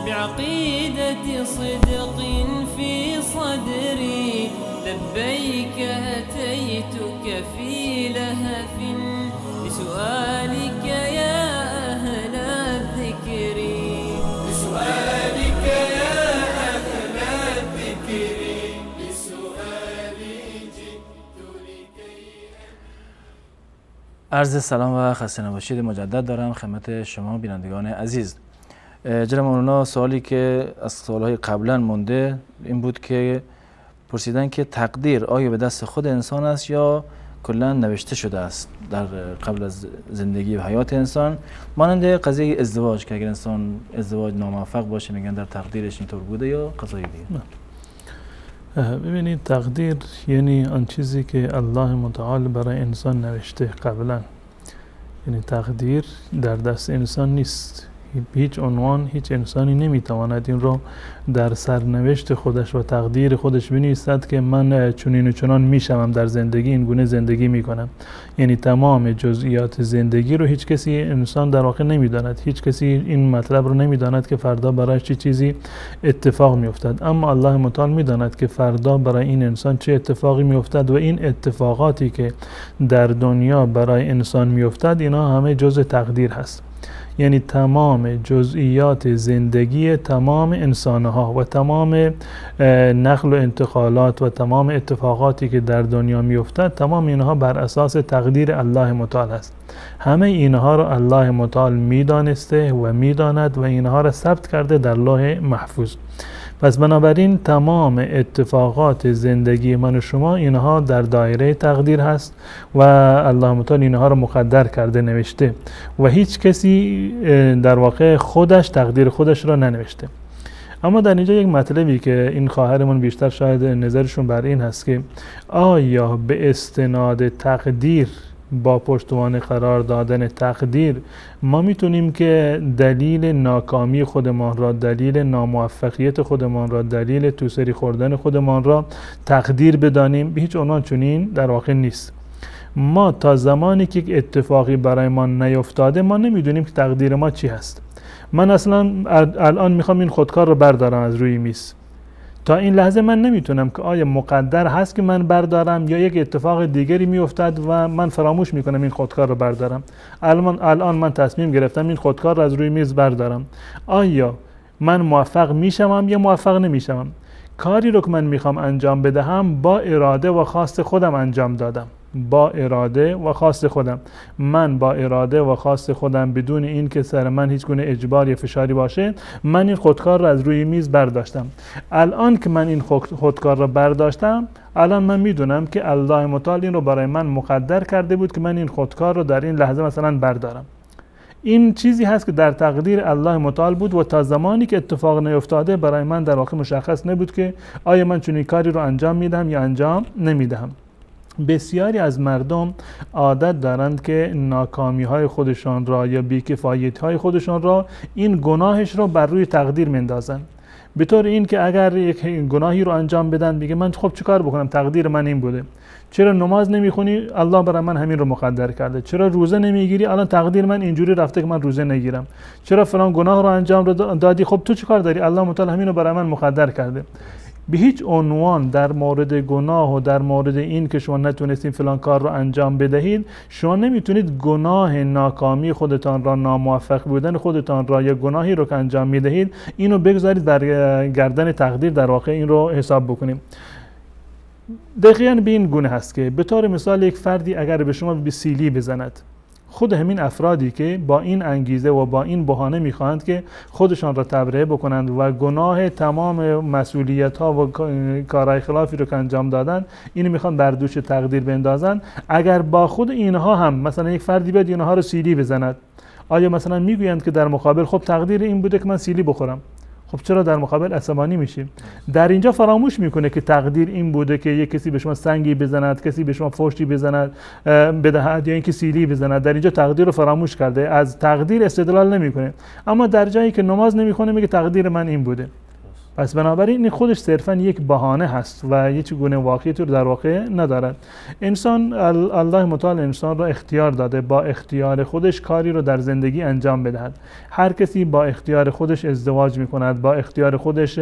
بعقيدة صدق في صدري، لبيك أتيتك في لهف لسؤالك يا أهل الذكر، لسؤالك يا أهل الذكر، لسؤالي جئت لكي. عرض سلام و خسته نباشید مجدد دارم خدمت شما بینندگان عزیز. جناب مولانا، سوالی که از سوالهای قبلا مونده این بود که پرسیدن که تقدیر آیا به دست خود انسان است یا کلا نوشته شده است در قبل از زندگی و حیات انسان، مانند قضیه ازدواج که اگر انسان ازدواج ناموفق باشه میگن در تقدیرش اینطور بوده یا قضایی دیگه؟ ببینید، تقدیر یعنی آن چیزی که الله متعال برای انسان نوشته قبلا. یعنی تقدیر در دست انسان نیست. هیچ عنوان هیچ انسانی نمیتواند این رو در سرنوشت خودش و تقدیر خودش بنویسد که من چنین و چنان میشوم در زندگی، این گونه زندگی میکنم. یعنی تمام جزئیات زندگی رو هیچ کسی انسان در واقع نمیداند. هیچ کسی این مطلب رو نمیداند که فردا برای چه چیزی اتفاق میافتد، اما الله متعال میداند که فردا برای این انسان چه اتفاقی میافتد و این اتفاقاتی که در دنیا برای انسان میافتد اینا همه جزء تقدیر هست. یعنی تمام جزئیات زندگی تمام انسانها و تمام نقل و انتقالات و تمام اتفاقاتی که در دنیا میافتد، تمام اینها بر اساس تقدیر الله متعال است. همه اینها را الله متعال میدانسته و میداند و اینها را ثبت کرده در لوح محفوظ. پس بنابراین تمام اتفاقات زندگی من و شما اینها در دایره تقدیر هست و الله متعال اینها رو مقدر کرده، نوشته و هیچ کسی در واقع خودش تقدیر خودش را ننوشته. اما در اینجا یک مطلبی که این خواهرمون بیشتر شاید نظرشون بر این هست که آیا به استناد تقدیر، با پشتوانه قرار دادن تقدیر، ما میتونیم که دلیل ناکامی خودمان را، دلیل ناموفقیت خودمان را، دلیل توسری خوردن خودمان را تقدیر بدانیم؟ به هیچ عنوان چنین در واقع نیست. ما تا زمانی که اتفاقی برای ما نیفتاده ما نمیدونیم که تقدیر ما چی هست. من اصلا الان میخوام این خودکار رو بردارم از روی میز، تا این لحظه من نمیتونم که آیا مقدر هست که من بردارم یا یک اتفاق دیگری میافتد و من فراموش میکنم این خودکار رو بردارم. الان من تصمیم گرفتم این خودکار رو از روی میز بردارم. آیا من موفق میشم یا موفق نمیشم؟ کاری رو که من میخوام انجام بدهم با اراده و خواست خودم انجام دادم، با اراده و خواست خودم. من با اراده و خواست خودم بدون این که سر من هیچ گونه اجبار یا فشاری باشه من این خودکار رو از روی میز برداشتم. الان که من این خودکار رو برداشتم، الان من میدونم که الله متعال این رو برای من مقدر کرده بود که من این خودکار رو در این لحظه مثلا بردارم. این چیزی هست که در تقدیر الله متعال بود و تا زمانی که اتفاق نیفتاده برای من در واقع مشخص نبود که آیا من چنین کاری رو انجام میدم یا انجام نمیدهم. بسیاری از مردم عادت دارند که ناکامی های خودشان را یا بیکفایتی های خودشان را، این گناهش را بر روی تقدیر مندازن، به طور این که اگر یک گناهی رو انجام بدن میگه من خب چیکار بکنم، تقدیر من این بوده. چرا نماز نمیخونی؟ الله برای من همین رو مقدر کرده. چرا روزه نمیگیری؟ الان تقدیر من اینجوری رفته که من روزه نگیرم. چرا فلان گناه رو انجام دادی؟ خب تو چیکار داری؟ الله متعال همین رو برای من مقدر کرده. به هیچ عنوان در مورد گناه و در مورد این که شما نتونستین فلان کار رو انجام بدهید، شما نمیتونید گناه ناکامی خودتان را، ناموفق بودن خودتان را یا گناهی رو که انجام میدهید اینو بگذارید بر گردن تقدیر، در واقع این رو حساب بکنیم. دقیقاً به این گونه هست که به طور مثال یک فردی اگر به شما به سیلی بزند، خود همین افرادی که با این انگیزه و با این بهانه میخواهند که خودشان را تبرئه بکنند و گناه تمام مسئولیت ها و کارهای خلافی رو که انجام دادن اینو میخوان بر دوش تقدیر بندازن، اگر با خود اینها هم مثلا یک فردی بیاد اینها رو سیلی بزند، آیا مثلا میگویند که در مقابل خب تقدیر این بوده که من سیلی بخورم؟ خب چرا در مقابل عصبانی میشیم؟ در اینجا فراموش میکنه که تقدیر این بوده که یک کسی به شما سنگی بزند، کسی به شما فحشی بزند بدهد یا اینکه سیلی بزند. در اینجا تقدیر رو فراموش کرده، از تقدیر استدلال نمیکنه. اما در جایی که نماز نمیخونه میگه تقدیر من این بوده. پس بنابراین این خودش صرفا یک بهانه هست و هیچ گونه واقعیتی رو در واقع ندارد. انسان، الله متعال انسان را اختیار داده با اختیار خودش کاری رو در زندگی انجام بدهد. هر کسی با اختیار خودش ازدواج میکند، با اختیار خودش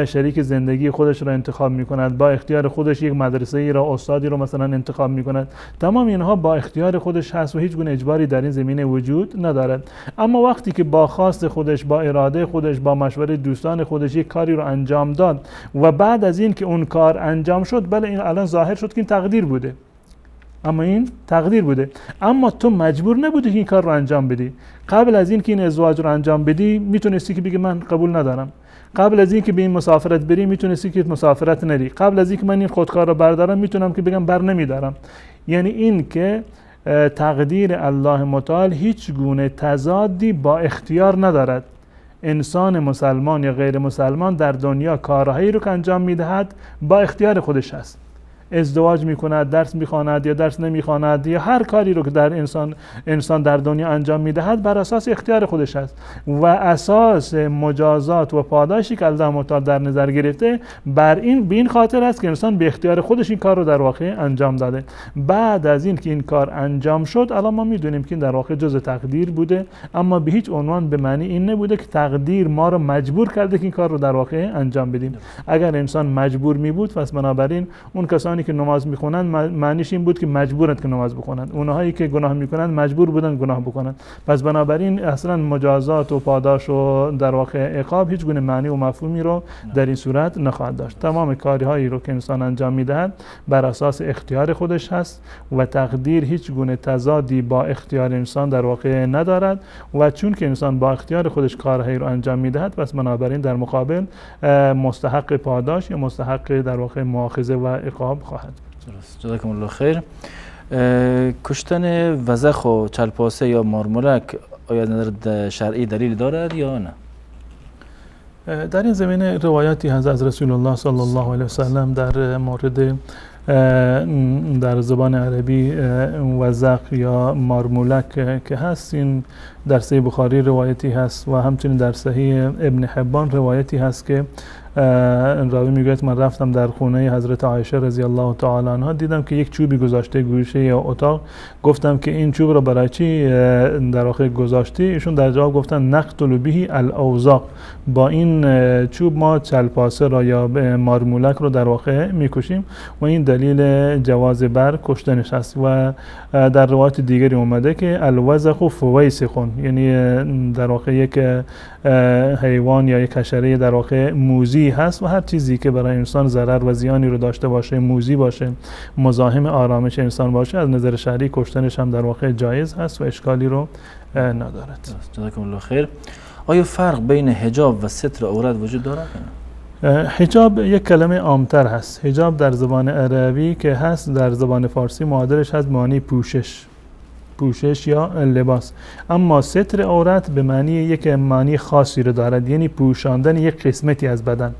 شریک زندگی خودش را انتخاب میکند، با اختیار خودش یک مدرسه‌ای را، استادی رو مثلا انتخاب میکند. تمام اینها با اختیار خودش هست و هیچ گونه اجباری در این زمینه وجود ندارد. اما وقتی که با خواست خودش، با اراده خودش، با مشورت دوستان خودش یک کاری رو انجام داد و بعد از این که اون کار انجام شد، بله این الان ظاهر شد که این تقدیر بوده. اما این تقدیر بوده. اما تو مجبور نبودی که این کار رو انجام بدی. قبل از این که این ازدواج رو انجام بدی میتونستی که بگی من قبول ندارم. قبل از این که به این مسافرت بری میتونستی که مسافرت نری. قبل از این که من این خودکار رو بردارم میتونم که بگم بر نمیدارم. یعنی این که تقدیر الله متعال هیچ گونه تضادی با اختیار ندارد. انسان مسلمان یا غیر مسلمان در دنیا کارهایی رو که انجام میدهد با اختیار خودش هست. ازدواج میکند، درس میخواند یا درس نمیخواند، یا هر کاری رو که در انسان در دنیا انجام میدهد بر اساس اختیار خودش است و اساس مجازات و پاداشی که الله متعال در نظر گرفته به این خاطر است که انسان به اختیار خودش این کار رو در واقع انجام داده. بعد از این که این کار انجام شد الان ما میدونیم که این در واقع جزء تقدیر بوده، اما به هیچ عنوان به معنی این نبوده که تقدیر ما رو مجبور کرده که این کار رو در واقع انجام بدیم. اگر انسان مجبور می بود پس بنابراین اون کسانی که نماز میخونن معنیش این بود که مجبورند که نماز بخونند، اونهایی که گناه میکنند مجبور بودن گناه بکنند. پس بنابراین اصلا مجازات و پاداش و در واقع عقاب هیچ گونه معنی و مفهومی رو در این صورت نخواهد داشت. تمام کارهایی رو که انسان انجام میدهد بر اساس اختیار خودش هست و تقدیر هیچ گونه تضادی با اختیار انسان در واقع ندارد و چون که انسان با اختیار خودش کارهایی رو انجام میدهد پس بنابراین در مقابل مستحق پاداش یا مستحق در واقع مؤاخذه و عقاب خواهد. درست. جزاکم الله خیر. کشتن وزخ و چلپاسه یا مارمولک آیا نظر شرعی دلیل دارد یا نه؟ در این زمینه روایاتی هست از رسول الله صلی الله علیه وسلم در مورد در زبان عربی وزخ یا مارمولک که هست. این در صحیح بخاری روایتی هست و همچنین در صحیح ابن حبان روایتی هست که راوی میگوید من رفتم در خونه حضرت عایشه رضی الله تعالی عنها، دیدم که یک چوبی گذاشته گوشه یا اتاق. گفتم که این چوب رو برای چی در واقع گذاشتی؟ ایشون در جواب گفتن نقتل به الاوزاق، با این چوب ما چلپاسه را یا مارمولک رو در واقع میکشیم و این دلیل جواز بر کشتنش است. و در روایت دیگری اومده که الوزخ فویسخ، یعنی در واقع یک حیوان یا یک حشره در واقع موذی هست و هر چیزی که برای انسان ضرر و زیانی رو داشته باشه، موذی باشه، مزاحم آرامش انسان باشه، از نظر شرعی کشتنش هم در واقع جایز هست و اشکالی رو ندارد. جزاکم الله خیر. آیا فرق بین حجاب و ستر عورت وجود دارد؟ حجاب یک کلمه عامتر هست. حجاب در زبان عربی که هست در زبان فارسی معادلش هست معنی پوشش یا لباس. اما ستر عورت به معنی یک معنی خاصی رو دارد، یعنی پوشاندن یک قسمتی از بدن.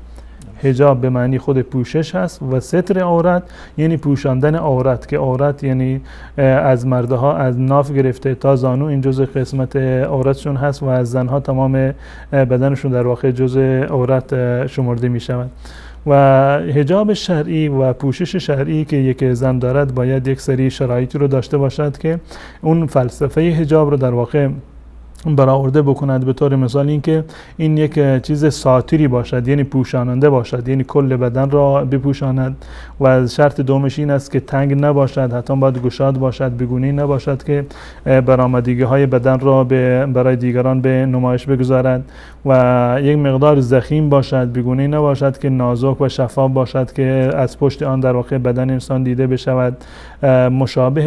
حجاب به معنی خود پوشش هست و ستر عورت یعنی پوشاندن عورت، که عورت یعنی از مردها از ناف گرفته تا زانو این جزء قسمت عورتشون هست و از زنها تمام بدنشون در واقع جزء عورت شمرده می شود. و حجاب شرعی و پوشش شرعی که یک زن دارد باید یک سری شرایطی رو داشته باشد که اون فلسفه حجاب رو در واقع برآورده بکند. به طور مثال اینکه این یک چیز ساتری باشد، یعنی پوشاننده باشد، یعنی کل بدن را بپوشاند. و شرط دومش این است که تنگ نباشد، حتی باید گشاد باشد، بگونه‌ای نباشد که برآمدگی های بدن را برای دیگران به نمایش بگذارد. و یک مقدار ضخیم باشد، بگونه‌ای نباشد که نازک و شفاف باشد که از پشت آن در واقع بدن انسان دیده بشود. مشابه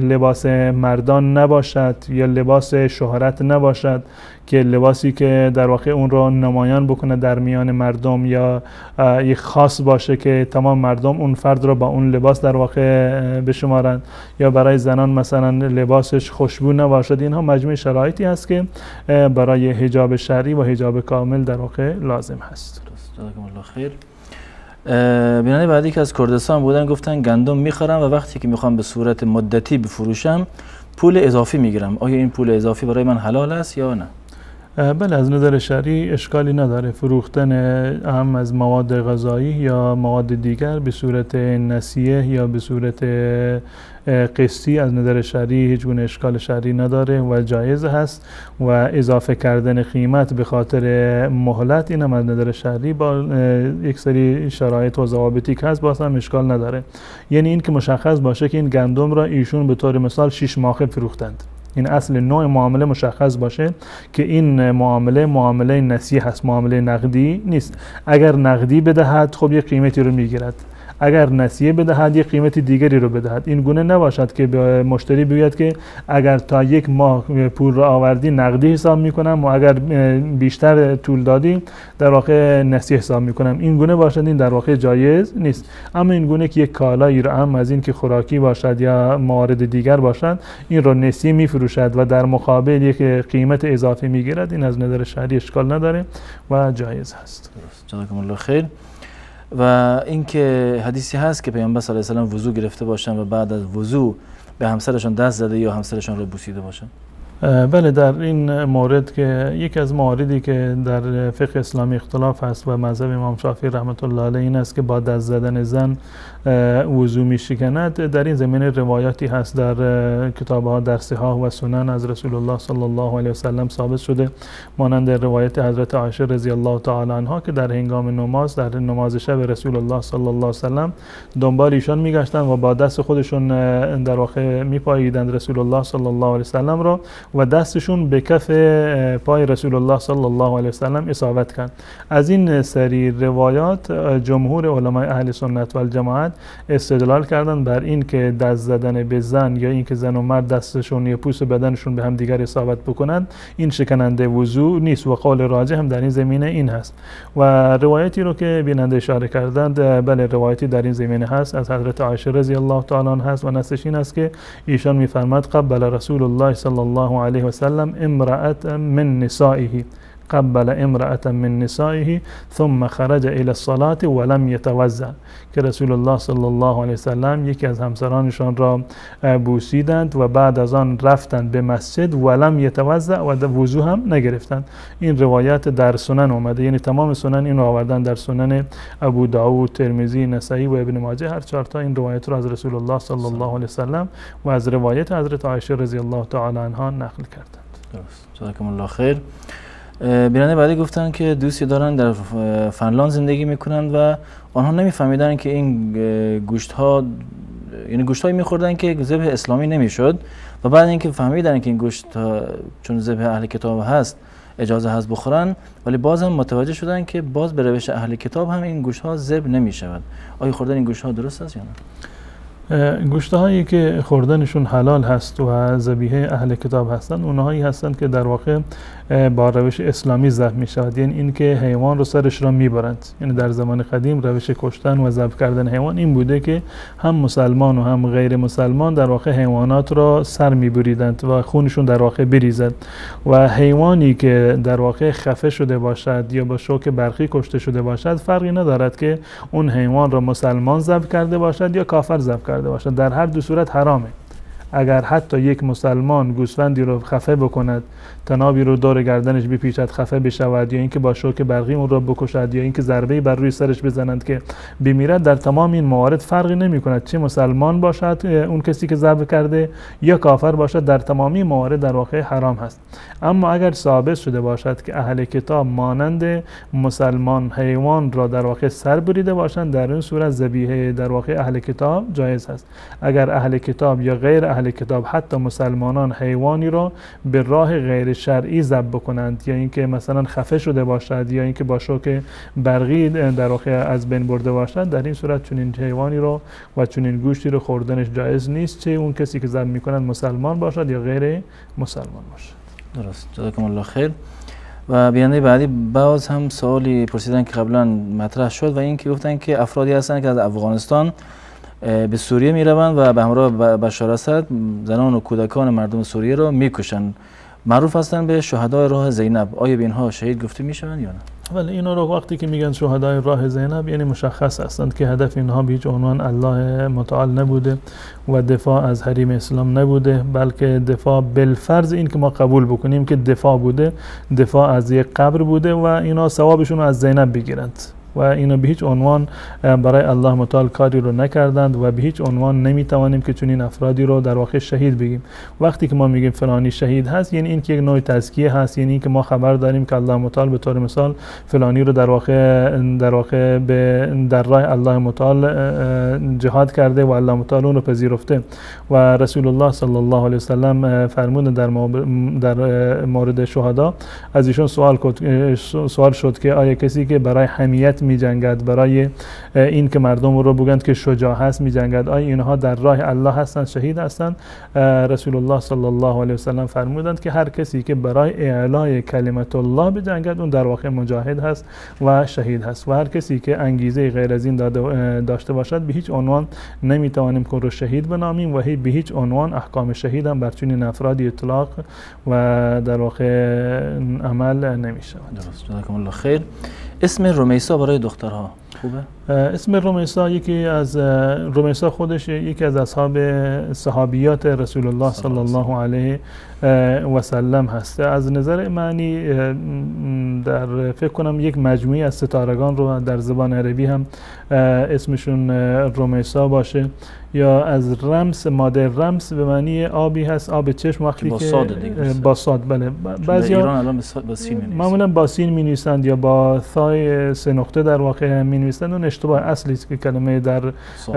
لباس مردان نباشد یا لباس شهرت نباشد که لباسی که در واقع اون رو نمایان بکنه در میان مردم یا یک خاص باشه که تمام مردم اون فرد رو با اون لباس در واقع بشمارند. یا برای زنان مثلا لباسش خوشبو نباشد. اینها مجموع شرایطی هست که برای حجاب شرعی و حجاب کامل در واقع لازم هست. جزاکم الله خیر. بیننده بعدی که از کردستان بودن گفتن گندم میخورم و وقتی که میخوام به صورت مدتی بفروشم پول اضافی میگیرم. آیا این پول اضافی برای من حلال است یا نه؟ بله، از نظر شرعی اشکالی نداره. فروختن هم از مواد غذایی یا مواد دیگر به صورت نسیه یا به صورت قسطی از نظر شرعی هیچ گونه اشکال شرعی نداره و جایز هست. و اضافه کردن قیمت به خاطر مهلت این هم از نظر شرعی با یک سری شرایط و ضوابطی که هست باز هم اشکال نداره. یعنی این که مشخص باشه که این گندم را ایشون به طور مثال 6 ماه فروختند. این اصل نوع معامله مشخص باشه که این معامله نسیه هست، معامله نقدی نیست. اگر نقدی بدهد خب یک قیمتی رو میگیرد، اگر نسیه بدهد یک قیمت دیگری رو بدهد. این گونه نباشد که به مشتری بگوید که اگر تا یک ماه پول را آوردی نقدی حساب میکنم و اگر بیشتر طول دادی در واقع نسیه حساب میکنم. این گونه باشد این در واقع جایز نیست. اما این گونه که یک کالایی را هم از این که خوراکی باشد یا موارد دیگر باشد این را نسیه میفروشد و در مقابل یک قیمت اضافی میگیرد، این از نظر شرعی اشکال نداره و جایز هست. جزاکم الله خیر. و اینکه حدیثی هست که پیامبر صلی الله علیه و آله وضو گرفته باشن و بعد از وضو به همسرشون دست زده یا همسرشون رو بوسیده باشن. بله، در این مورد که یکی از مواردی که در فقه اسلامی اختلاف هست و مذهب امام شافعی رحمت الله علیه این است که با دست زدن زن وضو میشکند. در این زمینه روایاتی هست در کتاب‌ها در صحاح و سنن از رسول الله صلی الله علیه و سلم ثابت شده، مانند روایت حضرت عایشه رضی الله تعالی عنها که در هنگام نماز در نماز شب رسول الله صلی الله علیه و سلم دنبال ایشان میگشتند و با دست خودشون در واقع میپاییدند رسول الله صلی الله علیه و سلم را و دستشون به کف پای رسول الله صلی الله علیه و سلم اصابت کرد. از این سری روایات جمهور علمای اهل سنت و الجماعت استدلال کردند بر این که دست زدن به زن یا این که زن و مرد دستشون یا پوست بدنشون به هم دیگر اصابت بکنند این شکننده وضو نیست و قول راجح هم در این زمینه این هست. و روایتی رو که بیننده اشاره کردند، بله روایتی در این زمینه هست از حضرت عایشه رضی الله تعالی عنها هست و نصش این است که ایشان میفرماد قبل رسول الله صلی الله علیه و سلم امرأة من نسائه قبل امرأة من نسائه ثم خرج الى الصلاة ولم يتوضأ، که رسول الله صلی الله علیه و سلم یکی از همسرانشان را بوسیدند و بعد از آن رفتند به مسجد ولم یتوضأ و وضو هم نگرفتند. این روایت در سنن اومده، یعنی تمام سنن این رو آوردن، در سنن ابو داود، ترمذی، نسائی و ابن ماجه هر چهار تا این روایت رو از رسول الله صلی الله علیه و سلم و از روایت حضرت عایشه رضی الله تعالی عنها نقل کردند. درست. جزاکم الله خیر. بیننده بعدی گفتن که دوستی دارن در فنلاند زندگی میکنن و آنها نمیفهمیدن که این گوشت ها یعنی گوشت هایی میخوردن که ذبح اسلامی نمیشد و بعد اینکه فهمیدن که این گوشت چون ذبح اهل کتاب هست اجازه هست بخورن، ولی باز هم متوجه شدن که باز به روش اهل کتاب هم این گوشت ها ذبح نمیشود. آیا خوردن این گوشت ها درست است یا نه؟ گوشت هایی که خوردنشون حلال هست و ذبیحه اهل کتاب هستند اونهایی هستند که در واقع با روش اسلامی ذبح می شود، یعنی اینکه حیوان رو سرش را میبرند. یعنی در زمان قدیم روش کشتن و ذبح کردن حیوان این بوده که هم مسلمان و هم غیر مسلمان در واقع حیوانات را سر میبریدند و خونشون در واقع بریزد و حیوانی که در واقع خفه شده باشد یا با شوک برقی کشته شده باشد فرقی ندارد که اون حیوان را مسلمان ذبح کرده باشد یا کافر ذبح کرده باشد، در هر دو صورت حرامه. اگر حتی یک مسلمان گوسفندی رو خفه بکند، تنابی رو دور گردنش بپیچد خفه بشود یا اینکه با شوک برقی اون رو بکشد یا اینکه ضربه‌ای بر روی سرش بزنند که بمیرد، در تمام این موارد فرقی نمی‌کند چه مسلمان باشد اون کسی که ذبح کرده یا کافر باشد، در تمامی موارد در واقع حرام هست. اما اگر ثابت شده باشد که اهل کتاب مانند مسلمان حیوان را در واقع سر بریده باشند، در این صورت ذبیحه در واقع اهل کتاب جایز است. اگر اهل کتاب یا غیر اهل کتاب حتی مسلمانان حیوانی را به راه غیر شرعی ذبح بکنند یا اینکه مثلا خفه شده باشد یا اینکه با شوک برقی در واقع از بین برده باشد، در این صورت چنین حیوانی رو و چنین گوشتی رو خوردنش جایز نیست، چه اون کسی که ذبح میکنند مسلمان باشد یا غیر مسلمان باشد. درست. جزاکم الله خیر. و بیننده بعدی باز هم سوالی پرسیدن که قبلا مطرح شد و این که گفتن که افرادی هستند که از افغانستان به سوریه می روند و به همراه بشار اسد زنان و کودکان مردم سوریه را می کشند. معروف هستند به شهدای راه زینب. آیا به اینها شهید گفته می شوند یا نه؟ ولی اینا رو وقتی که میگن شهدای راه زینب یعنی مشخص هستند که هدف اینها به هیچ عنوان الله متعال نبوده و دفاع از حریم اسلام نبوده، بلکه دفاع بالفرض این که ما قبول بکنیم که دفاع بوده، دفاع از یک قبر بوده و اینا ثوابشون رو از زینب بگیرند و اینا به هیچ عنوان برای الله متعال کاری رو نکردند و به هیچ عنوان نمیتوانیم که چنین افرادی رو در واقع شهید بگیم. وقتی که ما میگیم فلانی شهید هست یعنی این که یک نوع تزکیه هست، یعنی این که ما خبر داریم که الله متعال به طور مثال فلانی رو در واقع در راه الله متعال جهاد کرده و الله متعال اون رو پذیرفته و رسول الله صلی الله علیه و سلم فرمودن در مورد شهدا از ایشون سوال شد که آیا کسی که برای حمیت شجاعیت می جنگد، برای این که مردم رو بگند که شجاع هست می جنگد. آیا اینها در راه الله هستند، شهید هستند؟ رسول الله صلی الله علیه و سلم فرمودند که هر کسی که برای اعلای کلمت الله بجنگد اون در واقع مجاهد هست و شهید هست، و هر کسی که انگیزه غیر از این داشته باشد به هیچ عنوان نمیتوانیم که رو شهید بنامیم و به هیچ عنوان احکام شهید هم بر چنین افرادی اطلاق و در واقع عمل نمیشه. درست، جزاکم الله خیر. اسم رمیسا برای دخترها خوبه؟ اسم رمیسا رمیسا خودش یکی از صحابیات رسول الله صلی الله علیه و سلم هست. از نظر معنی در فکر کنم یک مجموعه از ستارگان رو در زبان عربی هم اسمشون رمیسا باشه، یا از رمس، ماده رمس به معنی آبی هست، آب چشم، وقتی که با صاد، بله بعضی ایران الان با سین می‌نویسند، معمولا با سین می‌نویسند یا با ثای سه نقطه در واقع می‌نویسند. اون اشتباه اصلی است که کلمه در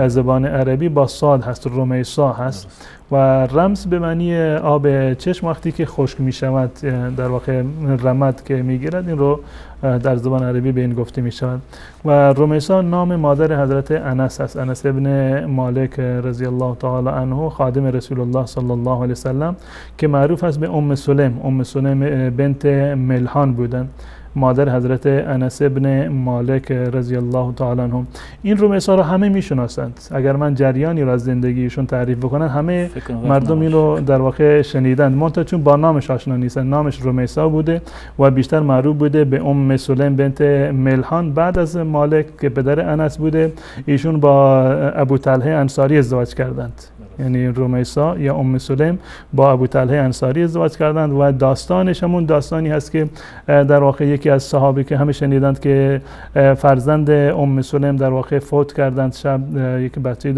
زبان عربی با صاد هست، رمیسا هست. و رمز به معنی آب چشم وقتی که خشک می شود، در واقع رمد که می گیرد، این رو در زبان عربی به این گفته می شود. و رمیسا نام مادر حضرت انس است، انس ابن مالک رضی الله تعالی عنه، خادم رسول الله صلی الله علیه وسلم که معروف است به ام سلیم بنت ملحان بودند، مادر حضرت انس ابن مالک رضی الله تعالی عنه. این رمیسا رو همه میشناسند. اگر من جریانی رو از زندگیشون تعریف بکنم همه مردم این رو در واقع شنیدند، منتها چون با نامش آشنا نیستند. نامش رمیسا بوده و بیشتر معروف بوده به ام سلیم بنت ملحان. بعد از مالک که پدر انس بوده، ایشون با ابو طلحه انصاری ازدواج کردند. یعنی رمیسا یا ام سلیم با ابو طلحه انصاری ازدواج کردند و داستانش همون داستانی هست که در واقع یکی از صحابه که همه شنیدند که فرزند ام سلیم در واقع فوت کردند، شب یک بچه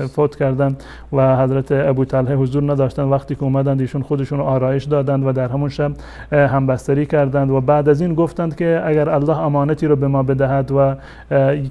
فوت کردند و حضرت ابو طلحه حضور نداشتند. وقتی که اومدند ایشون خودشون رو آرایش دادند و در همون شب همبستری کردند و بعد از این گفتند که اگر الله امانتی رو به ما بدهد و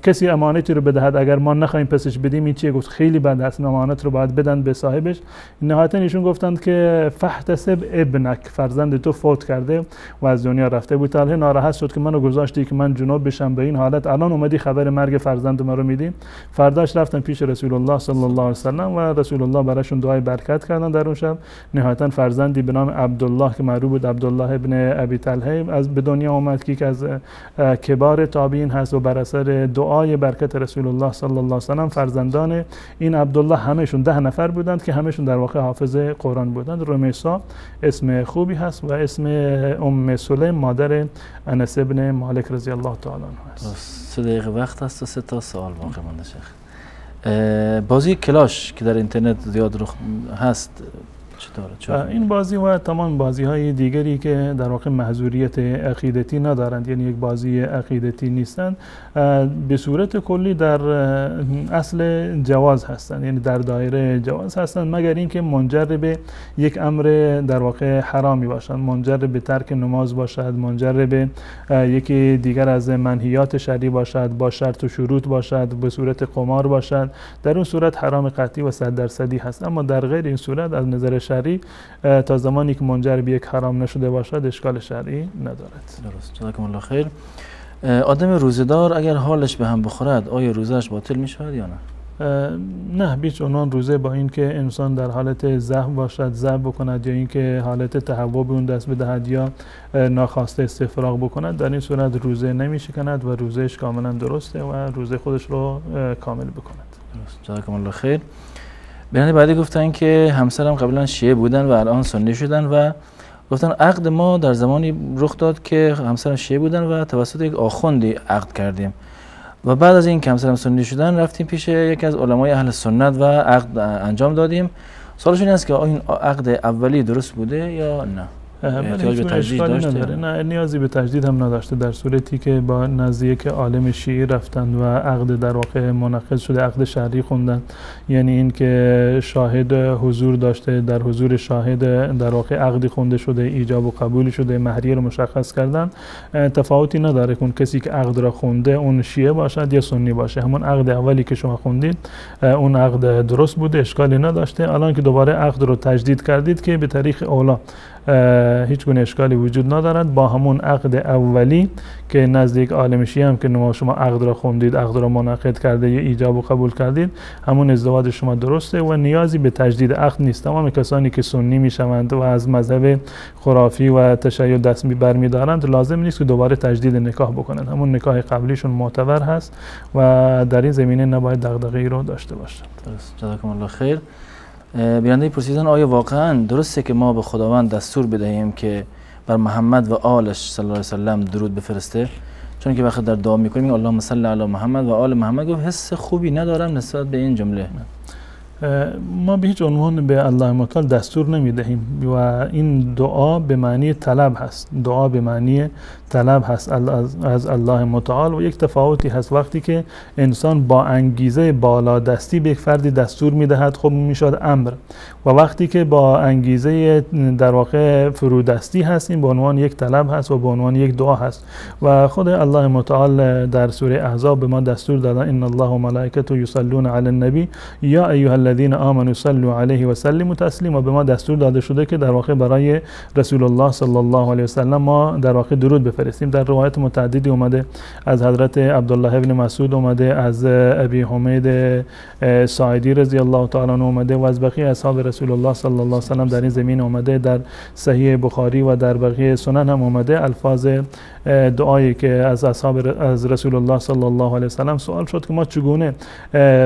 کسی امانتی رو بدهد، اگر ما نخواهیم پسش بدیم این چیه؟ گفت خیلی بد است، امانت رو باید بدن به صاحبش. نهایتا ایشون گفتند که فاحتسب ابنک، فرزند تو فوت کرده و از دنیا رفته. ابو طلحه ناراحت شد که منو گذاشتی که من جنوب بشم به این حالت، الان اومدی خبر مرگ فرزند ما رو میدی. فرداش رفتن پیش رسول الله صلی الله علیه و سلم و رسول الله براشون دعای برکت کردن در اون شب. نهایتا فرزندی به نام عبدالله که معروف بود عبدالله ابن ابی طلحه از به دنیا اومد که از کبار تابعین هست و بر اثر دعای برکت رسول الله صلی الله علیه و سلم فرزندان این عبدالله همشون 10 نفر بودند که همشون در واقع حافظ قرآن بودند. رمیسا اسم خوبی هست و اسم ام سلیم مادر انس ابن مالک رضی الله تعالی عنه است. 3 دقیقه وقت هست و 3 تا سوال باقی مونده شیخ. بازی کلاش که در اینترنت زیاد هست چطوره؟ این بازی و تمام بازی های دیگری که در واقع محظوریت عقیدتی ندارند، یعنی یک بازی عقیدتی نیستند، به صورت کلی در اصل جواز هستند، یعنی در دایره جواز هستند، مگر اینکه منجر به یک امر در واقع حرامی باشند، منجر به ترک نماز باشد، منجر به یکی دیگر از منهیات شرعی باشد، با شرط و شروط باشد، به صورت قمار باشد، در اون صورت حرام قطعی و 100% هست. اما در غیر این صورت از نظر شرعی تا زمانی که منجر به یک حرام نشده باشد اشکال شرعی ندارد. درست، جزاکم الله خیر. آدم روزه‌دار اگر حالش به هم بخورد آیا روزه‌اش باطل می‌شود یا نه؟ نه، بیچ عنوان روزه با اینکه انسان در حالت ضعف باشد ضعف بکند یا اینکه حالت تهوع به اون دست بدهد یا ناخواسته استفراغ بکند، در این صورت روزه نمی‌شکند و روزهش کاملا درسته و روزه خودش رو کامل بکند. درست، جزاکم الله خیر. بیان بعدی گفتن که همسرم قبلا شیعه بودن و الان سنی شدن و گفتن عقد ما در زمانی رخ داد که همسرم شیعه بودن و توسط یک آخوندی عقد کردیم و بعد از این که همسرم سنی شدن رفتیم پیش یکی از علمای اهل سنت و عقد انجام دادیم. سوالشون این است که این عقد اولی درست بوده یا نه؟ احتیاج به تجدید داشته؟ نه، نیازی به تجدید هم نداشته، در صورتی که با نزدیک عالم شیعی رفتند و عقد در واقع منعقد شده، عقد شرعی خوندن، یعنی این که شاهد حضور داشته، در حضور شاهد در واقع عقدی خونده شده، ایجاب و قبول شده، مهریه رو مشخص کردن. تفاوتی نداره که اون کسی که عقد را خونده اون شیعه باشد یا سنی باشه. همون عقد اولی که شما خوندید اون عقد درست بوده، اشکالی نداشته. الان که دوباره عقد رو تجدید کردید که به طریق اولا هیچ گونه اشکالی وجود ندارد. با همون عقد اولی که نزدیک عالم شیعه هم که شما عقد را خوندید، عقد را منعقد کرده یا ایجاب و قبول کردید، همون ازدواج شما درسته و نیازی به تجدید عقد نیست. تمام کسانی که سنی میشوند و از مذهب خرافی و تشیع دست برمیدارند لازم نیست که دوباره تجدید نکاح بکنند، همون نکاح قبلیشون معتبر هست و در این زمینه نباید دغدغه‌ای رو داشته باشند. درست. جزاکم الله خیر. بیننده پرسیدن آیا واقعا درسته که ما به خداوند دستور بدهیم که بر محمد و آلش صلی الله علیه و سلم درود بفرسته؟ چون که وقتی در دعا میکنیم اللهم صل علی محمد و آل محمد، گفت حس خوبی ندارم نسبت به این جمله. ما به هیچ عنوان به الله متعال دستور نمیدهیم و این دعا به معنی طلب هست، دعا به معنی طلب هست از الله متعال و یک تفاوتی هست وقتی که انسان با انگیزه بالادستی به یک فردی دستور میدهد، خب میشد امر، و وقتی که با انگیزه در واقع فرودستی هست این به عنوان یک طلب هست و به عنوان یک دعا هست. و خود الله متعال در سوره احزاب به ما دستور دادن ان الله و ملائکته یصلون علی النبی یا ایها الذین آمنوا صلوا علیه و سلموا تسلیما. به ما دستور داده شده که در واقع برای رسول الله صلی الله علیه و سلم ما در واقع درود بفرستیم. در روایت متعددی اومده، از حضرت عبدالله ابن مسعود اومده، از ابی حمید ساعدی رضی الله تعالی عنه اومده و از بقیه اصحاب رسول الله صلی الله علیه و سلم در این زمین اومده. در صحیح بخاری و در بقیه سنن هم اومده الفاظ دعایی که از از رسول الله صلی الله علیه و سلم سوال شد که ما چگونه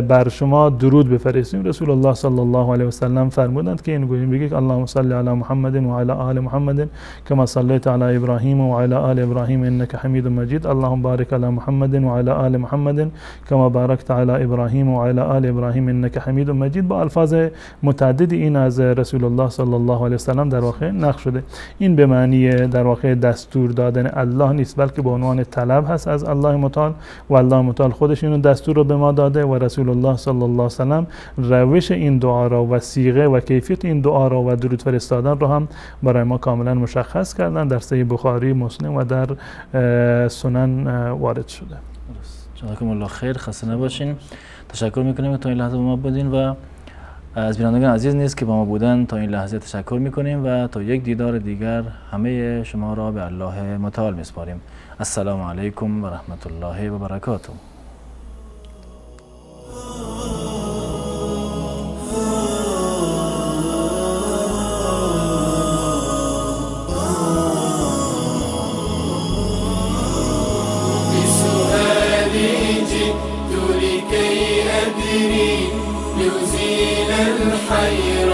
بر شما درود بفرستیم. رسول الله صلی الله علیه و سلم فرمودند که این گوییم بگید اللهم صل علی محمد و علی آل محمد کما صلیت علی ابراهیم و علی آل ابراهیم انک حمید مجید، اللهم بارک علی محمد و علی آل محمد کما بارکت علی ابراهیم و علی آل ابراهیم انک حمید مجید. با الفاظ متعددی این از رسول الله صلی الله علیه و سلم در واقع نقل شده. این به معنی در واقع دستور دادن الله نیست، بلکه به عنوان طلب هست از الله متعال و الله متعال خودش اینو دستور رو به ما داده و رسول الله صلی الله علیه و سلم روش این دعا را و صیغه و کیفیت این دعا را و درود فرستادن رو هم برای ما کاملا مشخص کردن، در صحیح بخاری، مسلم و در سنن وارد شده. جزاکم الله خیر، خسته نباشین. تشکر میکنیم که تا این لحظه با ما بودین و از بینندگان عزیز نیست که با ما بودن تا این لحظه تشکر میکنیم و تا یک دیدار دیگر همه شما را به الله متعال میسپاریم. السلام علیکم و رحمت الله و برکاته. ليزيل الحيرة